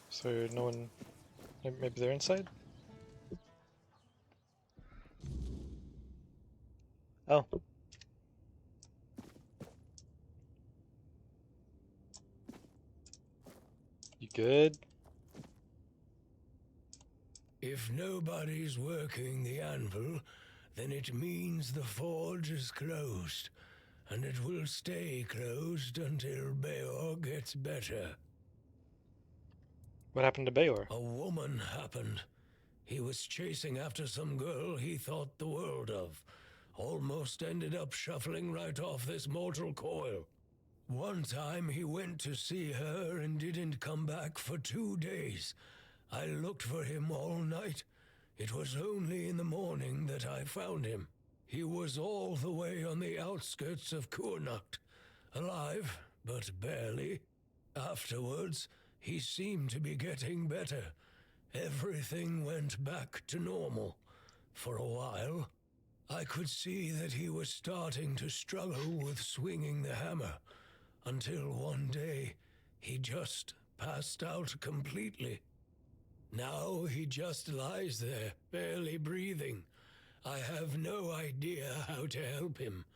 So no one... maybe they're inside? Oh. You good? If nobody's working the anvil, then it means the forge is closed, and it will stay closed until Beor gets better. What happened to Bayor? A woman happened. He was chasing after some girl he thought the world of. Almost ended up shuffling right off this mortal coil. One time he went to see her and didn't come back for 2 days. I looked for him all night. It was only in the morning that I found him. He was all the way on the outskirts of Kurnacht. Alive, but barely. Afterwards, he seemed to be getting better. Everything went back to normal. For a while, I could see that he was starting to struggle with swinging the hammer, until one day he just passed out completely. Now he just lies there, barely breathing. I have no idea how to help him.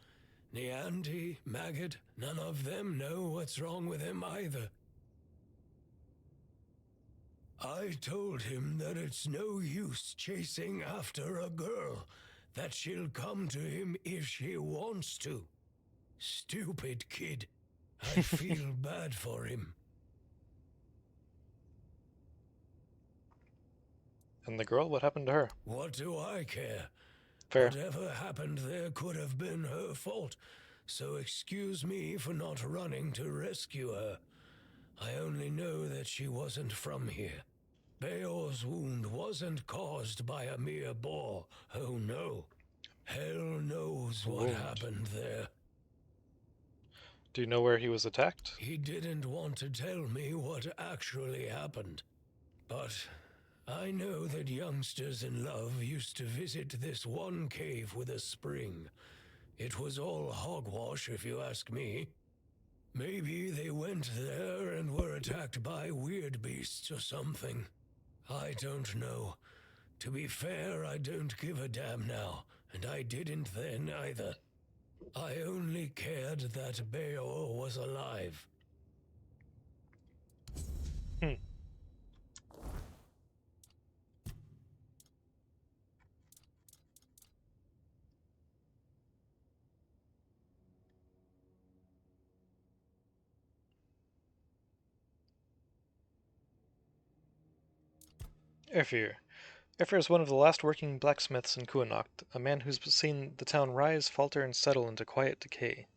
Nianti, Maggot, none of them know what's wrong with him either. I told him that it's no use chasing after a girl, that she'll come to him if she wants to. Stupid kid. I feel bad for him. And the girl? What happened to her? What do I care? Fair. Whatever happened there could have been her fault, so excuse me for not running to rescue her. I only know that she wasn't from here. Bayor's wound wasn't caused by a mere boar. Oh no. Hell knows what happened there. Do you know where he was attacked? He didn't want to tell me what actually happened. But I know that youngsters in love used to visit this one cave with a spring. It was all hogwash, if you ask me. Maybe they went there and were attacked by weird beasts or something. I don't know. To be fair, I don't give a damn now, and I didn't then either. I only cared that Bayor was alive. Erfir. Erfir is one of the last working blacksmiths in Kuanacht, a man who's seen the town rise, falter, and settle into quiet decay.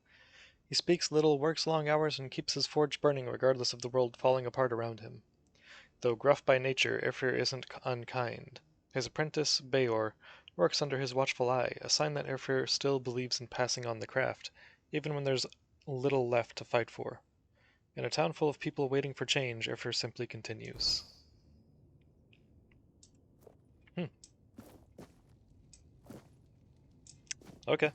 He speaks little, works long hours, and keeps his forge burning regardless of the world falling apart around him. Though gruff by nature, Erfir isn't unkind. His apprentice, Bayor, works under his watchful eye, a sign that Erfir still believes in passing on the craft, even when there's little left to fight for. In a town full of people waiting for change, Erfir simply continues. Okay.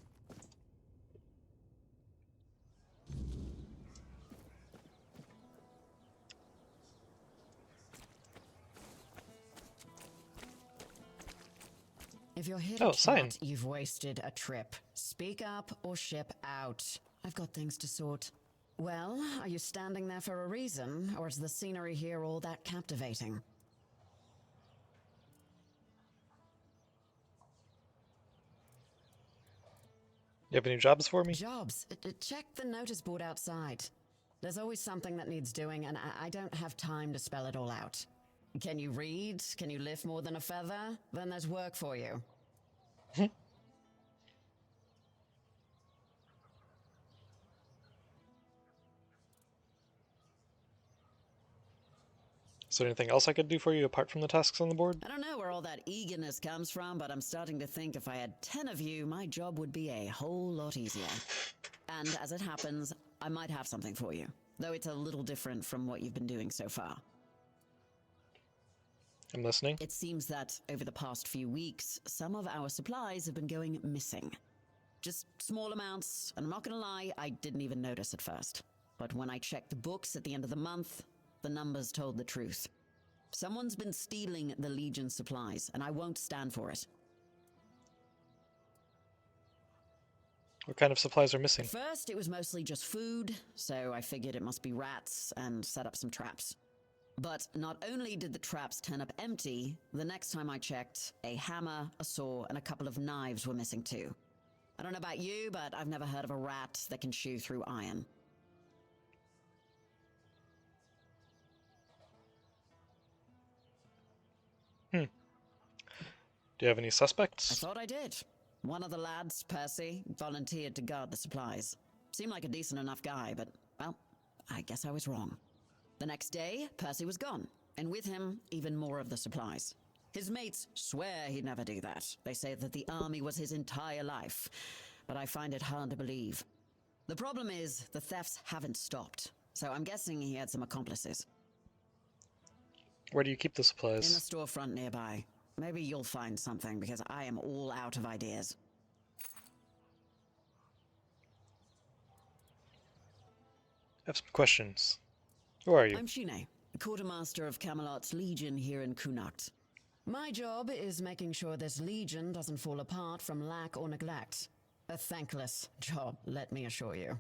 If you're here to chat, you've wasted a trip. Speak up or ship out. I've got things to sort. Well, are you standing there for a reason, or is the scenery here all that captivating? You have any jobs for me? Jobs? Check the notice board outside. There's always something that needs doing, and I don't have time to spell it all out. Can you read? Can you lift more than a feather? Then there's work for you. Is there anything else I could do for you apart from the tasks on the board? I don't know where all that eagerness comes from, but I'm starting to think if I had 10 of you, my job would be a whole lot easier. And as it happens, I might have something for you, though it's a little different from what you've been doing so far. I'm listening. It seems that over the past few weeks, some of our supplies have been going missing. Just small amounts, and I'm not gonna lie, I didn't even notice at first. But when I checked the books at the end of the month, the numbers told the truth. Someone's been stealing the Legion supplies, and I won't stand for it. What kind of supplies are missing? At first, it was mostly just food, so I figured it must be rats and set up some traps. But not only did the traps turn up empty, the next time I checked, a hammer, a saw, and a couple of knives were missing too. I don't know about you, but I've never heard of a rat that can chew through iron. Do you have any I suspects? thought I did. One of the lads, Percy, volunteered to guard the supplies. Seemed like a decent enough guy, but, well, I guess I was wrong. The next day, Percy was gone, and with him, even more of the supplies. His mates swear he'd never do that. They say that the army was his entire life, but I find it hard to believe. The problem is, the thefts haven't stopped, so I'm guessing he had some accomplices. Where do you keep the In the supplies? storefront nearby. Maybe you'll find something, because I am all out of ideas. I have some questions. Who are you? I'm Shine, quartermaster of Camelot's Legion here in Kunacht. My job is making sure this legion doesn't fall apart from lack or neglect. A thankless job, let me assure you.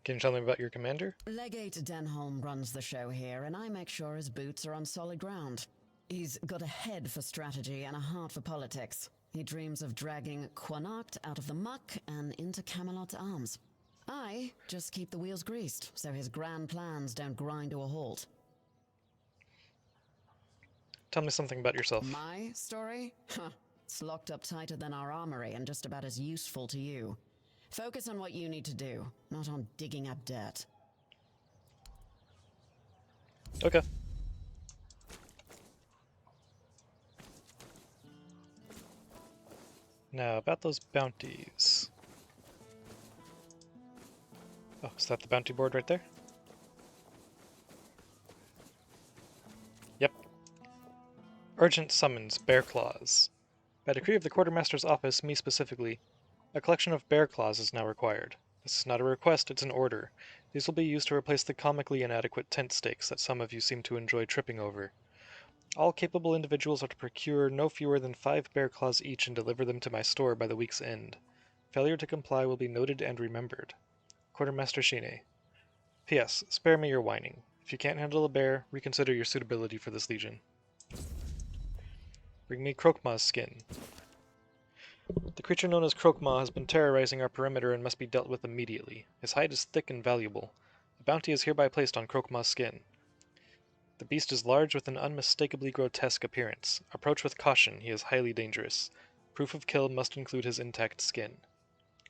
Can you tell me about your commander? Legate Denholm runs the show here, and I make sure his boots are on solid ground. He's got a head for strategy and a heart for politics. He dreams of dragging Connacht out of the muck and into Camelot's arms. I just keep the wheels greased, so his grand plans don't grind to a halt. Tell me something about yourself. My story? Huh. It's locked up tighter than our armory and just about as useful to you. Focus on what you need to do, not on digging up dirt. Okay. Now, about those bounties. Oh, is that the bounty board right there? Yep. Urgent summons, bear claws. By decree of the quartermaster's office, me specifically, a collection of bear claws is now required. This is not a request, it's an order. These will be used to replace the comically inadequate tent stakes that some of you seem to enjoy tripping over. All capable individuals are to procure no fewer than 5 bear claws each and deliver them to my store by the week's end. Failure to comply will be noted and remembered. Quartermaster Shine. P.S. Spare me your whining. If you can't handle a bear, reconsider your suitability for this legion. Bring me Krokma's skin. The creature known as Krokma has been terrorizing our perimeter and must be dealt with immediately. His hide is thick and valuable. A bounty is hereby placed on Krokma's skin. The beast is large with an unmistakably grotesque appearance. Approach with caution, he is highly dangerous. Proof of kill must include his intact skin.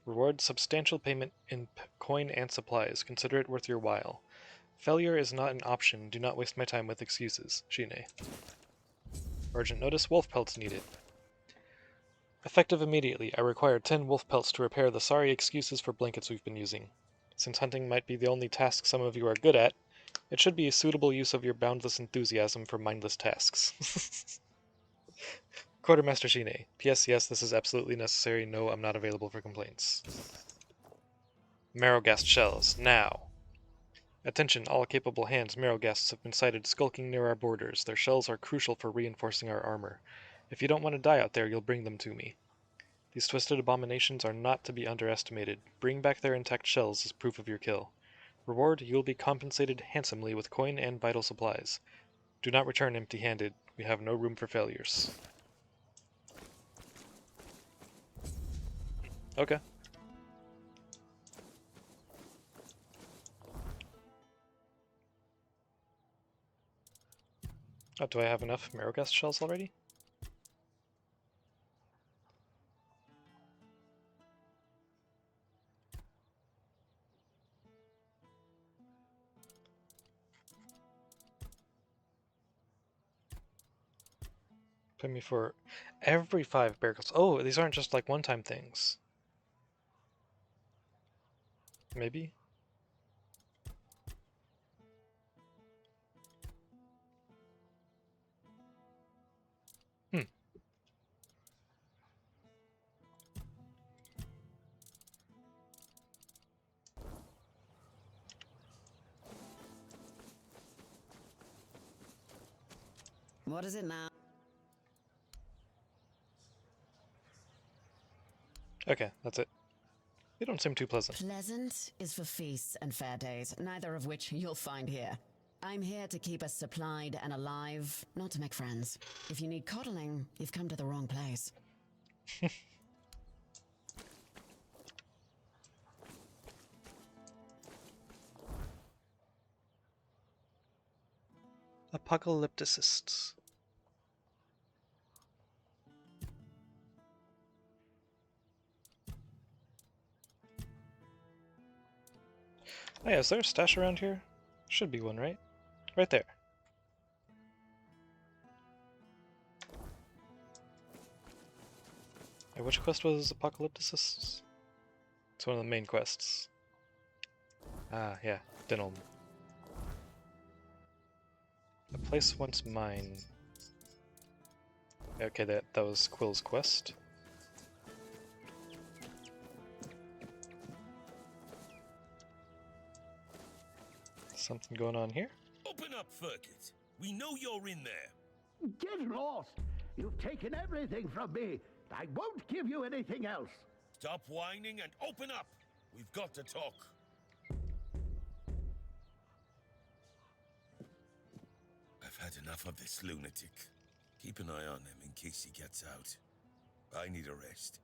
Reward substantial payment in coin and supplies. Consider it worth your while. Failure is not an option. Do not waste my time with excuses. Shine. Urgent notice, wolf pelts needed. Effective immediately, I require 10 wolf pelts to repair the sorry excuses for blankets we've been using. Since hunting might be the only task some of you are good at, it should be a suitable use of your boundless enthusiasm for mindless tasks. Quartermaster Shine. P.S. Yes, this is absolutely necessary. No, I'm not available for complaints. Marrowghast shells, now! Attention, all capable hands. Marrowghasts have been sighted skulking near our borders. Their shells are crucial for reinforcing our armor. If you don't want to die out there, you'll bring them to me. These twisted abominations are not to be underestimated. Bring back their intact shells as proof of your kill. Reward, you will be compensated handsomely with coin and vital supplies. Do not return empty-handed. We have no room for failures. Okay. Oh, do I have enough Marrowghast shells already? Pay me for every 5 barrels. Oh, these aren't just like one-time things. Maybe? What is it now? Okay, that's it. They don't seem too pleasant. Pleasant is for feasts and fair days, neither of which you'll find here. I'm here to keep us supplied and alive, not to make friends. If you need coddling, you've come to the wrong place. Apocalypticists. Oh yeah, is there a stash around here? Should be one, right? Right there. Hey, which quest was Apocalypticus? It's one of the main quests. Ah, yeah, Denholm. A place once mine. Okay, that was Quill's quest. Something going on here? Open up, Furkit. We know you're in there. Get lost! You've taken everything from me. I won't give you anything else. Stop whining and open up. We've got to talk. I've had enough of this lunatic. Keep an eye on him in case he gets out. I need a rest.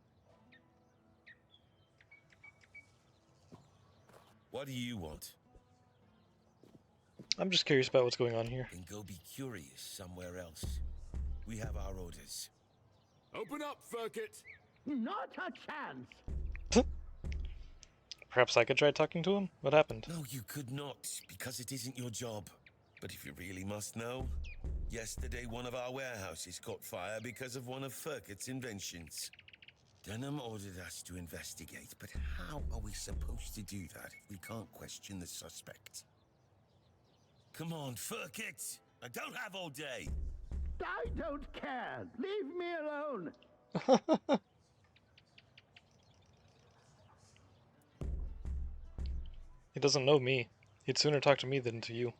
What do you want? I'm just curious about what's going on here. Then go be curious somewhere else. We have our orders. Open up, Furkit! Not a chance! Perhaps I could try talking to him? What happened? No, you could not, because it isn't your job. But if you really must know, yesterday one of our warehouses caught fire because of one of Furkit's inventions. Denham ordered us to investigate, but how are we supposed to do that if we can't question the suspect? Come on, Furkit! I don't have all day! I don't care! Leave me alone! He doesn't know me. He'd sooner talk to me than to you.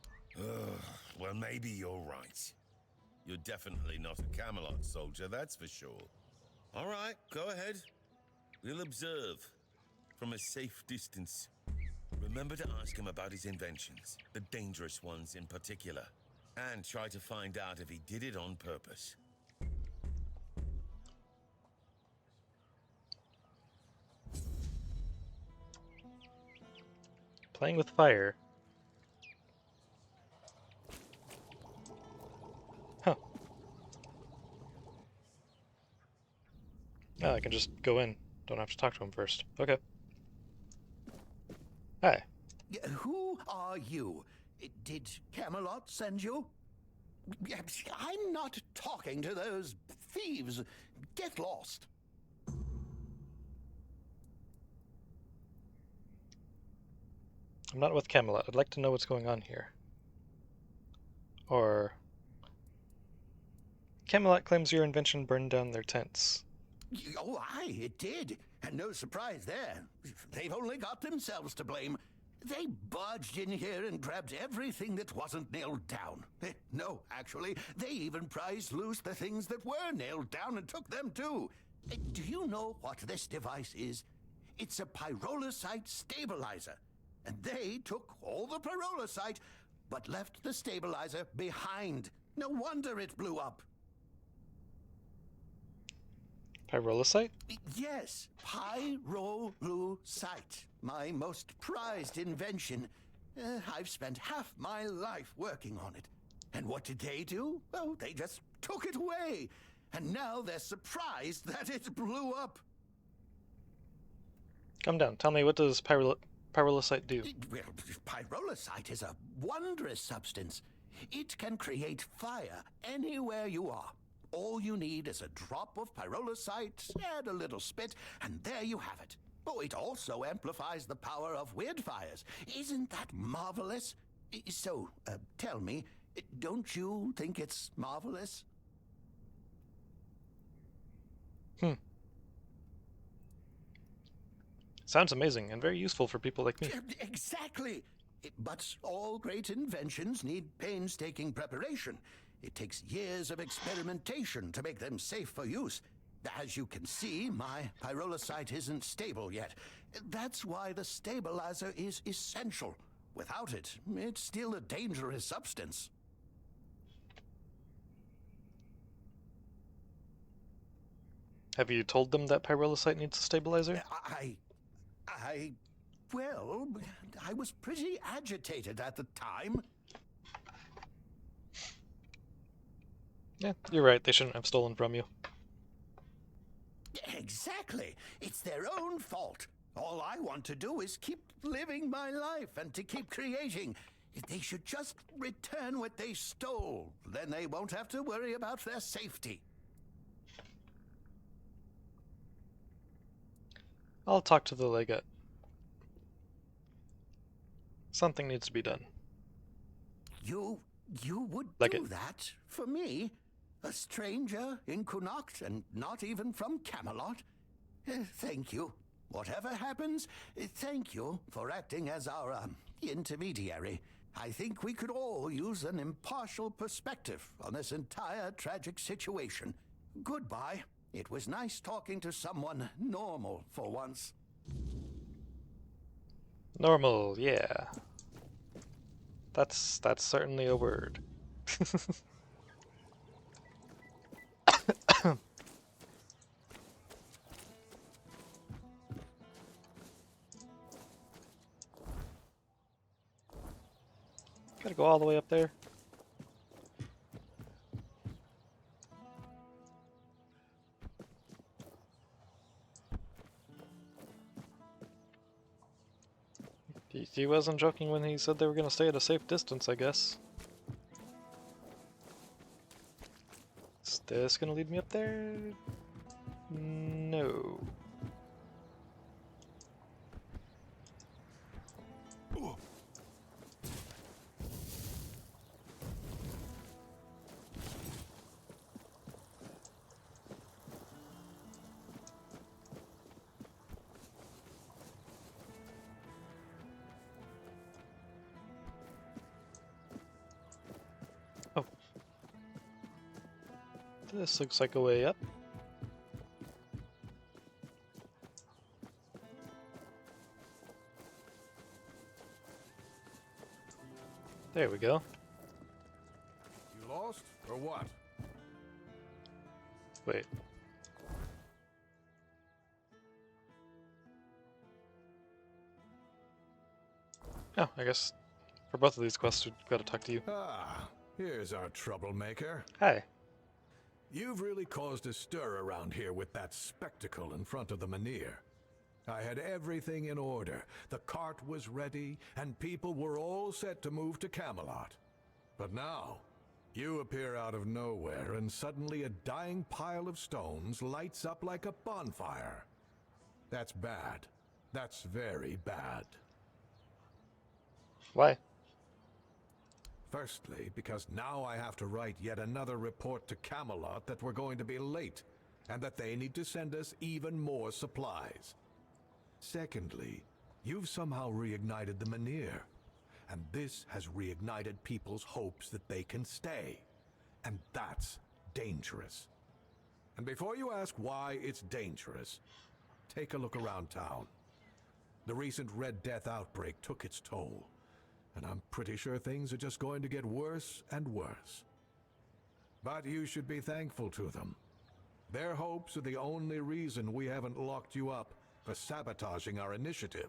Well, maybe you're right. You're definitely not a Camelot soldier, that's for sure. All right, go ahead. We'll observe from a safe distance. Remember to ask him about his inventions, the dangerous ones in particular, and try to find out if he did it on purpose. Playing with fire. Huh. Oh, I can just go in. Don't have to talk to him first. Okay. Hi. Who are you? Did Camelot send you? I'm not talking to those thieves. Get lost. I'm not with Camelot. I'd like to know what's going on here. Or... Camelot claims your invention burned down their tents. Oh, aye, it did. And no surprise there. They've only got themselves to blame. They barged in here and grabbed everything that wasn't nailed down. No, actually, they even prized loose the things that were nailed down and took them too. Do you know what this device is? It's a pyrolusite stabilizer. And they took all the pyrolusite, but left the stabilizer behind. No wonder it blew up. Pyrolusite? Yes, pyrolusite. My most prized invention. I've spent half my life working on it. And what did they do? Oh, they just took it away. And now they're surprised that it blew up. Calm down. Tell me, what does pyrolusite do? Well, pyrolusite is a wondrous substance. It can create fire anywhere you are. All you need is a drop of pyrolusite, add a little spit, and there you have it. Oh, it also amplifies the power of weird fires. Isn't that marvelous? So, tell me, don't you think it's marvelous? Sounds amazing and very useful for people like me. Exactly. But all great inventions need painstaking preparation. It takes years of experimentation to make them safe for use. As you can see, my pyrolusite isn't stable yet. That's why the stabilizer is essential. Without it, it's still a dangerous substance. Have you told them that pyrolusite needs a stabilizer? Well, I was pretty agitated at the time. Yeah, you're right. They shouldn't have stolen from you. Exactly. It's their own fault. All I want to do is keep living my life and to keep creating. If they should just return what they stole, then they won't have to worry about their safety. I'll talk to the legate. Something needs to be done. You would Legate. do that for me? A stranger in Connacht and not even from Camelot? Thank you. Whatever happens, thank you for acting as our intermediary. I think we could all use an impartial perspective on this entire tragic situation. Goodbye. It was nice talking to someone normal for once. Normal, yeah. That's certainly a word. Gotta go all the way up there. He wasn't joking when he said they were gonna stay at a safe distance, I guess. Is this gonna lead me up there? No. This looks like a way up. There we go. You lost, or what? Wait. Oh, I guess for both of these quests we've got to talk to you. Ah, here's our troublemaker. Hi. You've really caused a stir around here with that spectacle in front of the Menhir. I had everything in order. The cart was ready, and people were all set to move to Camelot. But now, you appear out of nowhere, and suddenly a dying pile of stones lights up like a bonfire. That's bad. That's very bad. Why? Firstly, because now I have to write yet another report to Camelot that we're going to be late, and that they need to send us even more supplies. Secondly, you've somehow reignited the Menhir, and this has reignited people's hopes that they can stay. And that's dangerous. And before you ask why it's dangerous, take a look around town. The recent Red Death outbreak took its toll, and I'm pretty sure things are just going to get worse and worse. But you should be thankful to them. Their hopes are the only reason we haven't locked you up for sabotaging our initiative.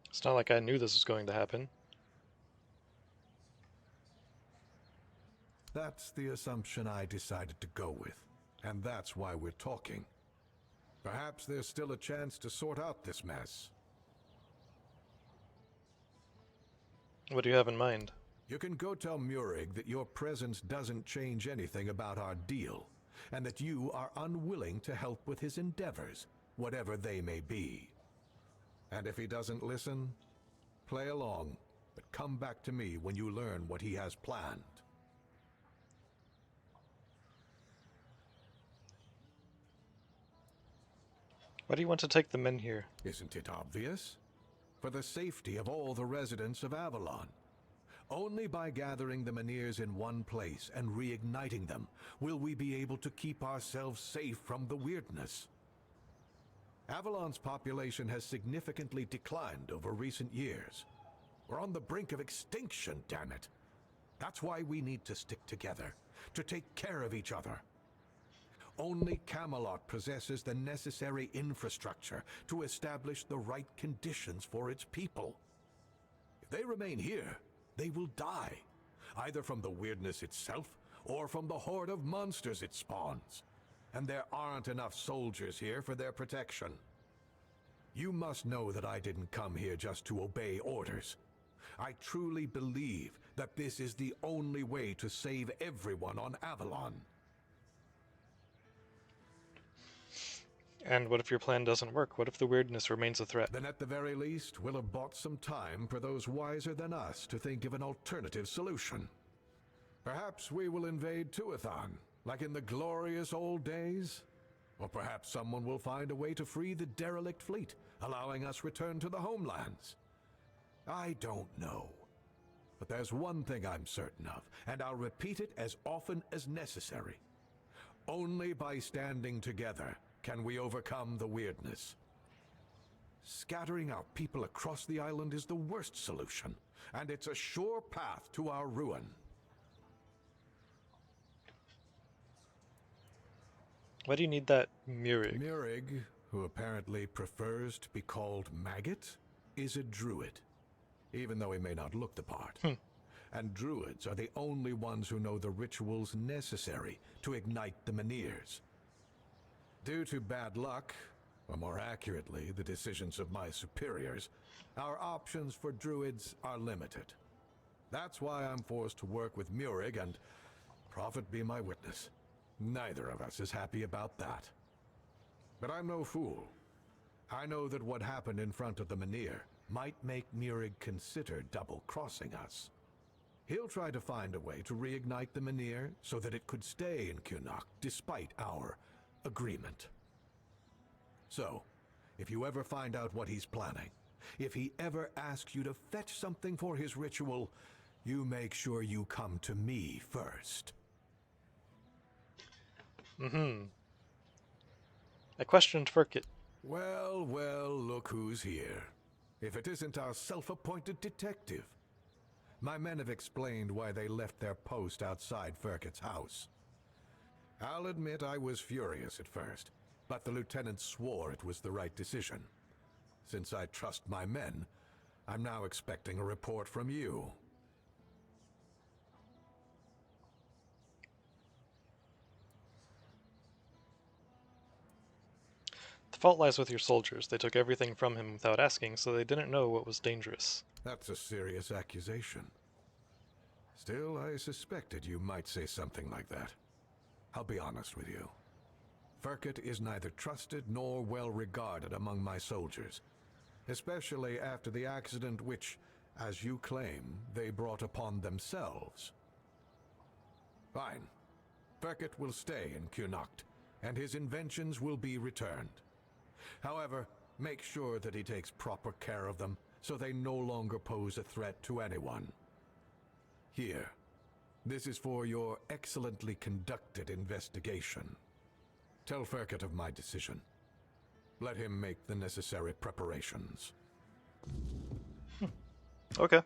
It's not like I knew this was going to happen. That's the assumption I decided to go with, and that's why we're talking. Perhaps there's still a chance to sort out this mess. What do you have in mind? You can go tell Murig that your presence doesn't change anything about our deal, and that you are unwilling to help with his endeavors, whatever they may be. And if he doesn't listen, play along, but come back to me when you learn what he has planned. Why do you want to take the Menhir? Isn't it obvious? For the safety of all the residents of Avalon. Only by gathering the Menhirs in one place and reigniting them will we be able to keep ourselves safe from the weirdness. Avalon's population has significantly declined over recent years. We're on the brink of extinction, damn it. That's why we need to stick together, to take care of each other. Only Camelot possesses the necessary infrastructure to establish the right conditions for its people. If they remain here, they will die, either from the weirdness itself or from the horde of monsters it spawns. And there aren't enough soldiers here for their protection. You must know that I didn't come here just to obey orders. I truly believe that this is the only way to save everyone on Avalon. And what if your plan doesn't work? What if the weirdness remains a threat? Then at the very least, we'll have bought some time for those wiser than us to think of an alternative solution. Perhaps we will invade Tuathan, like in the glorious old days? Or perhaps someone will find a way to free the derelict fleet, allowing us return to the homelands. I don't know. But there's one thing I'm certain of, and I'll repeat it as often as necessary. Only by standing together can we overcome the weirdness. Scattering out people across the island is the worst solution, and it's a sure path to our ruin. Why do you need that Murig? Murig, who apparently prefers to be called Maggot, is a druid, even though he may not look the part. And druids are the only ones who know the rituals necessary to ignite the Menhirs. Due to bad luck, or more accurately, the decisions of my superiors, our options for druids are limited. That's why I'm forced to work with Murig, and prophet be my witness, neither of us is happy about that. But I'm no fool. I know that what happened in front of the Menhir might make Murig consider double-crossing us. He'll try to find a way to reignite the Menhir so that it could stay in Kunok despite our agreement. So, if you ever find out what he's planning, if he ever asks you to fetch something for his ritual, you make sure you come to me first. I questioned Firkit. Well, well, look who's here. If it isn't our self-appointed detective. My men have explained why they left their post outside Firkit's house. I'll admit I was furious at first, but the lieutenant swore it was the right decision. Since I trust my men, I'm now expecting a report from you. The fault lies with your soldiers. They took everything from him without asking, so they didn't know what was dangerous. That's a serious accusation. Still, I suspected you might say something like that. I'll be honest with you. Firkit is neither trusted nor well regarded among my soldiers, especially after the accident which, as you claim, they brought upon themselves. Fine. Firkit will stay in Kunokt, and his inventions will be returned. However, make sure that he takes proper care of them, so they no longer pose a threat to anyone. Here. This is for your excellently conducted investigation. Tell Firkit of my decision. Let him make the necessary preparations. Okay.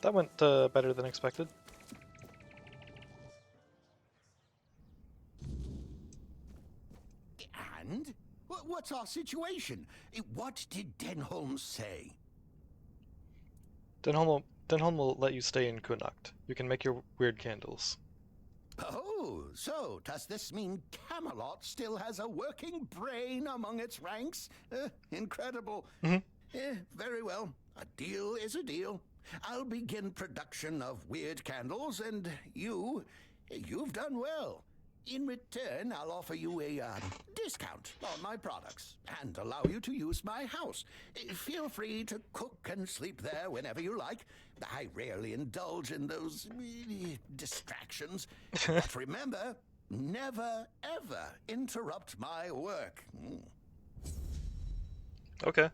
That went better than expected. And? What's our situation? What did Denholm say? Denholm will let you stay in Kunokt. You can make your weird candles. Oh, so does this mean Camelot still has a working brain among its ranks? Incredible. Very well. A deal is a deal. I'll begin production of weird candles, and you've done well. In return, I'll offer you a discount on my products and allow you to use my house. Feel free to cook and sleep there whenever you like. I rarely indulge in those distractions. But remember, never, ever interrupt my work. Okay.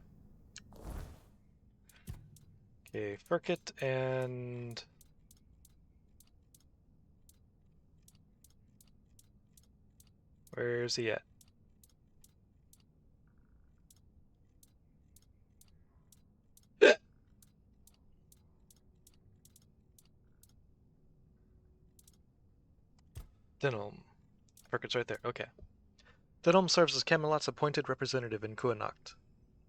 Okay, Firkit and... Where's he at? Denholm. Furket's right there. Okay. Denholm serves as Camelot's appointed representative in Kuanacht.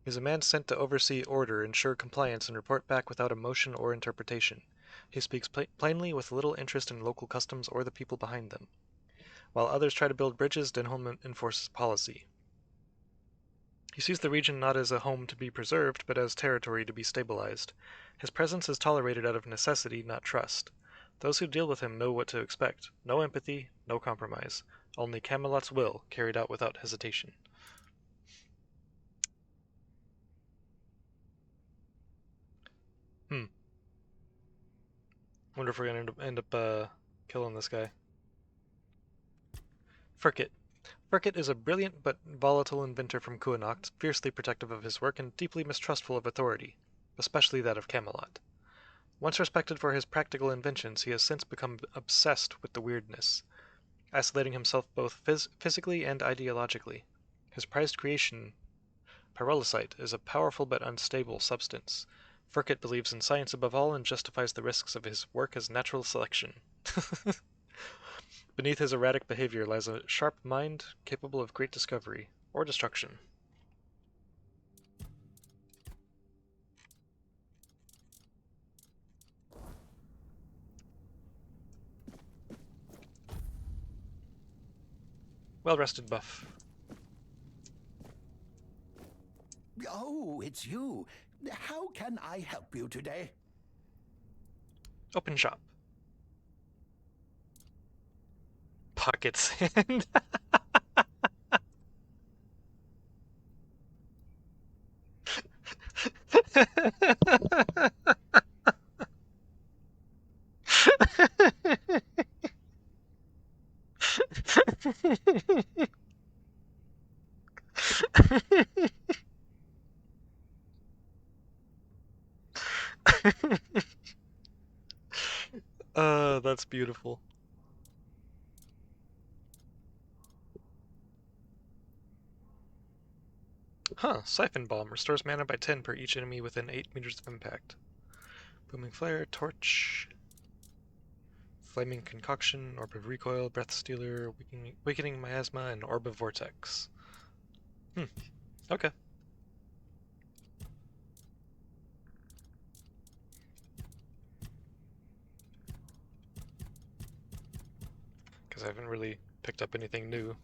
He's a man sent to oversee order, ensure compliance, and report back without emotion or interpretation. He speaks plainly with little interest in local customs or the people behind them. While others try to build bridges, Denholm enforces policy. He sees the region not as a home to be preserved, but as territory to be stabilized. His presence is tolerated out of necessity, not trust. Those who deal with him know what to expect. No empathy, no compromise. Only Camelot's will, carried out without hesitation. Wonder if we're gonna end up killing this guy. Furket. Furket is a brilliant but volatile inventor from Kuanacht, fiercely protective of his work and deeply mistrustful of authority, especially that of Camelot. Once respected for his practical inventions, he has since become obsessed with the weirdness, isolating himself both physically and ideologically. His prized creation, pyrrolysite, is a powerful but unstable substance. Furket believes in science above all and justifies the risks of his work as natural selection. Beneath his erratic behavior lies a sharp mind capable of great discovery or destruction. Well-rested buff. Oh, it's you. How can I help you today? Open shop. Pocket sand. That's beautiful. Huh, Siphon Bomb restores mana by 10 per each enemy within 8 meters of impact. Booming Flare, Torch, Flaming Concoction, Orb of Recoil, Breath Stealer, Weakening Miasma, and Orb of Vortex. Okay. Because I haven't really picked up anything new.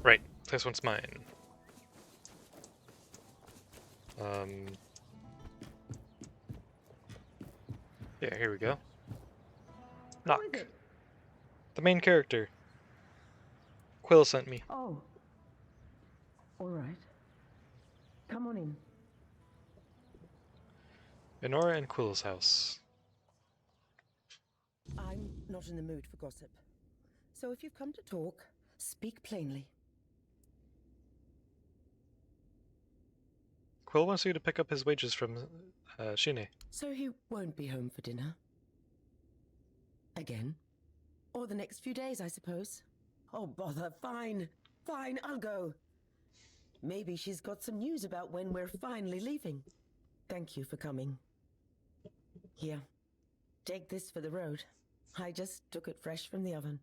Right, this one's mine. Yeah, here we go. Knock. The main character. Quill sent me. Oh. All right. Come on in. Enora and Quill's house. I'm not in the mood for gossip. So if you've come to talk, speak plainly. Quill wants you to pick up his wages from Shine. So he won't be home for dinner? Again? Or the next few days, I suppose? Oh, bother. Fine. Fine, I'll go. Maybe she's got some news about when we're finally leaving. Thank you for coming. Here. Take this for the road. I just took it fresh from the oven.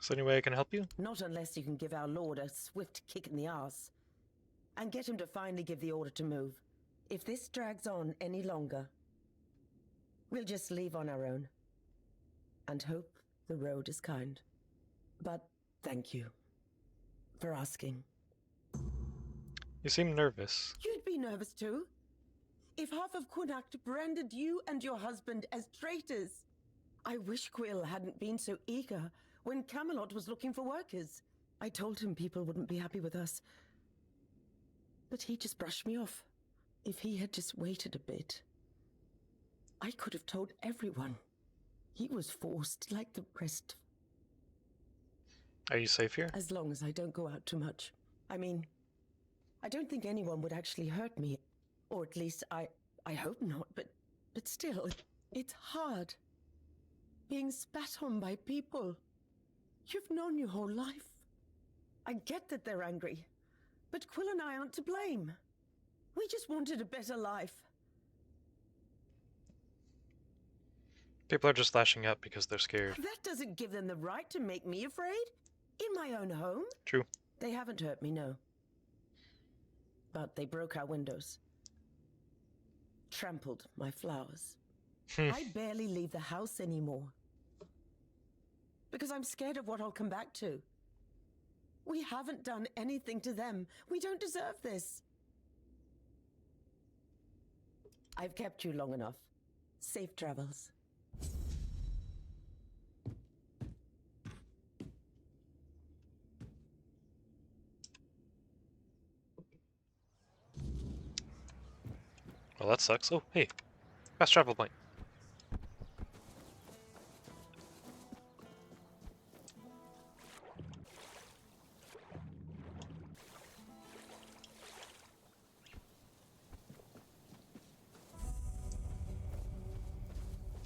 Is there any way I can help you? Not unless you can give our lord a swift kick in the arse. And get him to finally give the order to move. If this drags on any longer, we'll just leave on our own. And hope the road is kind. But thank you for asking. You seem nervous. You'd be nervous too. If half of Kuanacht branded you and your husband as traitors. I wish Quill hadn't been so eager when Camelot was looking for workers. I told him people wouldn't be happy with us. But he just brushed me off. If he had just waited a bit, I could have told everyone. He was forced like the rest. Are you safe here? As long as I don't go out too much. I mean, I don't think anyone would actually hurt me. Or at least I hope not, but still, it's hard. Being spat on by people you've known your whole life. I get that they're angry, but Quill and I aren't to blame. We just wanted a better life. People are just lashing out because they're scared. That doesn't give them the right to make me afraid. In my own home. True. They haven't hurt me, no. But they broke our windows. Trampled my flowers. I barely leave the house anymore. Because I'm scared of what I'll come back to. We haven't done anything to them. We don't deserve this. I've kept you long enough. Safe travels. Well, that sucks. Oh, hey. Fast travel point.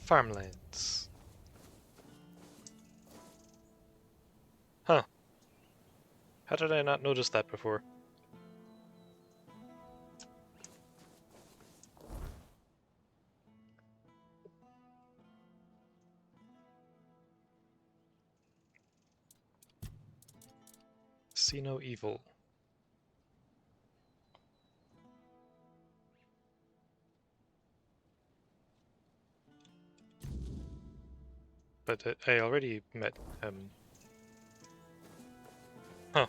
Farmlands. Huh. How did I not notice that before? See no evil. But I already met him. Huh.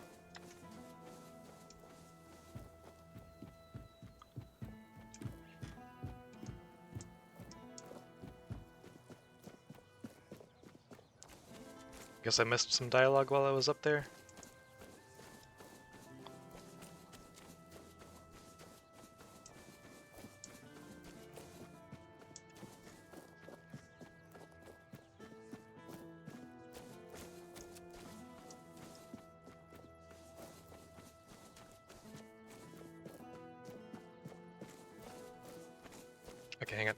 Guess I missed some dialogue while I was up there. Okay, hang on.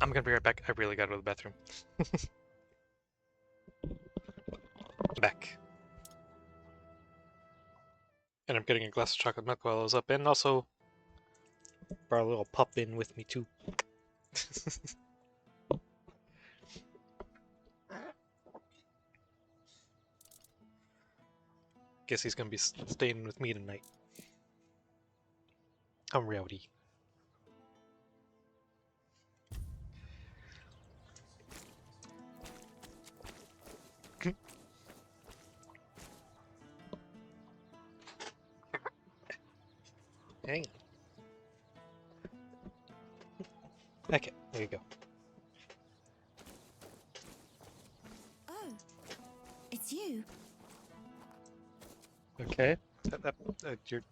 I'm gonna be right back. I really gotta go to the bathroom. Back. And I'm getting a glass of chocolate milk while I was up, and also brought a little pup in with me too. Guess he's gonna be staying with me tonight. I'm rowdy. Hang on. Okay, there you go. Oh, it's you. Okay. You're...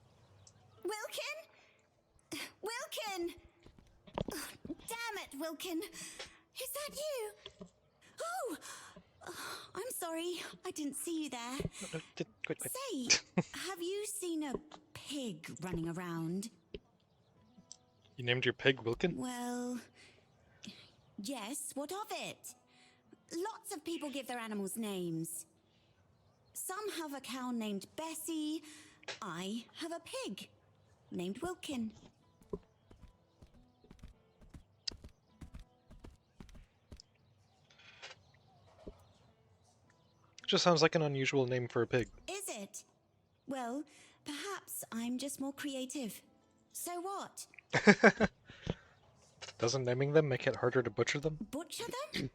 Wilkin? Wilkin! Oh, damn it, Wilkin. Is that you? Oh! I'm sorry. I didn't see you there. Quit. Say, have you seen a pig running around? You named your pig Wilkin? Well, yes. What of it? Lots of people give their animals names. Some have a cow named Bessie. I have a pig named Wilkin. Just sounds like an unusual name for a pig. Is it? Well, perhaps I'm just more creative. So what? Doesn't naming them make it harder to butcher them? Butcher them?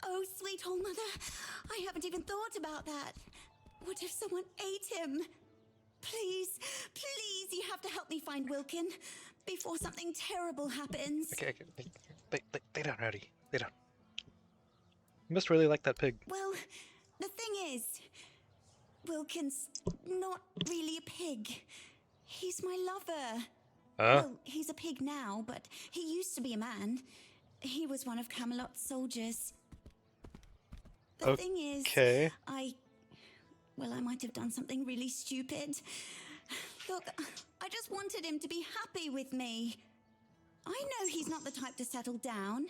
Oh, sweet old mother. I haven't even thought about that. What if someone ate him? Please, you have to help me find Wilkin before something terrible happens. Okay. Lay down, Rowdy. Lay down. You must really like that pig. Well, the thing is, Wilkin's not really a pig. He's my lover. Well, he's a pig now, but he used to be a man. He was one of Camelot's soldiers. The thing is, I might have done something really stupid. Look, I just wanted him to be happy with me. I know he's not the type to settle down,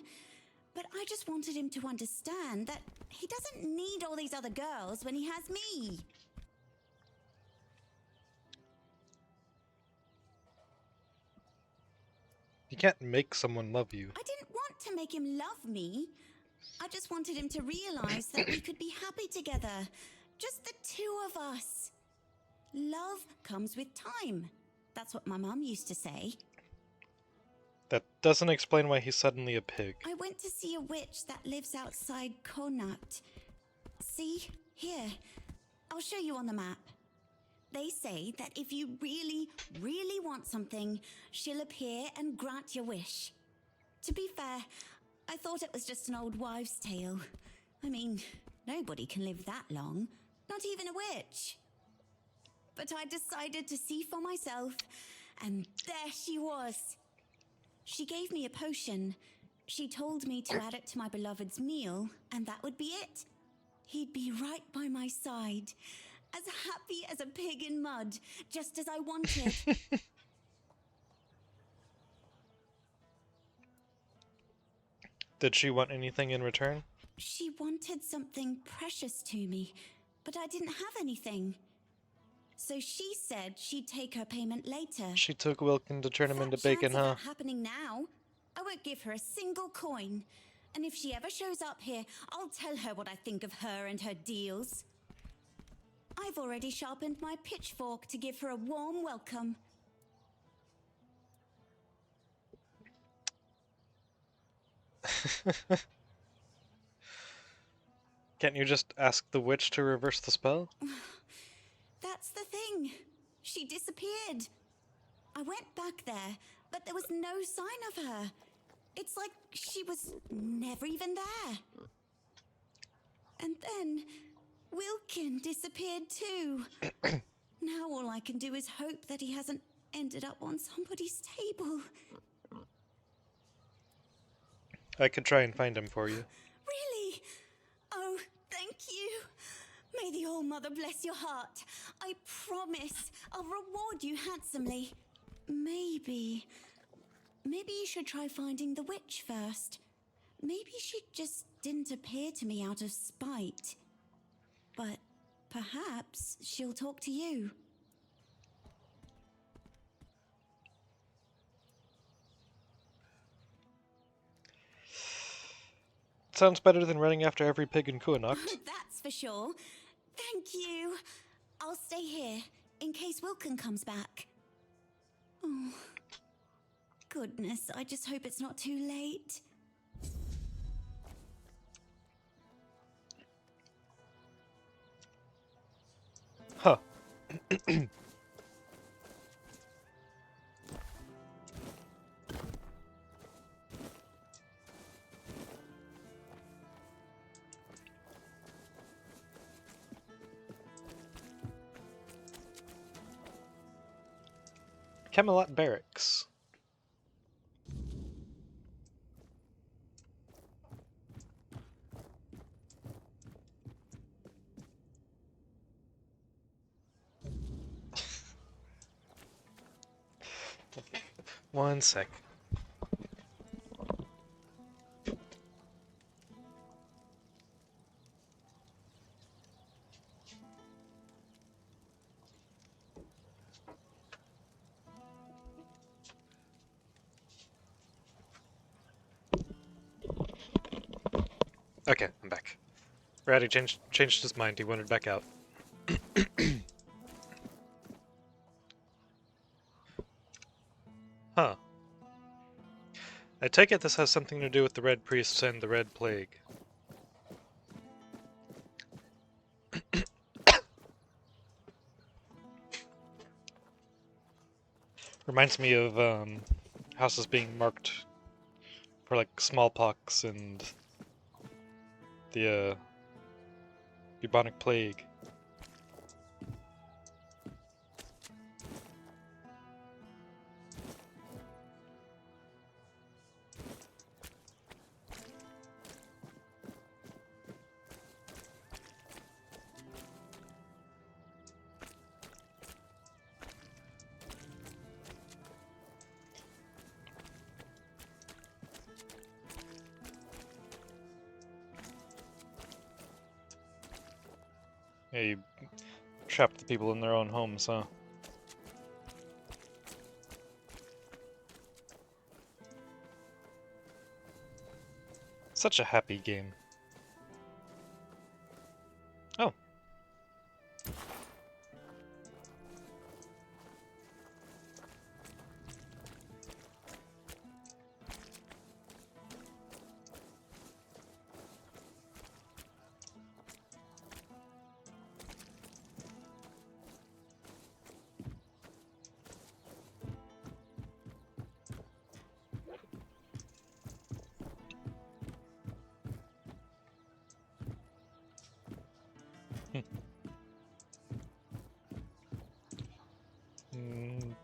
but I just wanted him to understand that he doesn't need all these other girls when he has me. can't make someone love you. I didn't want to make him love me. I just wanted him to realize that we could be happy together. Just the two of us. Love comes with time. That's what my mum used to say. That doesn't explain why he's suddenly a pig. I went to see a witch that lives outside Connacht. See? Here. I'll show you on the map. They say that if you really, really want something, she'll appear and grant your wish. To be fair, I thought it was just an old wives' tale. I mean, nobody can live that long. Not even a witch. But I decided to see for myself, and there she was. She gave me a potion. She told me to add it to my beloved's meal, and that would be it. He'd be right by my side, as happy as a pig in mud, just as I wanted. Did she want anything in return? She wanted something precious to me, but I didn't have anything. So she said she'd take her payment later. She took Wilkin to turn him into bacon, huh? That's happening now. I won't give her a single coin. And if she ever shows up here, I'll tell her what I think of her and her deals. I've already sharpened my pitchfork to give her a warm welcome. Can't you just ask the witch to reverse the spell? That's the thing. She disappeared. I went back there, but there was no sign of her. It's like she was never even there. And then Wilkin disappeared too. Now all I can do is hope that he hasn't ended up on somebody's table. I could try and find him for you. Really? Oh, thank you. May the All-Mother bless your heart. I promise I'll reward you handsomely. Maybe you should try finding the witch first. Maybe she just didn't appear to me out of spite. But perhaps she'll talk to you. Sounds better than running after every pig in Kuanacht. That's for sure. Thank you. I'll stay here in case Wilkin comes back. Oh, goodness, I just hope it's not too late. Huh. Camelot Barracks. One sec. Okay, I'm back. Ratty changed his mind. He wanted back out. Huh. I take it this has something to do with the Red Priests and the Red Plague. Reminds me of houses being marked for like smallpox and the bubonic plague. Yeah, you trap the people in their own homes, huh? Such a happy game. Oh.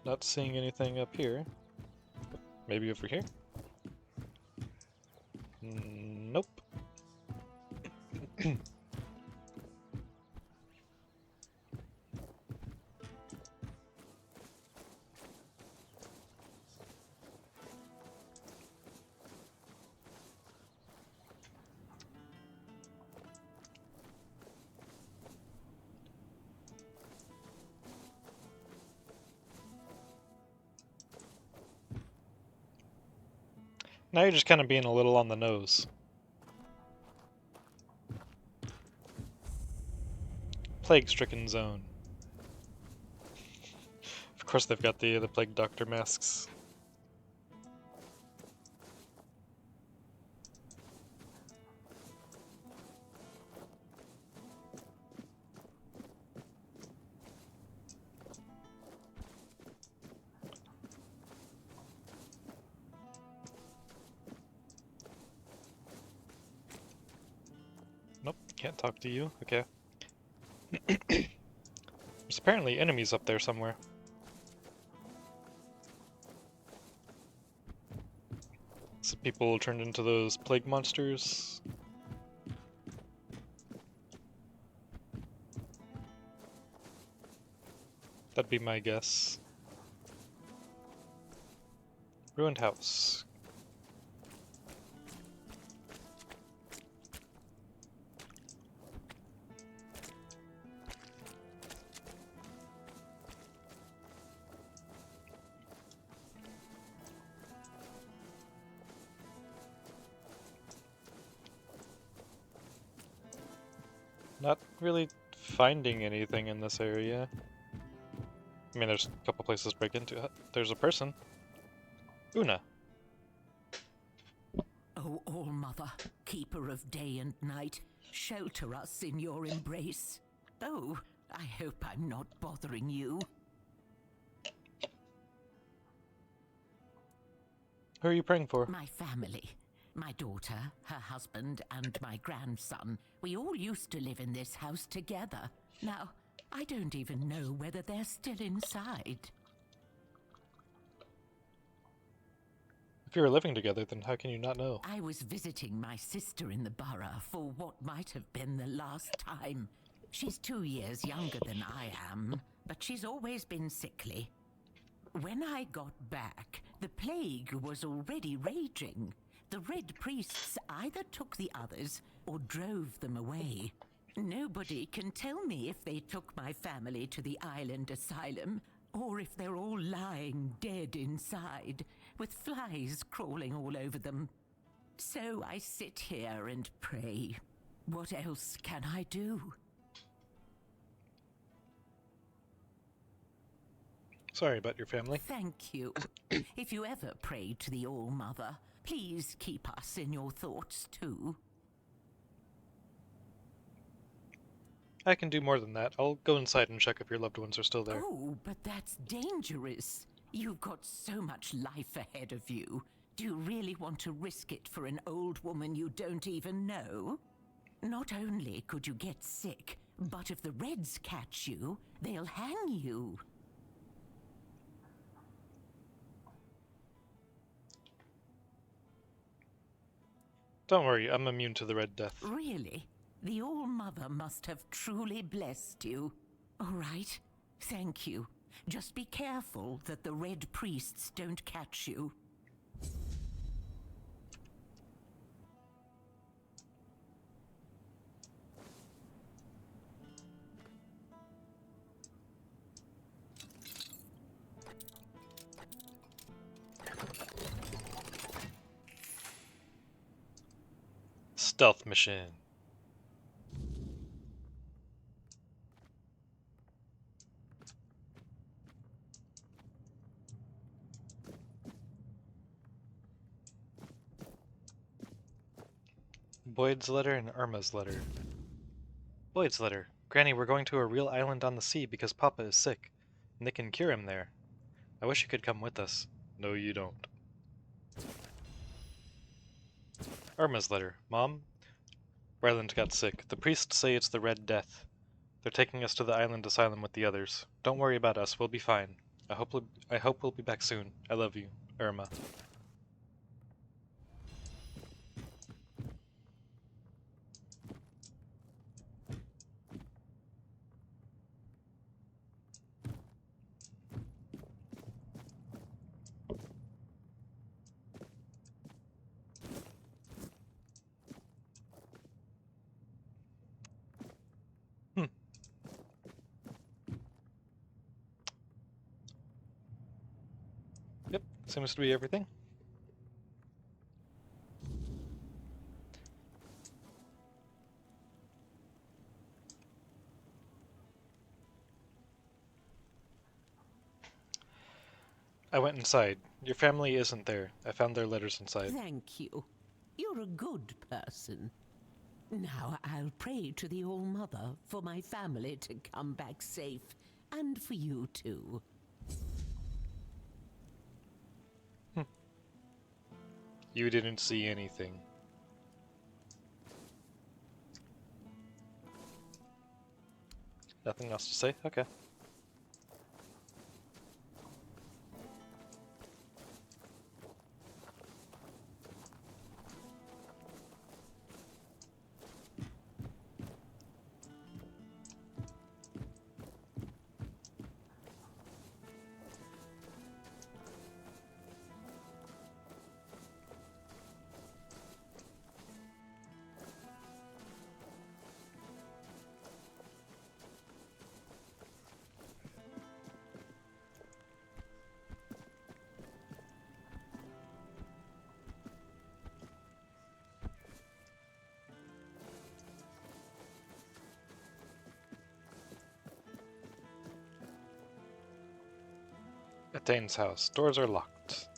Not seeing anything up here. Maybe over here? Nope. Now you're just kind of being a little on the nose. Plague-stricken zone. Of course they've got the plague doctor masks. Nope, can't talk to you. Okay. There's apparently enemies up there somewhere. Some people turned into those plague monsters. That'd be my guess. Ruined house. Not really finding anything in this area. I mean, there's a couple places to break into. There's a person. Una. O All-Mother, keeper of day and night, shelter us in your embrace. Oh, I hope I'm not bothering you. Who are you praying for? My family. My daughter, her husband, and my grandson. We all used to live in this house together. Now, I don't even know whether they're still inside. If you were living together, then how can you not know? I was visiting my sister in the borough for what might have been the last time. She's 2 years younger than I am, but she's always been sickly. When I got back, the plague was already raging. The Red Priests either took the others or drove them away. Nobody can tell me if they took my family to the island asylum, or if they're all lying dead inside, with flies crawling all over them. So I sit here and pray. What else can I do? Sorry about your family. Thank you. If you ever pray to the All-Mother, please keep us in your thoughts too. I can do more than that. I'll go inside and check if your loved ones are still there. Oh, but that's dangerous. You've got so much life ahead of you. Do you really want to risk it for an old woman you don't even know? Not only could you get sick, but if the Reds catch you, they'll hang you. Don't worry, I'm immune to the Red Death. Really? The All-Mother must have truly blessed you. All right, thank you. Just be careful that the Red Priests don't catch you. Stealth mission. Boyd's letter and Irma's letter. Boyd's letter. Granny, we're going to a real island on the sea because Papa is sick, and they can cure him there. I wish you could come with us. No, you don't. Irma's letter. Mom, Ryland got sick. The priests say it's the Red Death. They're taking us to the island asylum with the others. Don't worry about us. We'll be fine. I hope we'll be back soon. I love you, Irma. Yep, seems to be everything. I went inside. Your family isn't there. I found their letters inside. Thank you. You're a good person. Now I'll pray to the All-Mother for my family to come back safe, and for you too. You didn't see anything. Nothing else to say? Okay. At Dane's house. Doors are locked.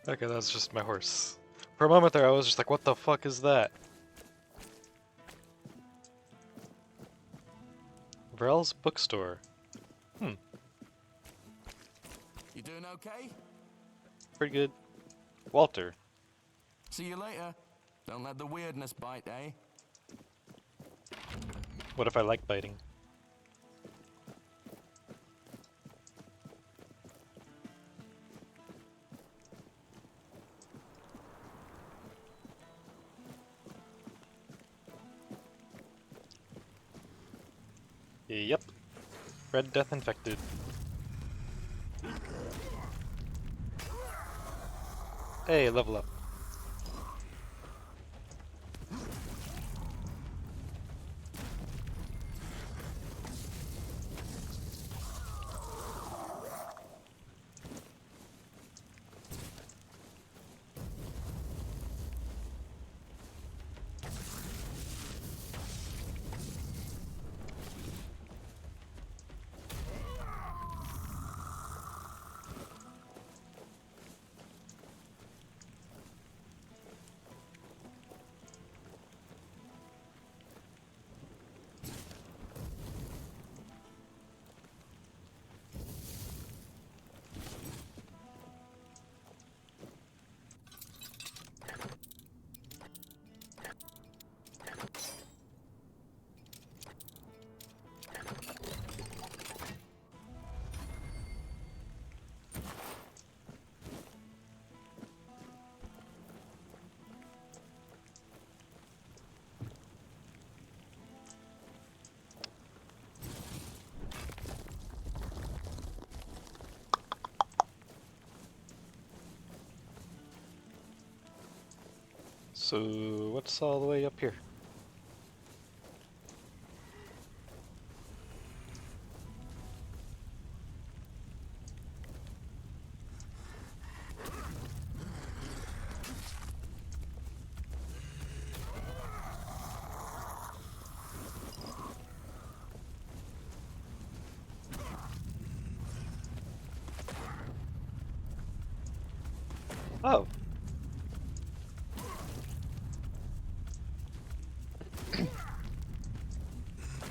Okay, that's just my horse. For a moment there I was just like, what the fuck is that? Varel's bookstore. You doing okay? Pretty good. Walter. See you later. Don't let the weirdness bite, eh? What if I like biting? Yep. Red Death infected. Hey, level up. So, what's all the way up here? Oh.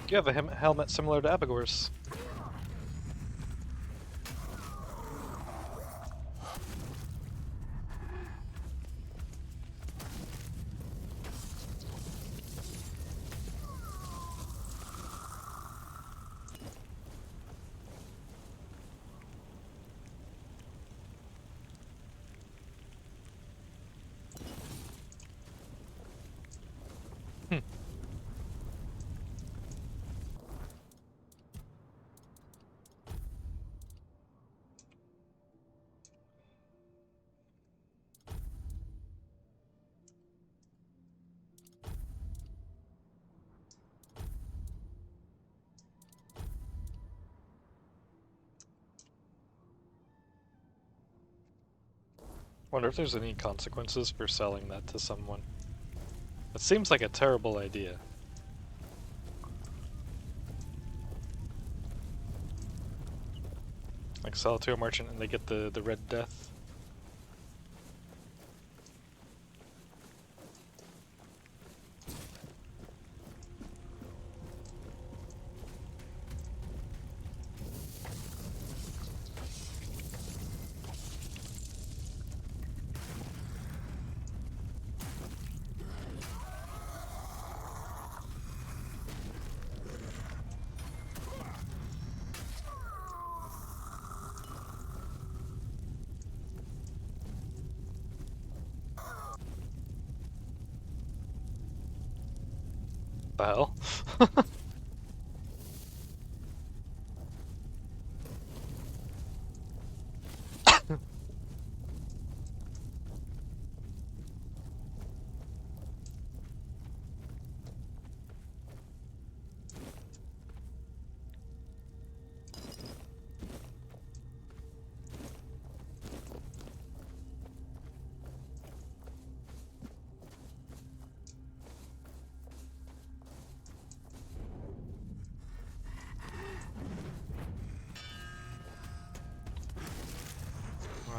You have a helmet similar to Abigor's. Wonder if there's any consequences for selling that to someone. It seems like a terrible idea. Like sell it to a merchant and they get the Red Death. The hell?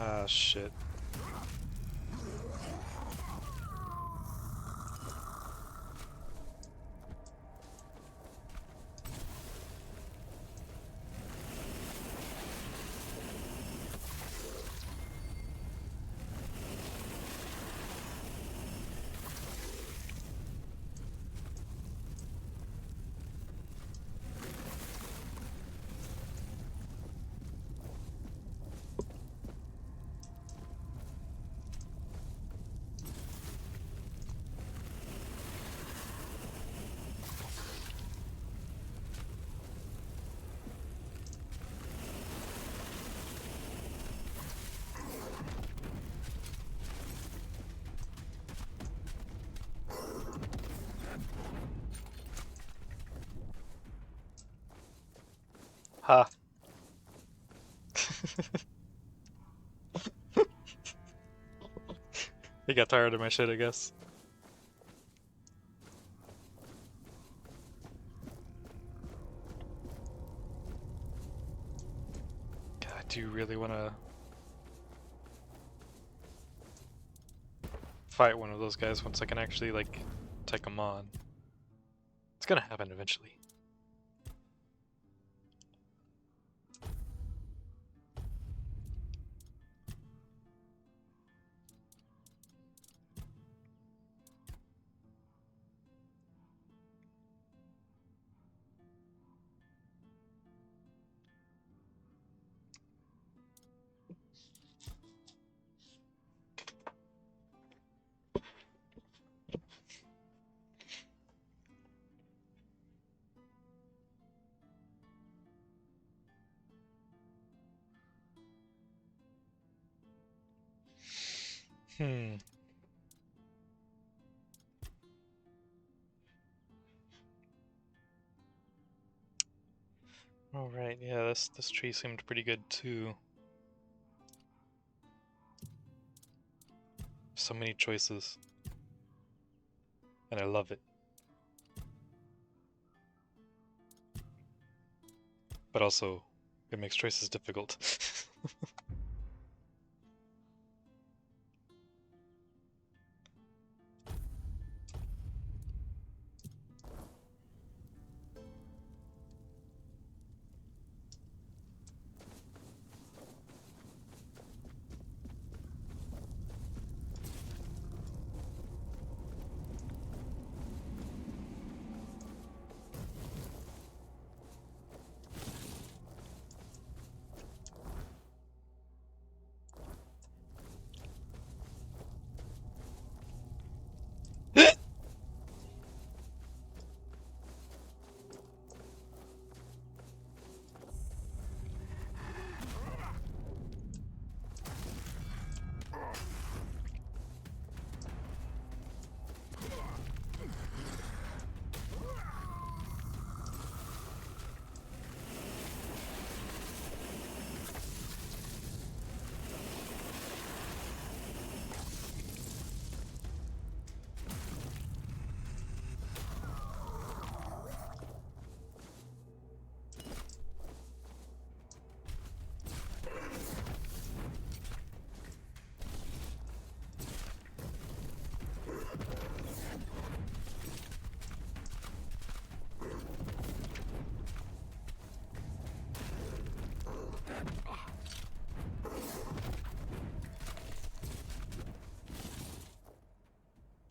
Ah, shit. Ha. He got tired of my shit, I guess. God, I do really want to fight one of those guys once I can actually, like, take them on. It's gonna happen eventually. Hmm. All right, yeah, this tree seemed pretty good too. So many choices, and I love it. But also, it makes choices difficult.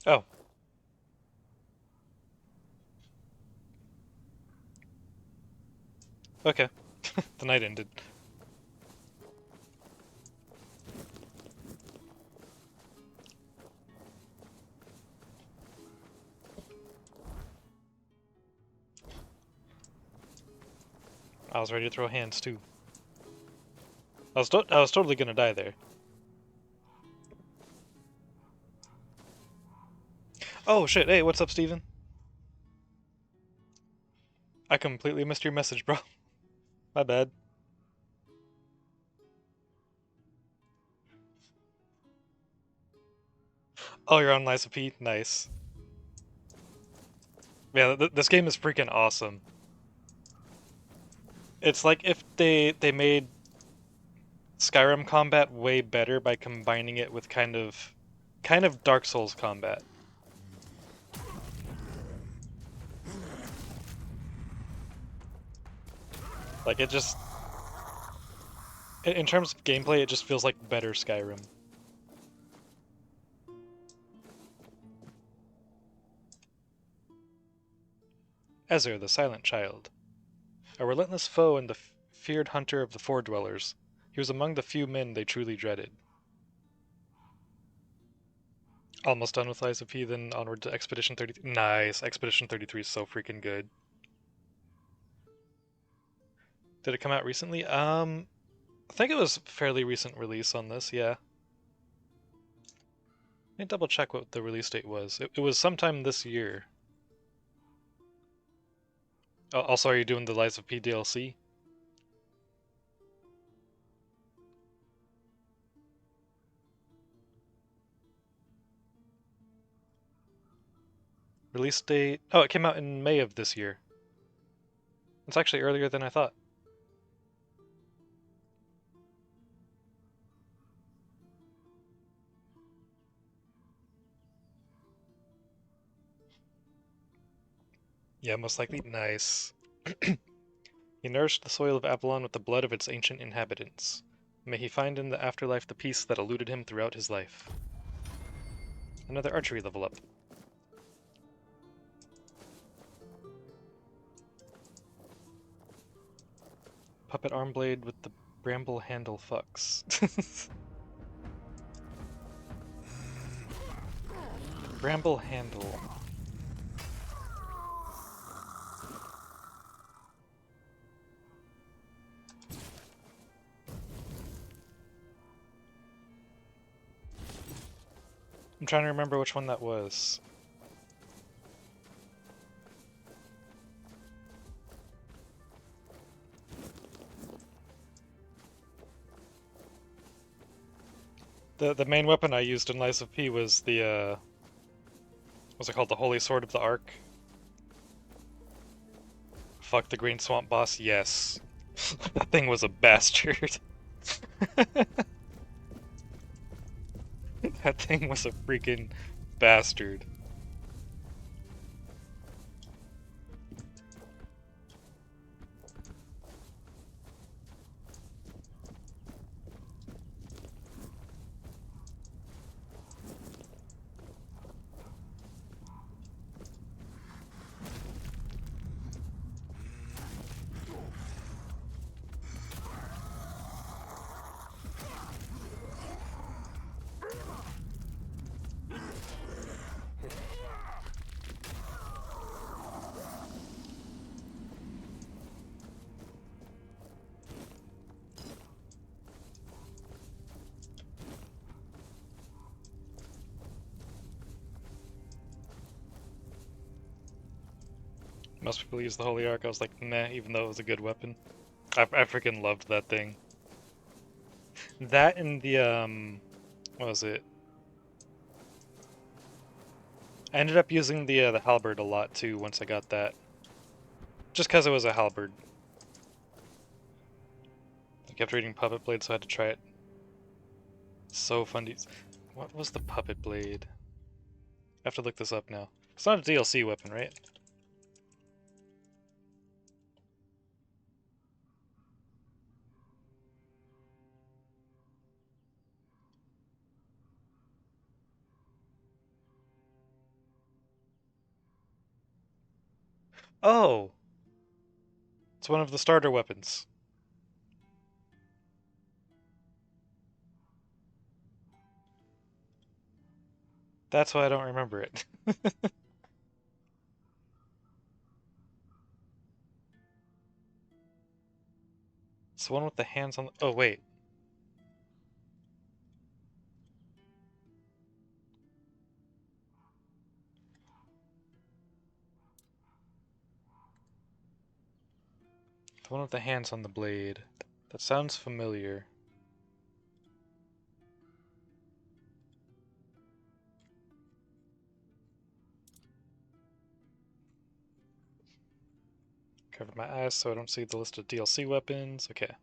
Oh. Okay. The night ended. I was ready to throw hands too. I was totally gonna die there. Oh shit! Hey, what's up, Steven? I completely missed your message, bro. My bad. Oh, you're on Liza P? Nice. Yeah, this game is freaking awesome. It's like if they made Skyrim combat way better by combining it with kind of Dark Souls combat. Like it just, in terms of gameplay, it just feels like better Skyrim. Ezer, the Silent Child. A relentless foe and the feared hunter of the Four Dwellers. He was among the few men they truly dreaded. Almost done with Lies of P, then onward to Expedition 33. Nice! Expedition 33 is so freaking good. Did it come out recently? I think it was fairly recent release on this, yeah. Let me double check what the release date was. It was sometime this year. Also, are you doing the Lies of P DLC? Release date... Oh, it came out in May of this year. It's actually earlier than I thought. Yeah, most likely. Nice. He nourished the soil of Avalon with the blood of its ancient inhabitants. May he find in the afterlife the peace that eluded him throughout his life. Another archery level up. Puppet arm blade with the bramble handle fucks. Bramble handle. I'm trying to remember which one that was. The main weapon I used in Lies of P was the what's it called? The Holy Sword of the Ark. Fuck the Green Swamp boss, yes. That thing was a bastard. That thing was a freaking bastard. Most people use the Holy Ark. I was like, meh, even though it was a good weapon. I freaking loved that thing. That and the, what was it? I ended up using the halberd a lot too once I got that. Just because it was a halberd. I kept reading Puppet Blade, so I had to try it. So fun to use. What was the Puppet Blade? I have to look this up now. It's not a DLC weapon, right? Oh! It's one of the starter weapons. That's why I don't remember it. It's the one with the hands on the... Oh, wait. The one with the hands on the blade. That sounds familiar. Cover my eyes so I don't see the list of DLC weapons. Okay.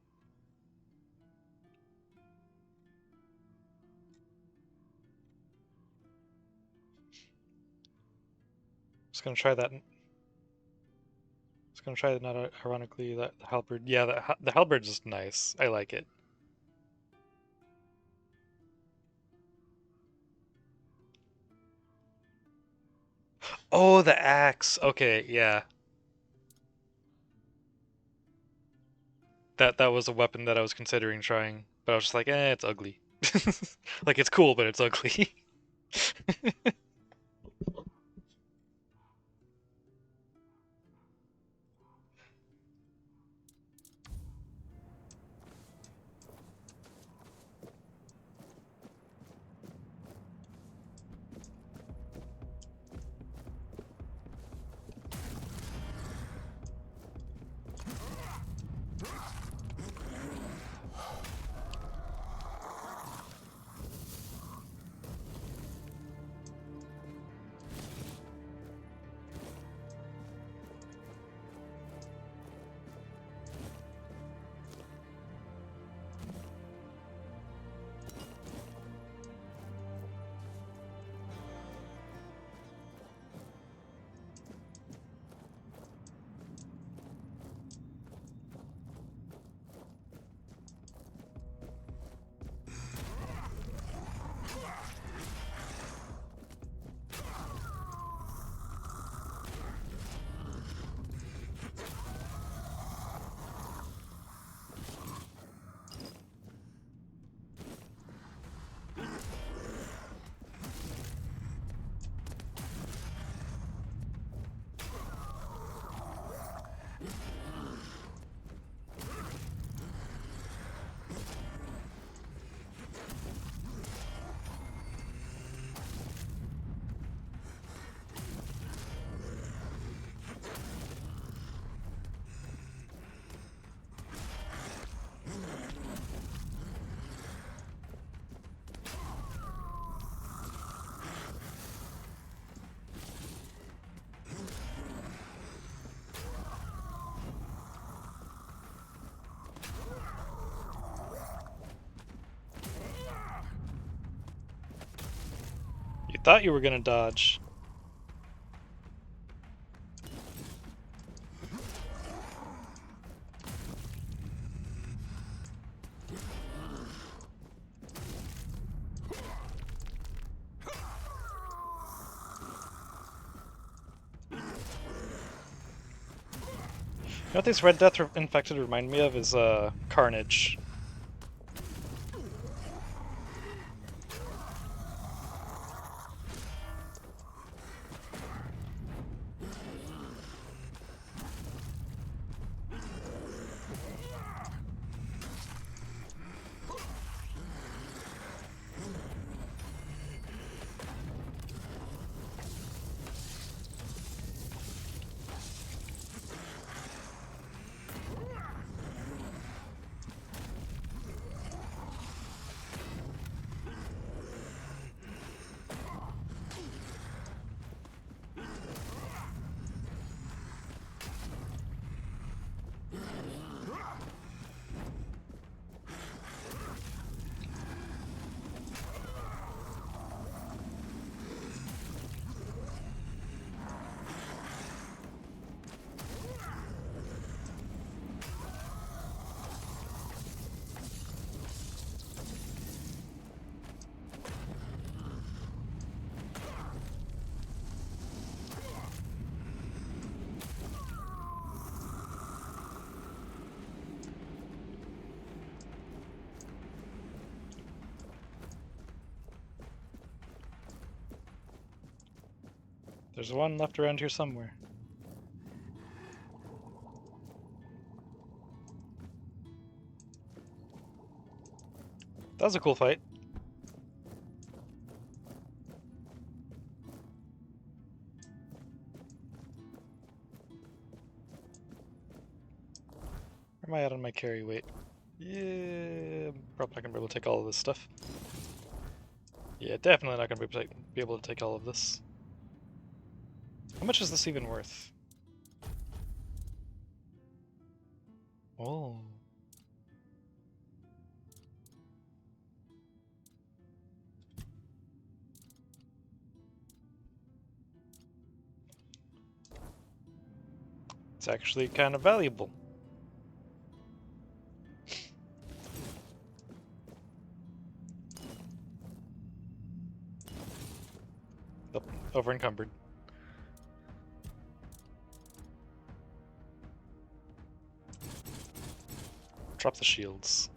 Just gonna try that. Just gonna try that. Not ironically, that the halberd. Yeah, the halberd is nice. I like it. Oh, the axe. Okay, yeah. That was a weapon that I was considering trying, but I was just like, eh, it's ugly. Like it's cool, but it's ugly. Thought you were gonna dodge. You know what these Red Death infected remind me of is Carnage. There's one left around here somewhere. That was a cool fight. Where am I at on my carry weight? Yeah, probably not gonna be able to take all of this stuff. Yeah, definitely not gonna be able to take all of this. How much is this even worth? Oh. It's actually kind of valuable. Oh, over encumbered. Drop the shields.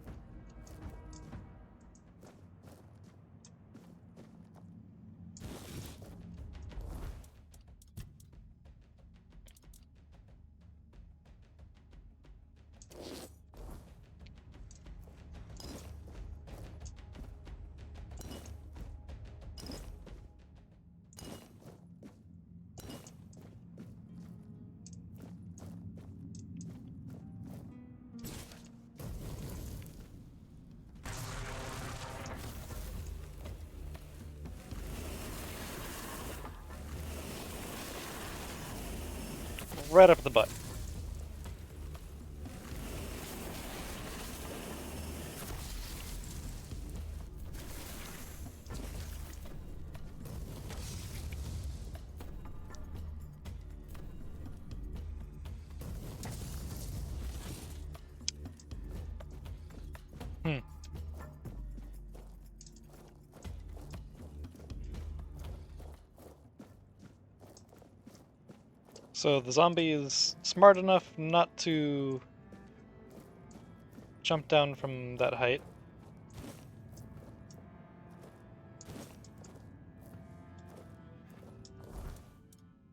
Right up the butt. So the zombie is smart enough not to jump down from that height.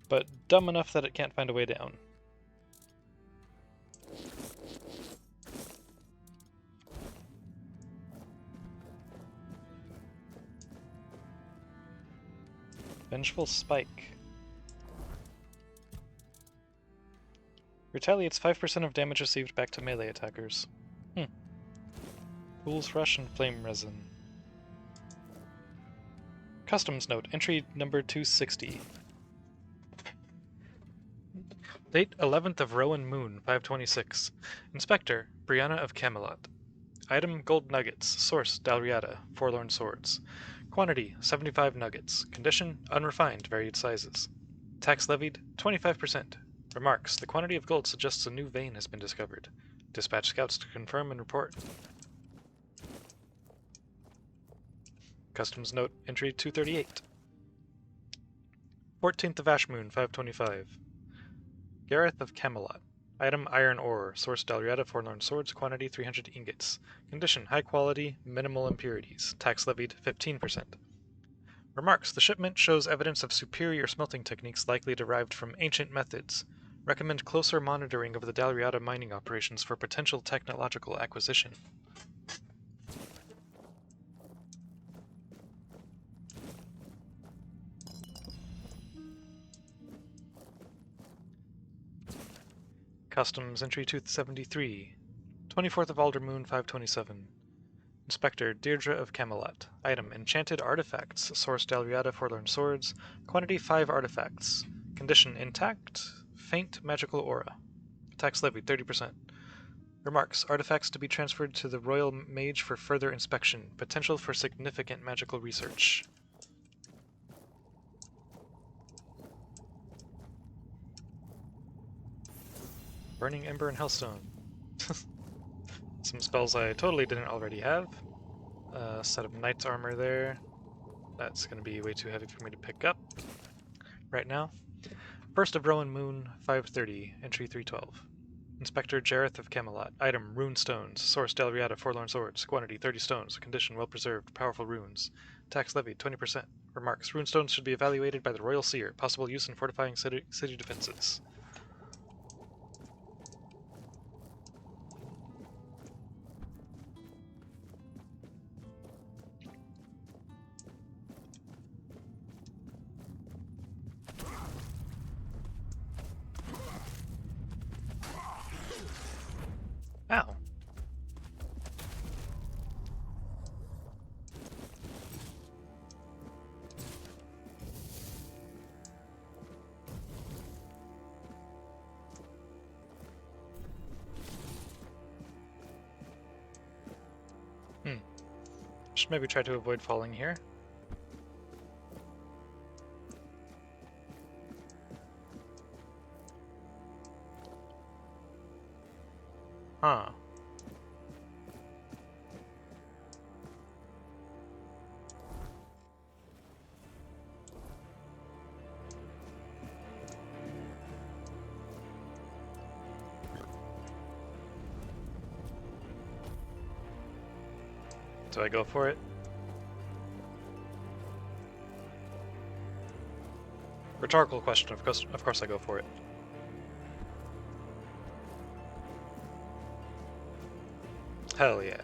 But dumb enough that it can't find a way down. Vengeful Spike. Retaliates 5% of damage received back to melee attackers. Fool's Rush and Flame Resin. Customs note, entry number 260. Date 11th of Rowan Moon, 526. Inspector, Brianna of Camelot. Item, Gold Nuggets. Source, Dalriada, Forlorn Swords. Quantity, 75 nuggets. Condition, unrefined, varied sizes. Tax levied, 25%. Remarks, the quantity of gold suggests a new vein has been discovered. Dispatch scouts to confirm and report. Customs note, entry 238. 14th of Ashmoon, 525. Gareth of Camelot. Item, iron ore. Source, Dalriada Forlorn Swords. Quantity, 300 ingots. Condition, high quality, minimal impurities. Tax levied, 15%. Remarks, the shipment shows evidence of superior smelting techniques likely derived from ancient methods. Recommend closer monitoring of the Dalriada mining operations for potential technological acquisition. Customs entry 273. 24th of Aldermoon 527. Inspector Deirdre of Camelot. Item, enchanted artifacts. Source, Dalriada Forlorn Swords. Quantity, 5 artifacts. Condition, intact. Faint magical aura. Tax levied, 30%. Remarks, artifacts to be transferred to the Royal Mage for further inspection. Potential for significant magical research. Burning Ember and Hellstone. Some spells I totally didn't already have. Set of Knight's Armor there. That's going to be way too heavy for me to pick up right now. First of Rowan Moon, 530, entry 312. Inspector Jareth of Camelot. Item, Rune Stones. Source, Dalriada Forlorn Swords. Quantity, 30 stones. Condition, well preserved, powerful runes. Tax levied, 20%. Remarks, Rune Stones should be evaluated by the Royal Seer. Possible use in fortifying city defenses. Ow. Should maybe try to avoid falling here. Huh. Do I go for it? Rhetorical question, of course I go for it. Hell yeah.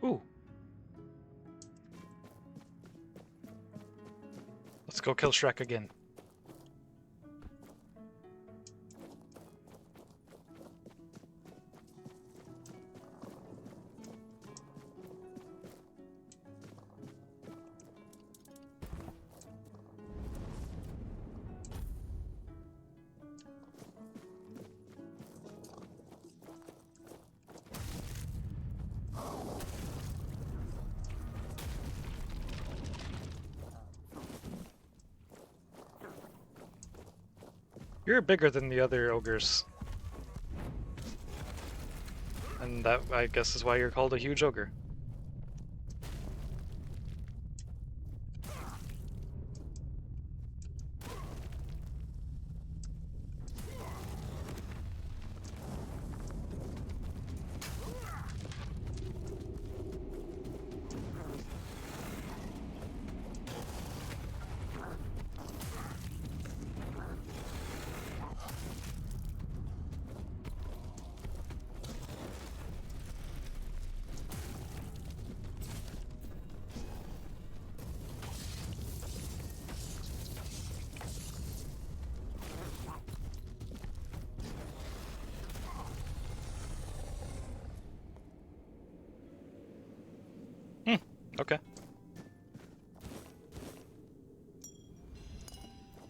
Ooh. Let's go kill Shrek again. You're bigger than the other ogres. And that, I guess, is why you're called a huge ogre. Okay.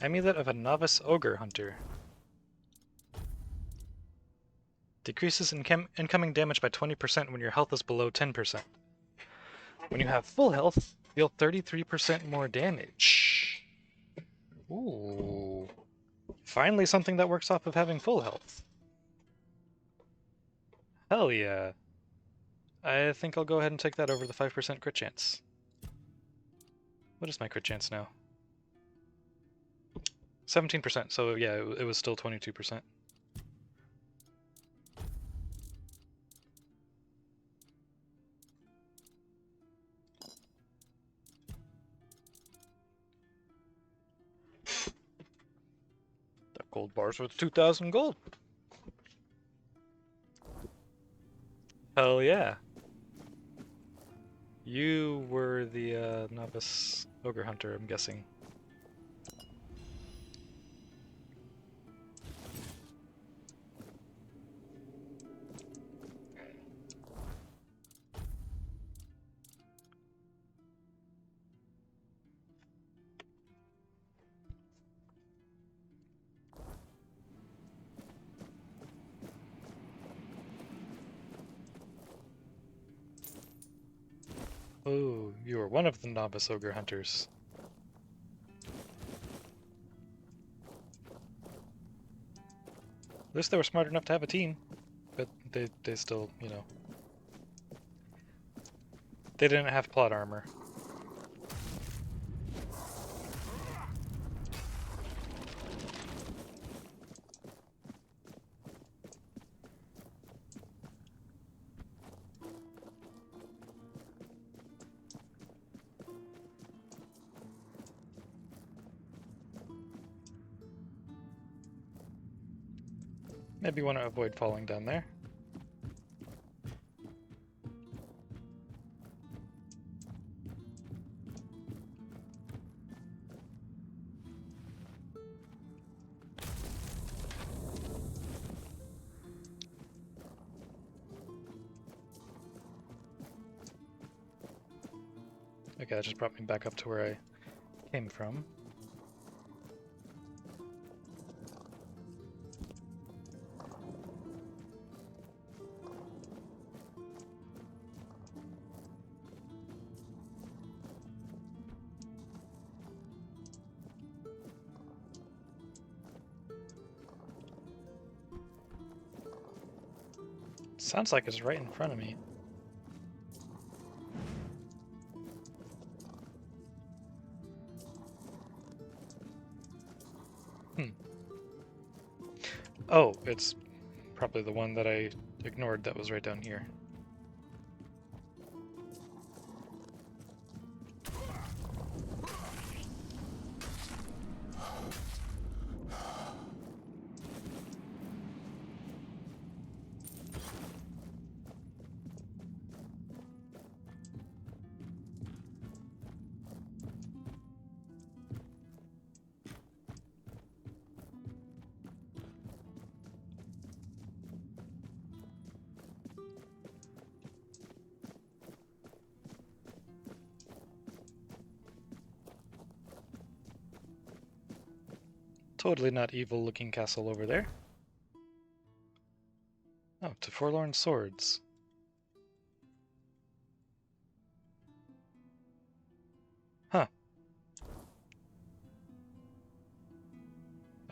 Amulet of a Novice Ogre Hunter. Decreases incoming damage by 20% when your health is below 10%. When you have full health, deal 33% more damage. Ooh. Finally something that works off of having full health. Hell yeah. I think I'll go ahead and take that over the 5% crit chance. What is my crit chance now? 17%, so yeah, it was still 22%. That gold bar's worth 2,000 gold. Hell yeah. You were the novice ogre hunter, I'm guessing. Oh, you are one of the novice ogre hunters. At least they were smart enough to have a team, but they still, you know, they didn't have plot armor. Maybe want to avoid falling down there. Okay, that just brought me back up to where I came from. Sounds like it's right in front of me. Oh, it's probably the one that I ignored that was right down here. Totally not evil looking castle over there. Oh, to Forlorn Swords. Huh.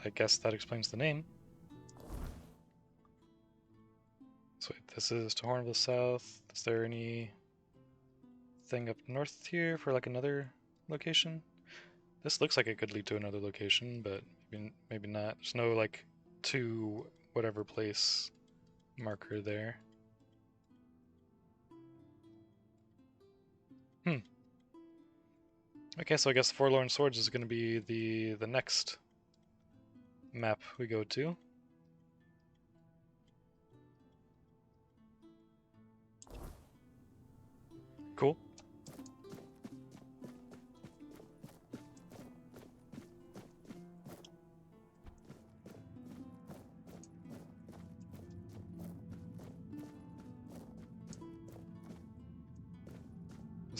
I guess that explains the name. So wait, this is to Horn of the South. Is there any thing up north here for like another location? This looks like it could lead to another location, but maybe not. There's no like to whatever place marker there. Okay, so I guess Forlorn Swords is going to be the next map we go to. Cool.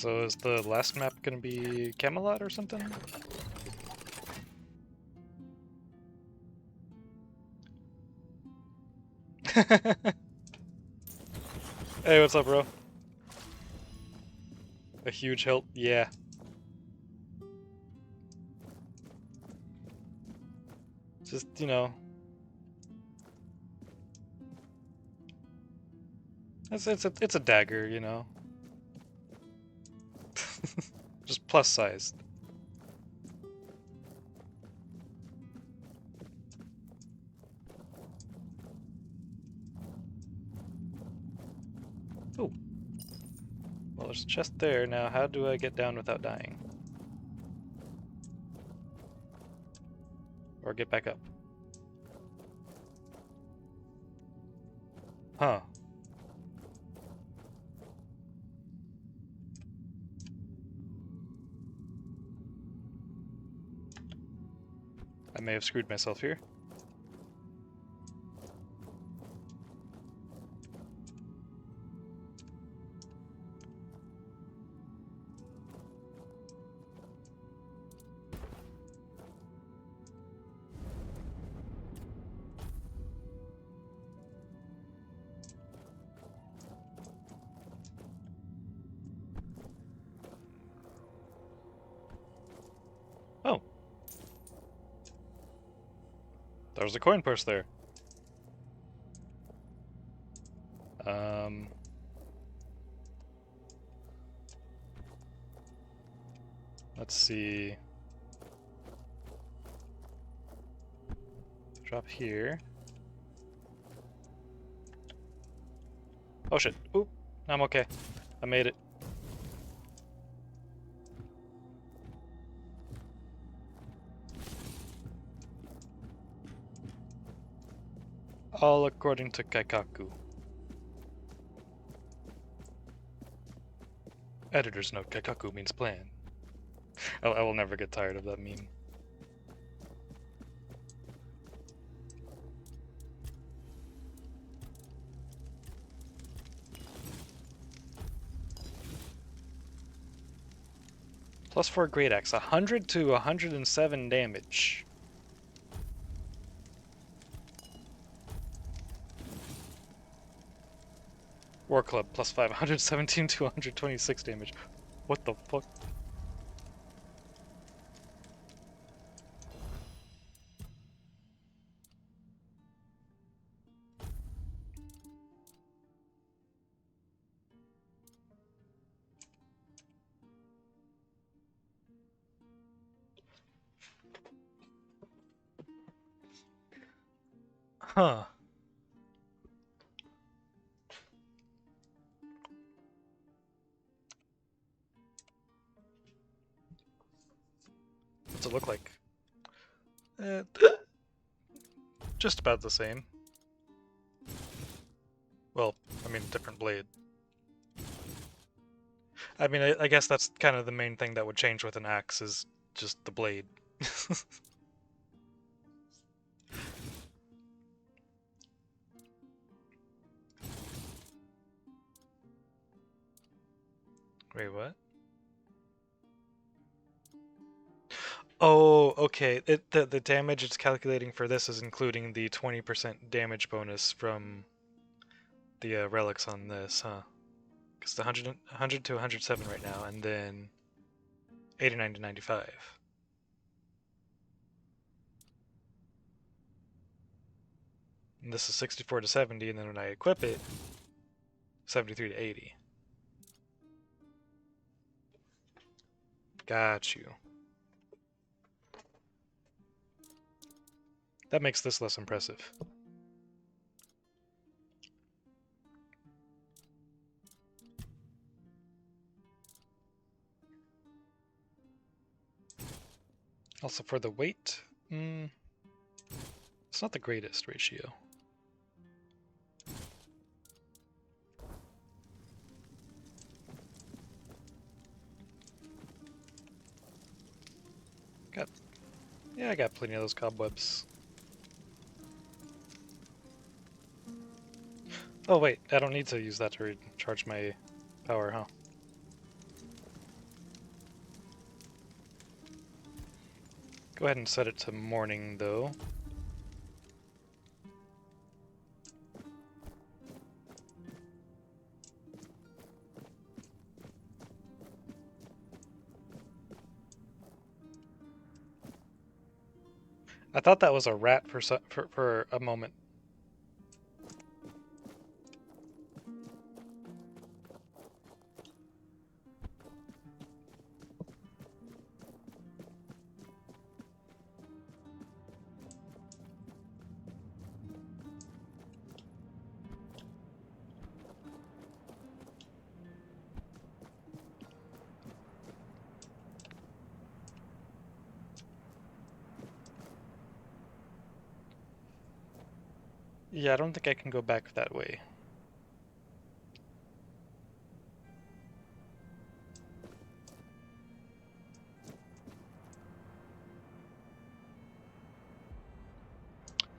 So is the last map gonna be Camelot or something? Hey, what's up, bro? A huge help? Yeah. Just, you know. It's a dagger, you know. Just plus sized. Oh. Well, there's a chest there. Now, how do I get down without dying? Or get back up? Huh. I may have screwed myself here. Oh. There was a coin purse there. Let's see. Drop here. Oh shit. Oop. I'm okay. I made it. All according to Kaikaku. Editor's note, Kaikaku means plan. I will never get tired of that meme. +4 Great Axe, 100 to 107 damage. War Club, +5, 117 to 126 damage. What the fuck? Huh. What's it look like? Just about the same. Well, I mean, different blade. I mean, I guess that's kind of the main thing that would change with an axe is just the blade. Wait, what? Oh, okay. The damage it's calculating for this is including the 20% damage bonus from the relics on this, huh? Because the 100 to 107 right now, and then 89 to 95. And this is 64 to 70, and then when I equip it, 73 to 80. Got you. That makes this less impressive. Also for the weight, it's not the greatest ratio. Yeah, I got plenty of those cobwebs. Oh wait, I don't need to use that to recharge my power, huh? Go ahead and set it to morning, though. I thought that was a rat for a moment. Yeah, I don't think I can go back that way.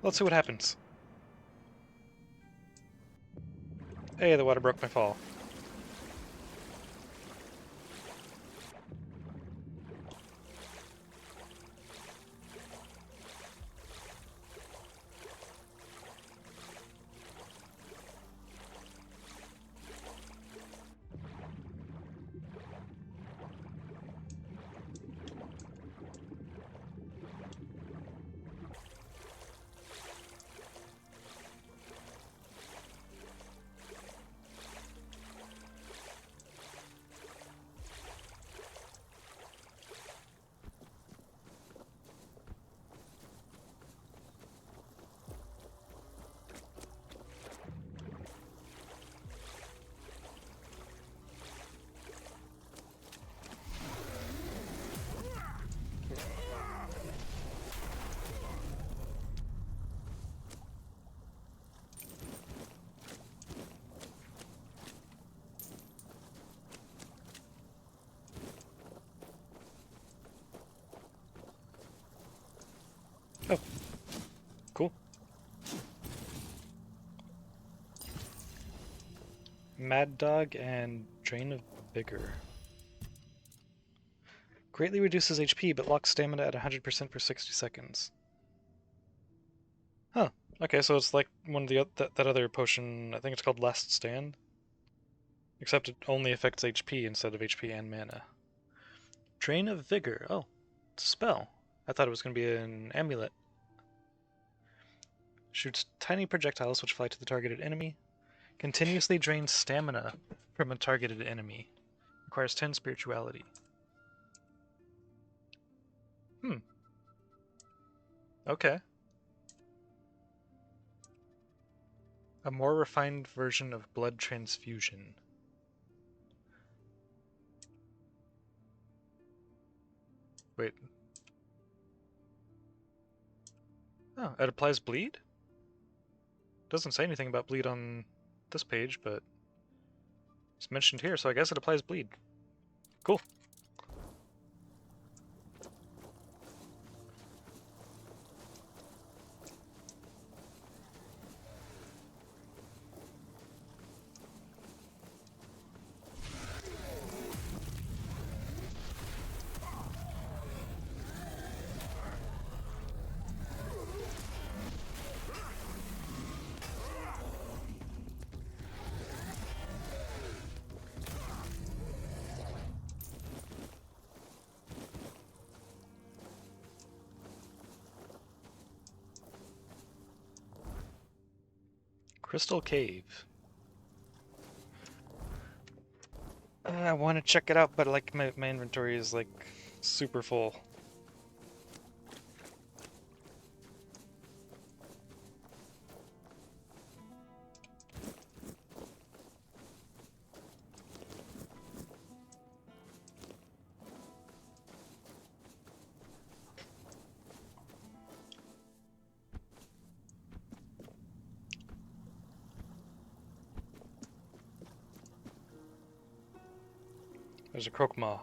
Let's see what happens. Hey, the water broke my fall. Oh, cool. Mad Dog and Drain of Vigor. Greatly reduces HP, but locks stamina at 100% for 60 seconds. Huh. Okay, so it's like one of the that other potion, I think it's called Last Stand. Except it only affects HP instead of HP and mana. Drain of Vigor. Oh, it's a spell. I thought it was going to be an amulet. Shoots tiny projectiles which fly to the targeted enemy. Continuously drains stamina from a targeted enemy. Requires 10 spirituality. Okay. A more refined version of blood transfusion. Wait. Oh, it applies bleed? Doesn't say anything about bleed on this page, but it's mentioned here, so I guess it applies bleed. Cool. Crystal Cave. I want to check it out, but like my inventory is like super full. There's a croque-maw.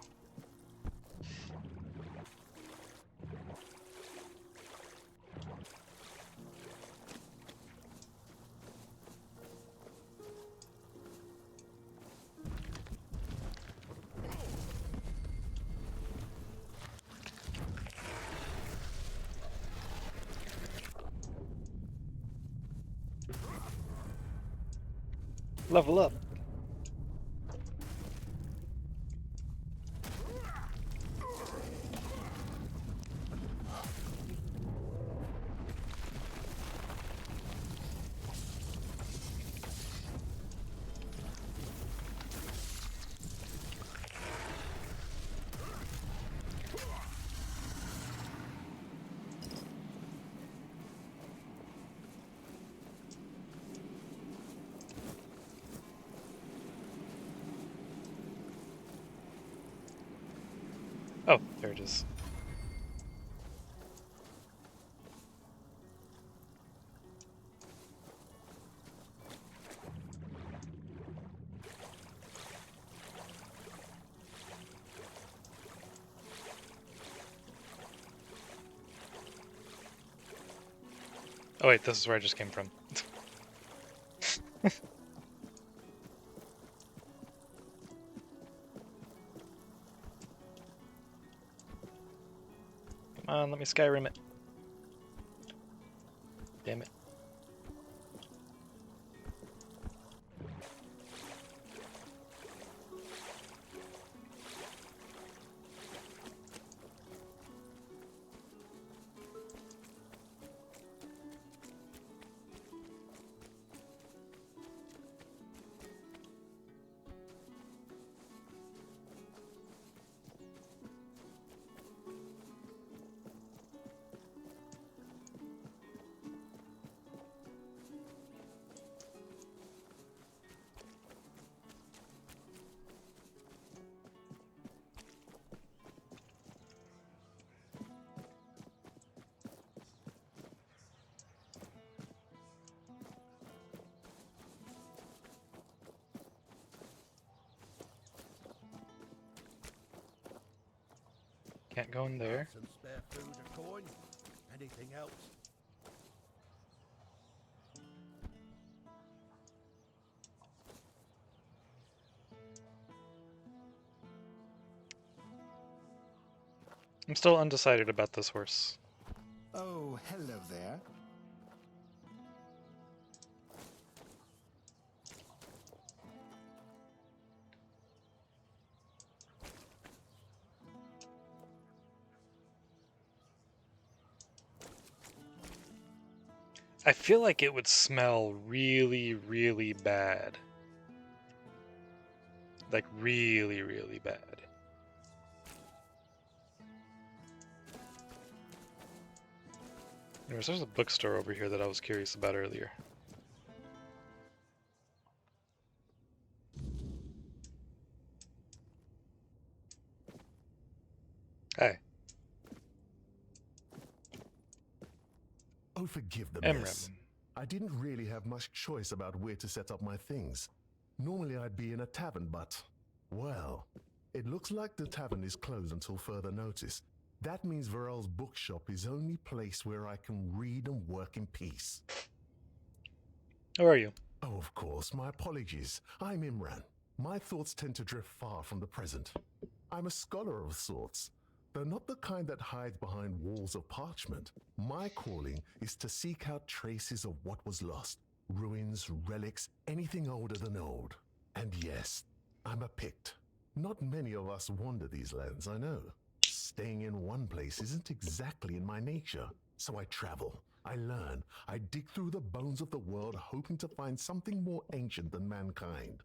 Level up. Oh, there it is. Oh wait, this is where I just came from. Come on, let me Skyrim it. Damn it. Can't go in there. Some spare food or coin? Anything else? I'm still undecided about this horse. Oh, hello there. I feel like it would smell really, really bad. Like really, really bad. Anyways, there's a bookstore over here that I was curious about earlier. Hey. Oh, forgive the Emrem. mess. I didn't really have much choice about where to set up my things. Normally I'd be in a tavern, but, well, it looks like the tavern is closed until further notice. That means Varel's bookshop is the only place where I can read and work in peace. How are you? Oh, of course, my apologies. I'm Imran. My thoughts tend to drift far from the present. I'm a scholar of sorts, though not the kind that hides behind walls of parchment. My calling is to seek out traces of what was lost. Ruins, relics, anything older than old. And yes, I'm a Pict. Not many of us wander these lands, I know. Staying in one place isn't exactly in my nature. So I travel, I learn, I dig through the bones of the world hoping to find something more ancient than mankind.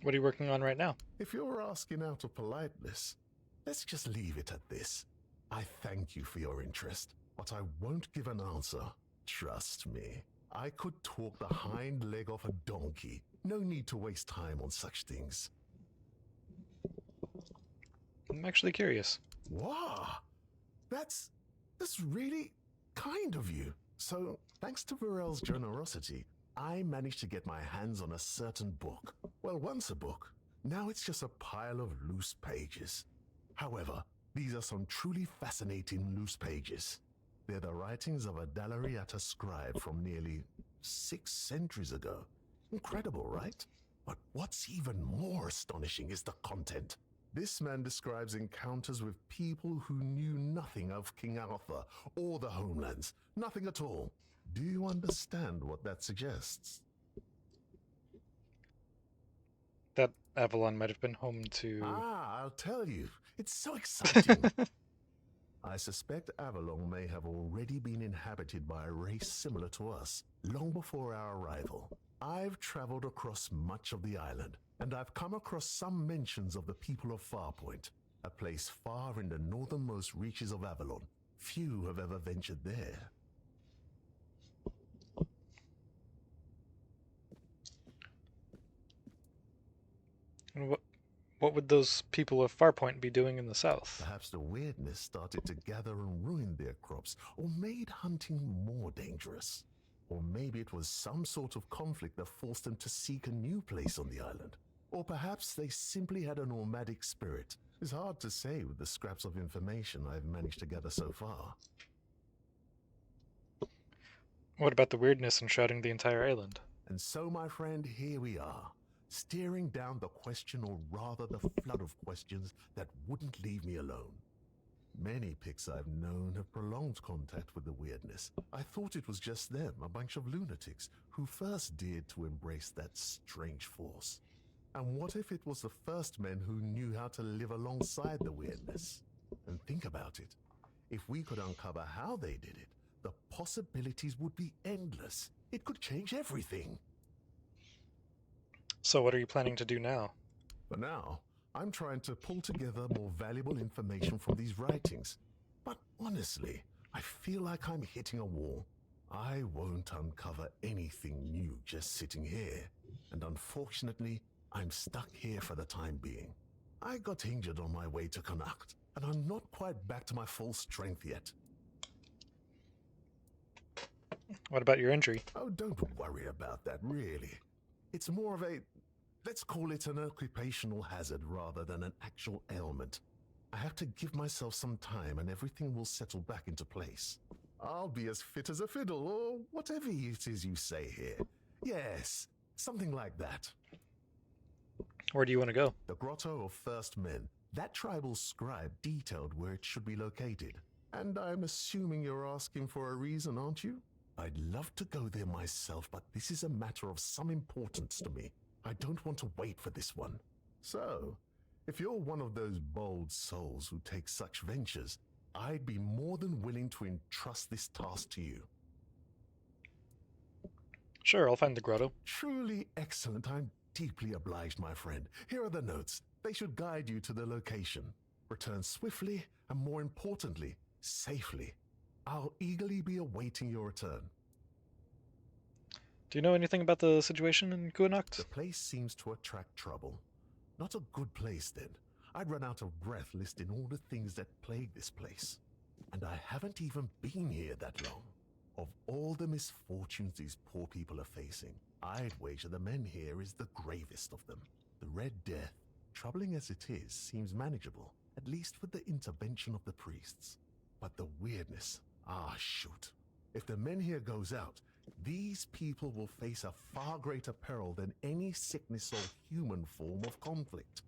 What are you working on right now? If you're asking out of politeness, let's just leave it at this. I thank you for your interest, but I won't give an answer. Trust me. I could talk the hind leg off a donkey. No need to waste time on such things. I'm actually curious. Wow! That's really kind of you. So, thanks to Varel's generosity, I managed to get my hands on a certain book. Well, once a book. Now it's just a pile of loose pages. However, these are some truly fascinating loose pages. They're the writings of a Dalariata scribe from nearly 6 centuries ago. Incredible, right? But what's even more astonishing is the content. This man describes encounters with people who knew nothing of King Arthur or the homelands. Nothing at all. Do you understand what that suggests? That Avalon might have been home to... Ah, I'll tell you. It's so exciting. I suspect Avalon may have already been inhabited by a race similar to us, long before our arrival. I've traveled across much of the island, and I've come across some mentions of the people of Farpoint, a place far in the northernmost reaches of Avalon. Few have ever ventured there. And what would those people of Farpoint be doing in the south? Perhaps the weirdness started to gather and ruin their crops, or made hunting more dangerous. Or maybe it was some sort of conflict that forced them to seek a new place on the island. Or perhaps they simply had a nomadic spirit. It's hard to say with the scraps of information I've managed to gather so far. What about the weirdness enshrouding the entire island? And so, my friend, here we are, staring down the question, or rather the flood of questions that wouldn't leave me alone. Many Picts I've known have prolonged contact with the weirdness. I thought it was just them, a bunch of lunatics, who first dared to embrace that strange force. And what if it was the first men who knew how to live alongside the weirdness? And think about it. If we could uncover how they did it, the possibilities would be endless. It could change everything. So what are you planning to do now? For now, I'm trying to pull together more valuable information from these writings. But honestly, I feel like I'm hitting a wall. I won't uncover anything new just sitting here. And unfortunately, I'm stuck here for the time being. I got injured on my way to Connacht, and I'm not quite back to my full strength yet. What about your injury? Oh, don't worry about that, really. It's more of a, let's call it an occupational hazard rather than an actual ailment. I have to give myself some time and everything will settle back into place. I'll be as fit as a fiddle, or whatever it is you say here. Yes, something like that. Where do you want to go? The Grotto of First Men. That tribal scribe detailed where it should be located. And I'm assuming you're asking for a reason, aren't you? I'd love to go there myself, but this is a matter of some importance to me. I don't want to wait for this one. So, if you're one of those bold souls who take such ventures, I'd be more than willing to entrust this task to you. Sure, I'll find the grotto. Truly excellent. I'm deeply obliged, my friend. Here are the notes. They should guide you to the location. Return swiftly, and more importantly, safely. I'll eagerly be awaiting your return. Do you know anything about the situation in Connacht? The place seems to attract trouble. Not a good place, then. I'd run out of breath listing all the things that plague this place. And I haven't even been here that long. Of all the misfortunes these poor people are facing, I'd wager the men here is the gravest of them. The Red Death, troubling as it is, seems manageable, at least with the intervention of the priests. But the weirdness, shoot. If the men here goes out, these people will face a far greater peril than any sickness or human form of conflict.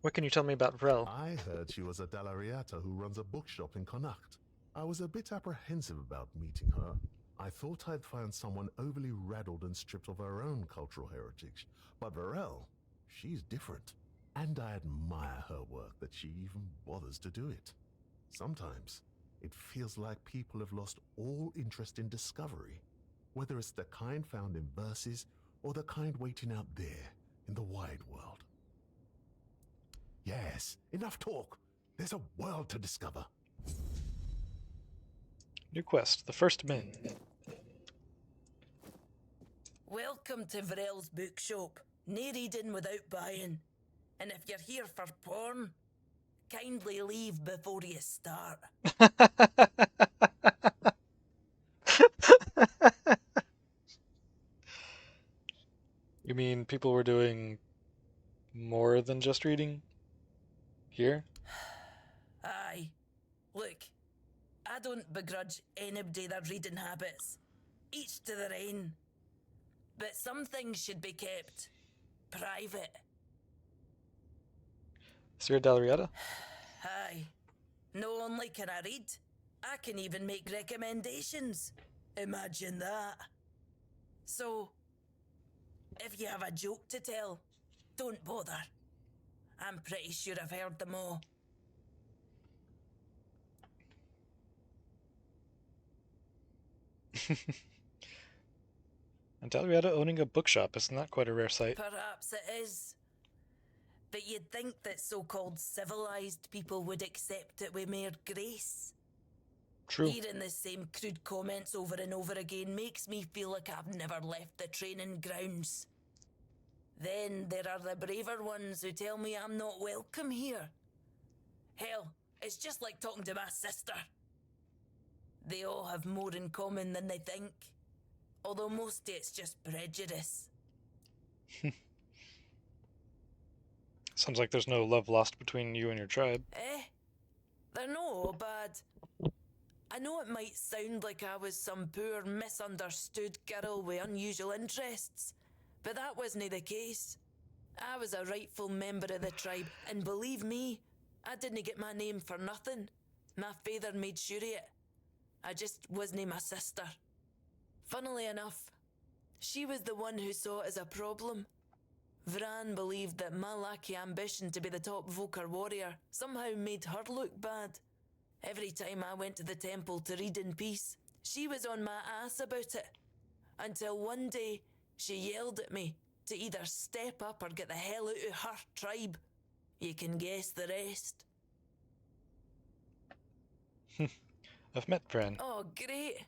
What can you tell me about Vrel? I heard she was a Dalariata who runs a bookshop in Connacht. I was a bit apprehensive about meeting her. I thought I'd find someone overly rattled and stripped of her own cultural heritage. But Varel, she's different. And I admire her work that she even bothers to do it. Sometimes, it feels like people have lost all interest in discovery, whether it's the kind found in verses or the kind waiting out there in the wide world. Yes, enough talk. There's a world to discover. New quest, the First Men. Welcome to Vrel's bookshop. No reading without buying. And if you're here for porn, kindly leave before you start. You mean people were doing more than just reading? Here? Aye. Look, I don't begrudge anybody their reading habits. Each to their own. But some things should be kept private. So you're Dalariata? Aye. No only can I read, I can even make recommendations. Imagine that. So, if you have a joke to tell, don't bother. I'm pretty sure I've heard them all. And Dalriada owning a bookshop, isn't that quite a rare sight? Perhaps it is. But you'd think that so-called civilized people would accept it with mere grace. True. Hearing the same crude comments over and over again makes me feel like I've never left the training grounds. Then there are the braver ones who tell me I'm not welcome here. Hell, it's just like talking to my sister. They all have more in common than they think. Although mostly it's just prejudice. Sounds like there's no love lost between you and your tribe. They're not all bad. I know it might sound like I was some poor, misunderstood girl with unusual interests, but that wasn't the case. I was a rightful member of the tribe, and believe me, I didn't get my name for nothing. My father made sure of it. I just wasn't my sister. Funnily enough, she was the one who saw it as a problem. Vran believed that my lackey ambition to be the top Volker warrior somehow made her look bad. Every time I went to the temple to read in peace, she was on my ass about it. Until one day, she yelled at me to either step up or get the hell out of her tribe. You can guess the rest. I've met Vran. Oh, great.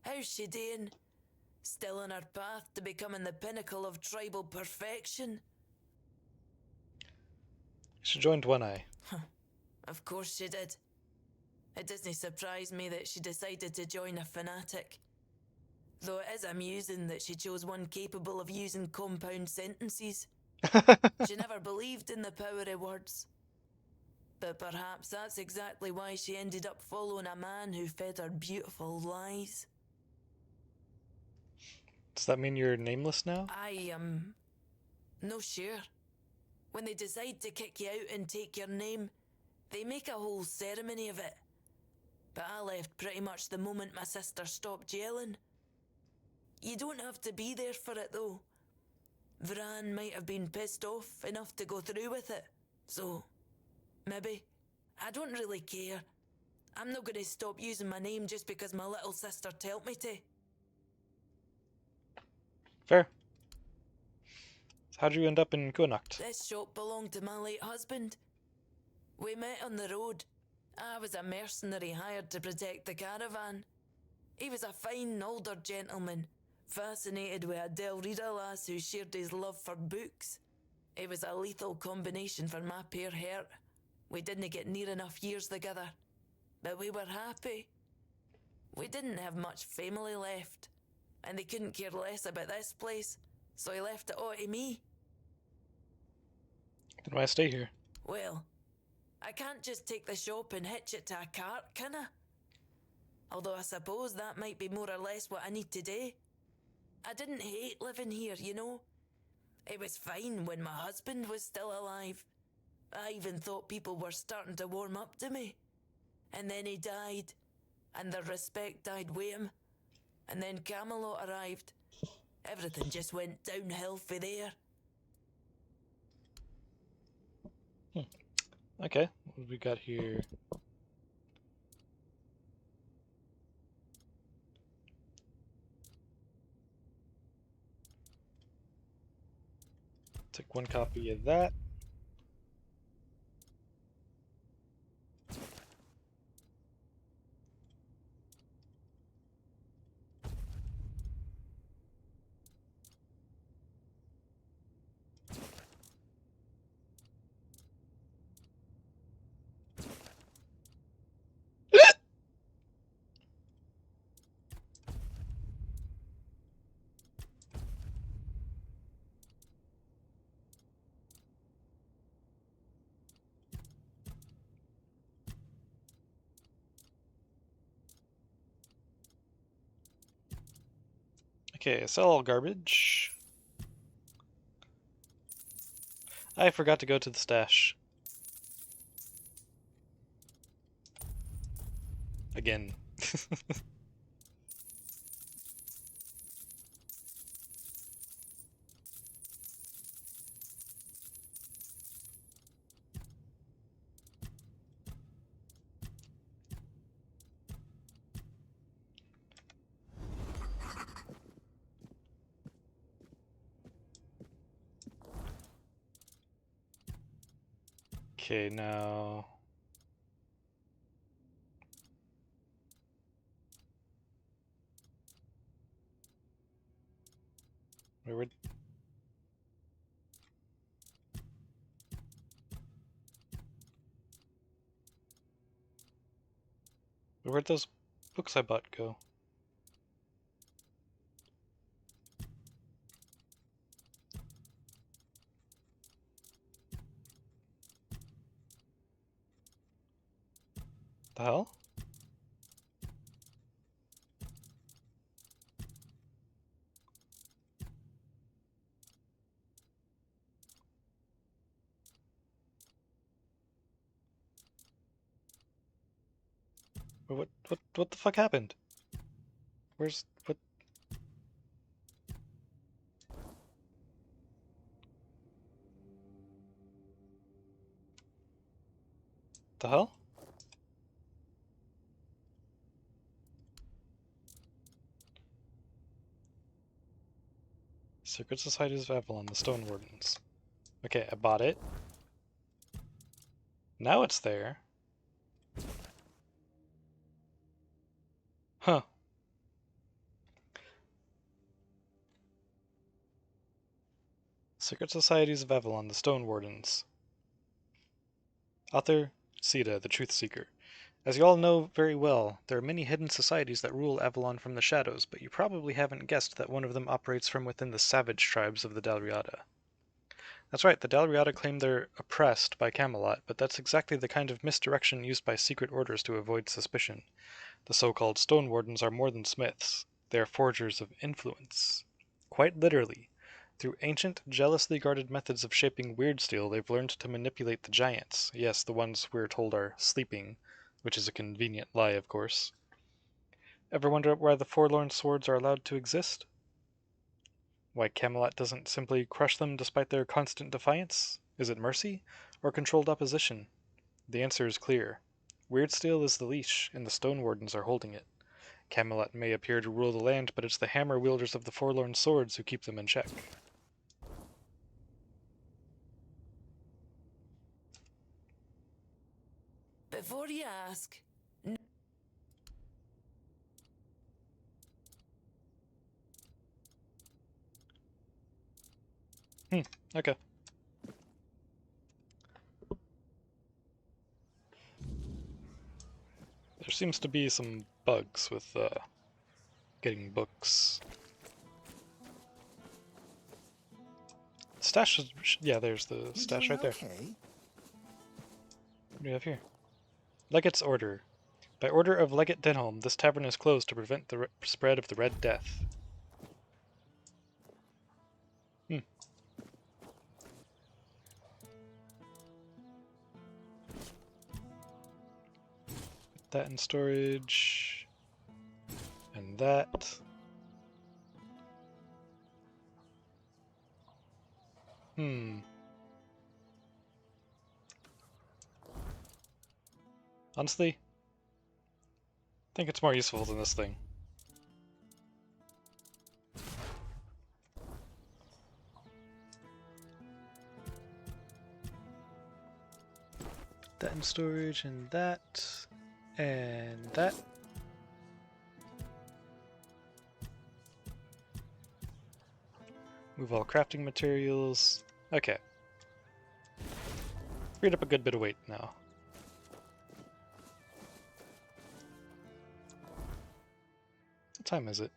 How's she doing? Still on her path to becoming the pinnacle of tribal perfection? She joined One Eye. Of course she did. It doesn't surprise me that she decided to join a fanatic. Though it is amusing that she chose one capable of using compound sentences. She never believed in the power of words. But perhaps that's exactly why she ended up following a man who fed her beautiful lies. Does that mean you're nameless now? I am no sure. When they decide to kick you out and take your name, they make a whole ceremony of it. But I left pretty much the moment my sister stopped yelling. You don't have to be there for it though. Vran might have been pissed off enough to go through with it. So, maybe. I don't really care. I'm not going to stop using my name just because my little sister told me to. Fair. So how'd you end up in Kuanacht? This shop belonged to my late husband. We met on the road. I was a mercenary hired to protect the caravan. He was a fine older gentleman, fascinated with a Del Rita lass who shared his love for books. It was a lethal combination for my poor heart. We didn't get near enough years together, but we were happy. We didn't have much family left, and they couldn't care less about this place, so he left it all to me. Then why stay here? Well, I can't just take the shop and hitch it to a cart, can I? Although I suppose that might be more or less what I need to do. I didn't hate living here, you know. It was fine when my husband was still alive. I even thought people were starting to warm up to me. And then he died, and the respect died with him. And then Camelot arrived. Everything just went downhill for there. Okay, what do we got here? Take one copy of that. Okay, sell all garbage. I forgot to go to the stash. Again. Okay, now... Where'd... Where'd those books I bought go? The hell? What the fuck happened? Where's... what... The hell? Secret Societies of Avalon, the Stone Wardens. Okay, I bought it. Now it's there. Huh. Secret Societies of Avalon, the Stone Wardens. Author, Sita, the Truth Seeker. As you all know very well, there are many hidden societies that rule Avalon from the shadows, but you probably haven't guessed that one of them operates from within the savage tribes of the Dalriada. That's right, the Dalriada claim they're oppressed by Camelot, but that's exactly the kind of misdirection used by secret orders to avoid suspicion. The so-called Stone Wardens are more than smiths. They are forgers of influence. Quite literally. Through ancient, jealously guarded methods of shaping weird steel, they've learned to manipulate the giants. Yes, the ones we're told are sleeping, which is a convenient lie, of course. Ever wonder why the forlorn swords are allowed to exist? Why Camelot doesn't simply crush them despite their constant defiance? Is it mercy, or controlled opposition? The answer is clear. Weird steel is the leash, and the Stone Wardens are holding it. Camelot may appear to rule the land, but it's the hammer wielders of the forlorn swords who keep them in check. Before you ask... Okay. There seems to be some bugs with getting books. Stash is... yeah, there's the stash right there. What do you have here? Legate's Order. By order of Legate Denholm, this tavern is closed to prevent the spread of the Red Death. Put that in storage. And that. Honestly, I think it's more useful than this thing. That in storage, and that, and that. Move all crafting materials. Okay. Freed up a good bit of weight now. What time is it?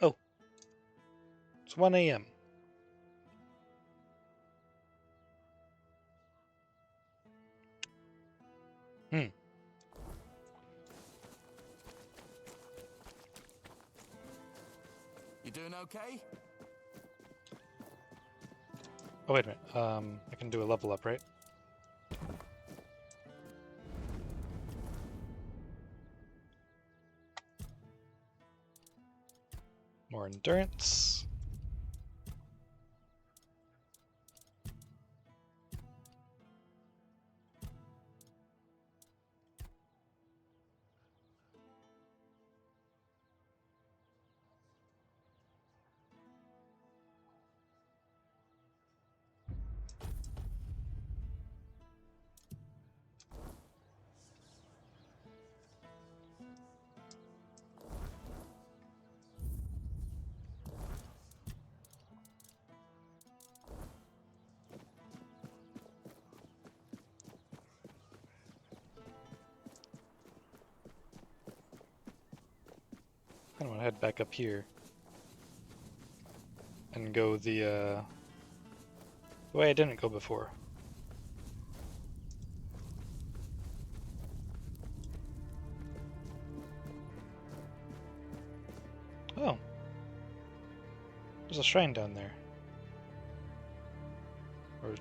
Oh. It's 1 a.m. You doing okay? Oh, wait a minute. I can do a level up, right? More endurance. I want to head back up here and go the way I didn't go before. Oh, there's a shrine down there. Or,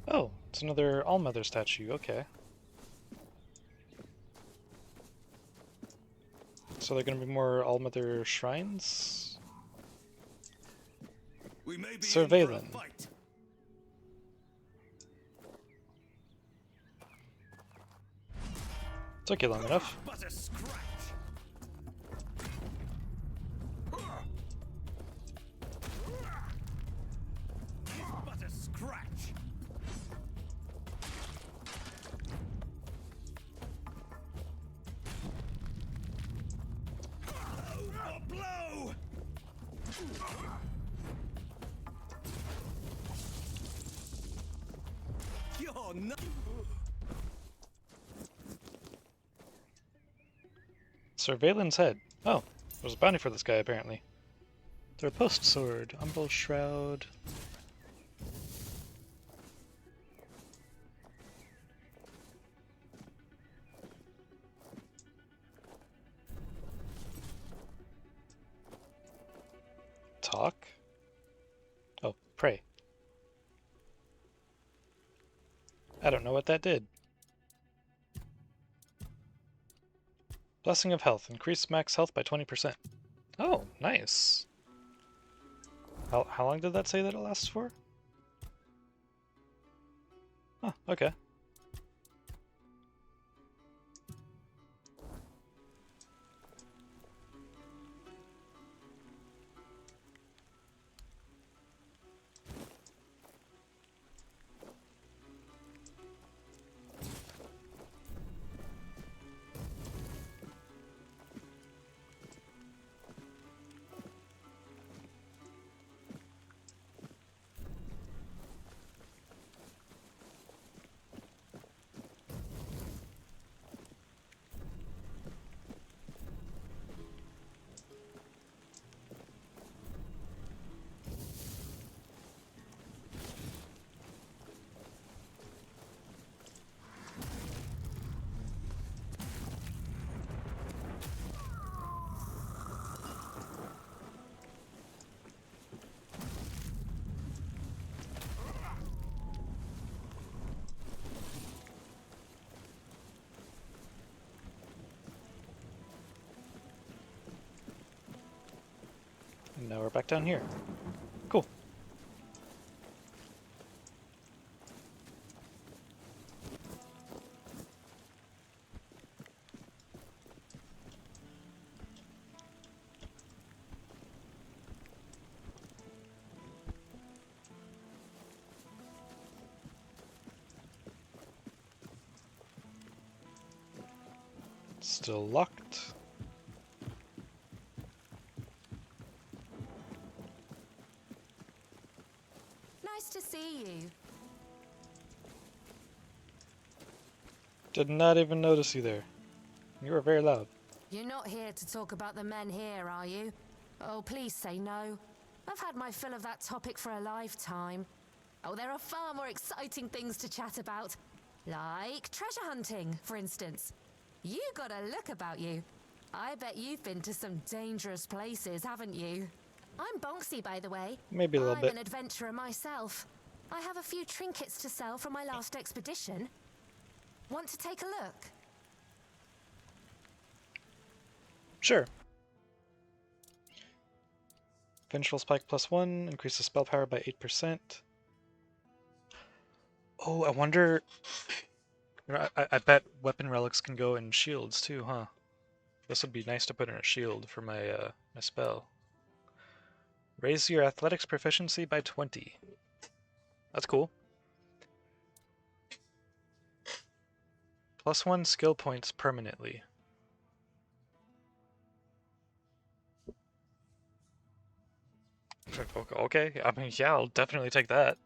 oh, it's another Allmother statue, okay. So there are going to be more Allmother shrines? We may be Sir in for a Valen. fight. Took you long enough. But a scratch. But a scratch. A blow. You're not. Sir Valen's head. Oh, there's a bounty for this guy apparently. Their post sword, Umbral Shroud. Talk? Oh, pray. I don't know what that did. Blessing of Health. Increase max health by 20%. Oh, nice. How long did that say that it lasts for? Oh, okay. back down here. Cool. Still locked. Nice to see you. Did not even notice you there. You were very loud. You're not here to talk about the men here, are you? Oh, please say no. I've had my fill of that topic for a lifetime. Oh, there are far more exciting things to chat about. Like treasure hunting, for instance. You got a look about you. I bet you've been to some dangerous places, haven't you? I'm Bonksy, by the way. Maybe a little bit. I'm an adventurer myself. I have a few trinkets to sell from my last expedition. Want to take a look? Sure. Vengeful Spike +1, increases spell power by 8%. Oh, I wonder... I bet weapon relics can go in shields too, huh? This would be nice to put in a shield for my my spell. Raise your athletics proficiency by 20. That's cool. +1 skill points permanently. Okay, I mean, yeah, I'll definitely take that.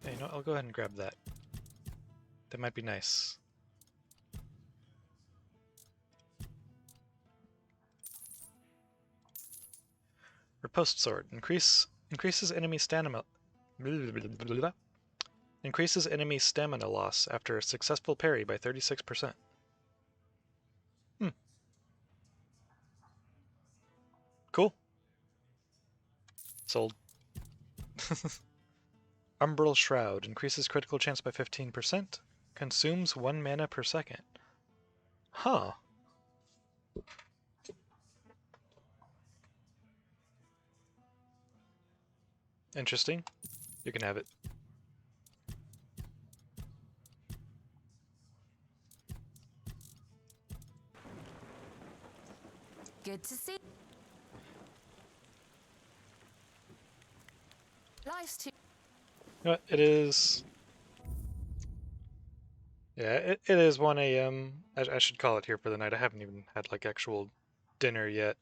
Yeah, you know, I'll go ahead and grab that. That might be nice. Riposte sword. Increases enemy stamina. Increases enemy stamina loss after a successful parry by 36%. Cool. Sold. Umbral Shroud. Increases critical chance by 15%. Consumes 1 mana per second. Huh. Interesting. You can have it. Good to see. Life's too... You know what? It is... Yeah, it is 1 a.m. I should call it here for the night. I haven't even had, like, actual dinner yet.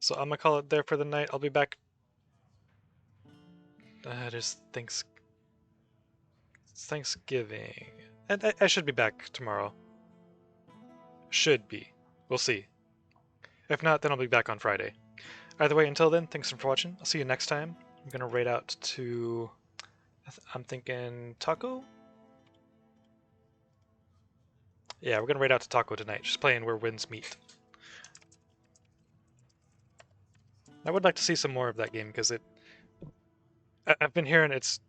So I'm gonna call it there for the night. I'll be back... it is Thanksgiving. And I should be back tomorrow. Should be. We'll see. If not, then I'll be back on Friday. Either way, until then, thanks for watching. I'll see you next time. I'm gonna raid out to... I'm thinking Taco? Yeah, we're gonna raid out to Taco tonight. Just playing where winds meet. I would like to see some more of that game, because I've been hearing it's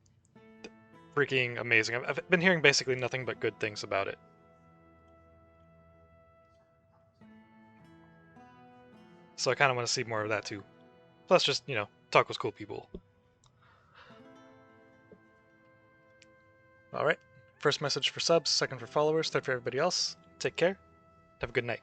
freaking amazing. I've been hearing basically nothing but good things about it. So I kind of want to see more of that too. Plus just, you know, talk with cool people. Alright. First message for subs, second for followers, third for everybody else. Take care. Have a good night.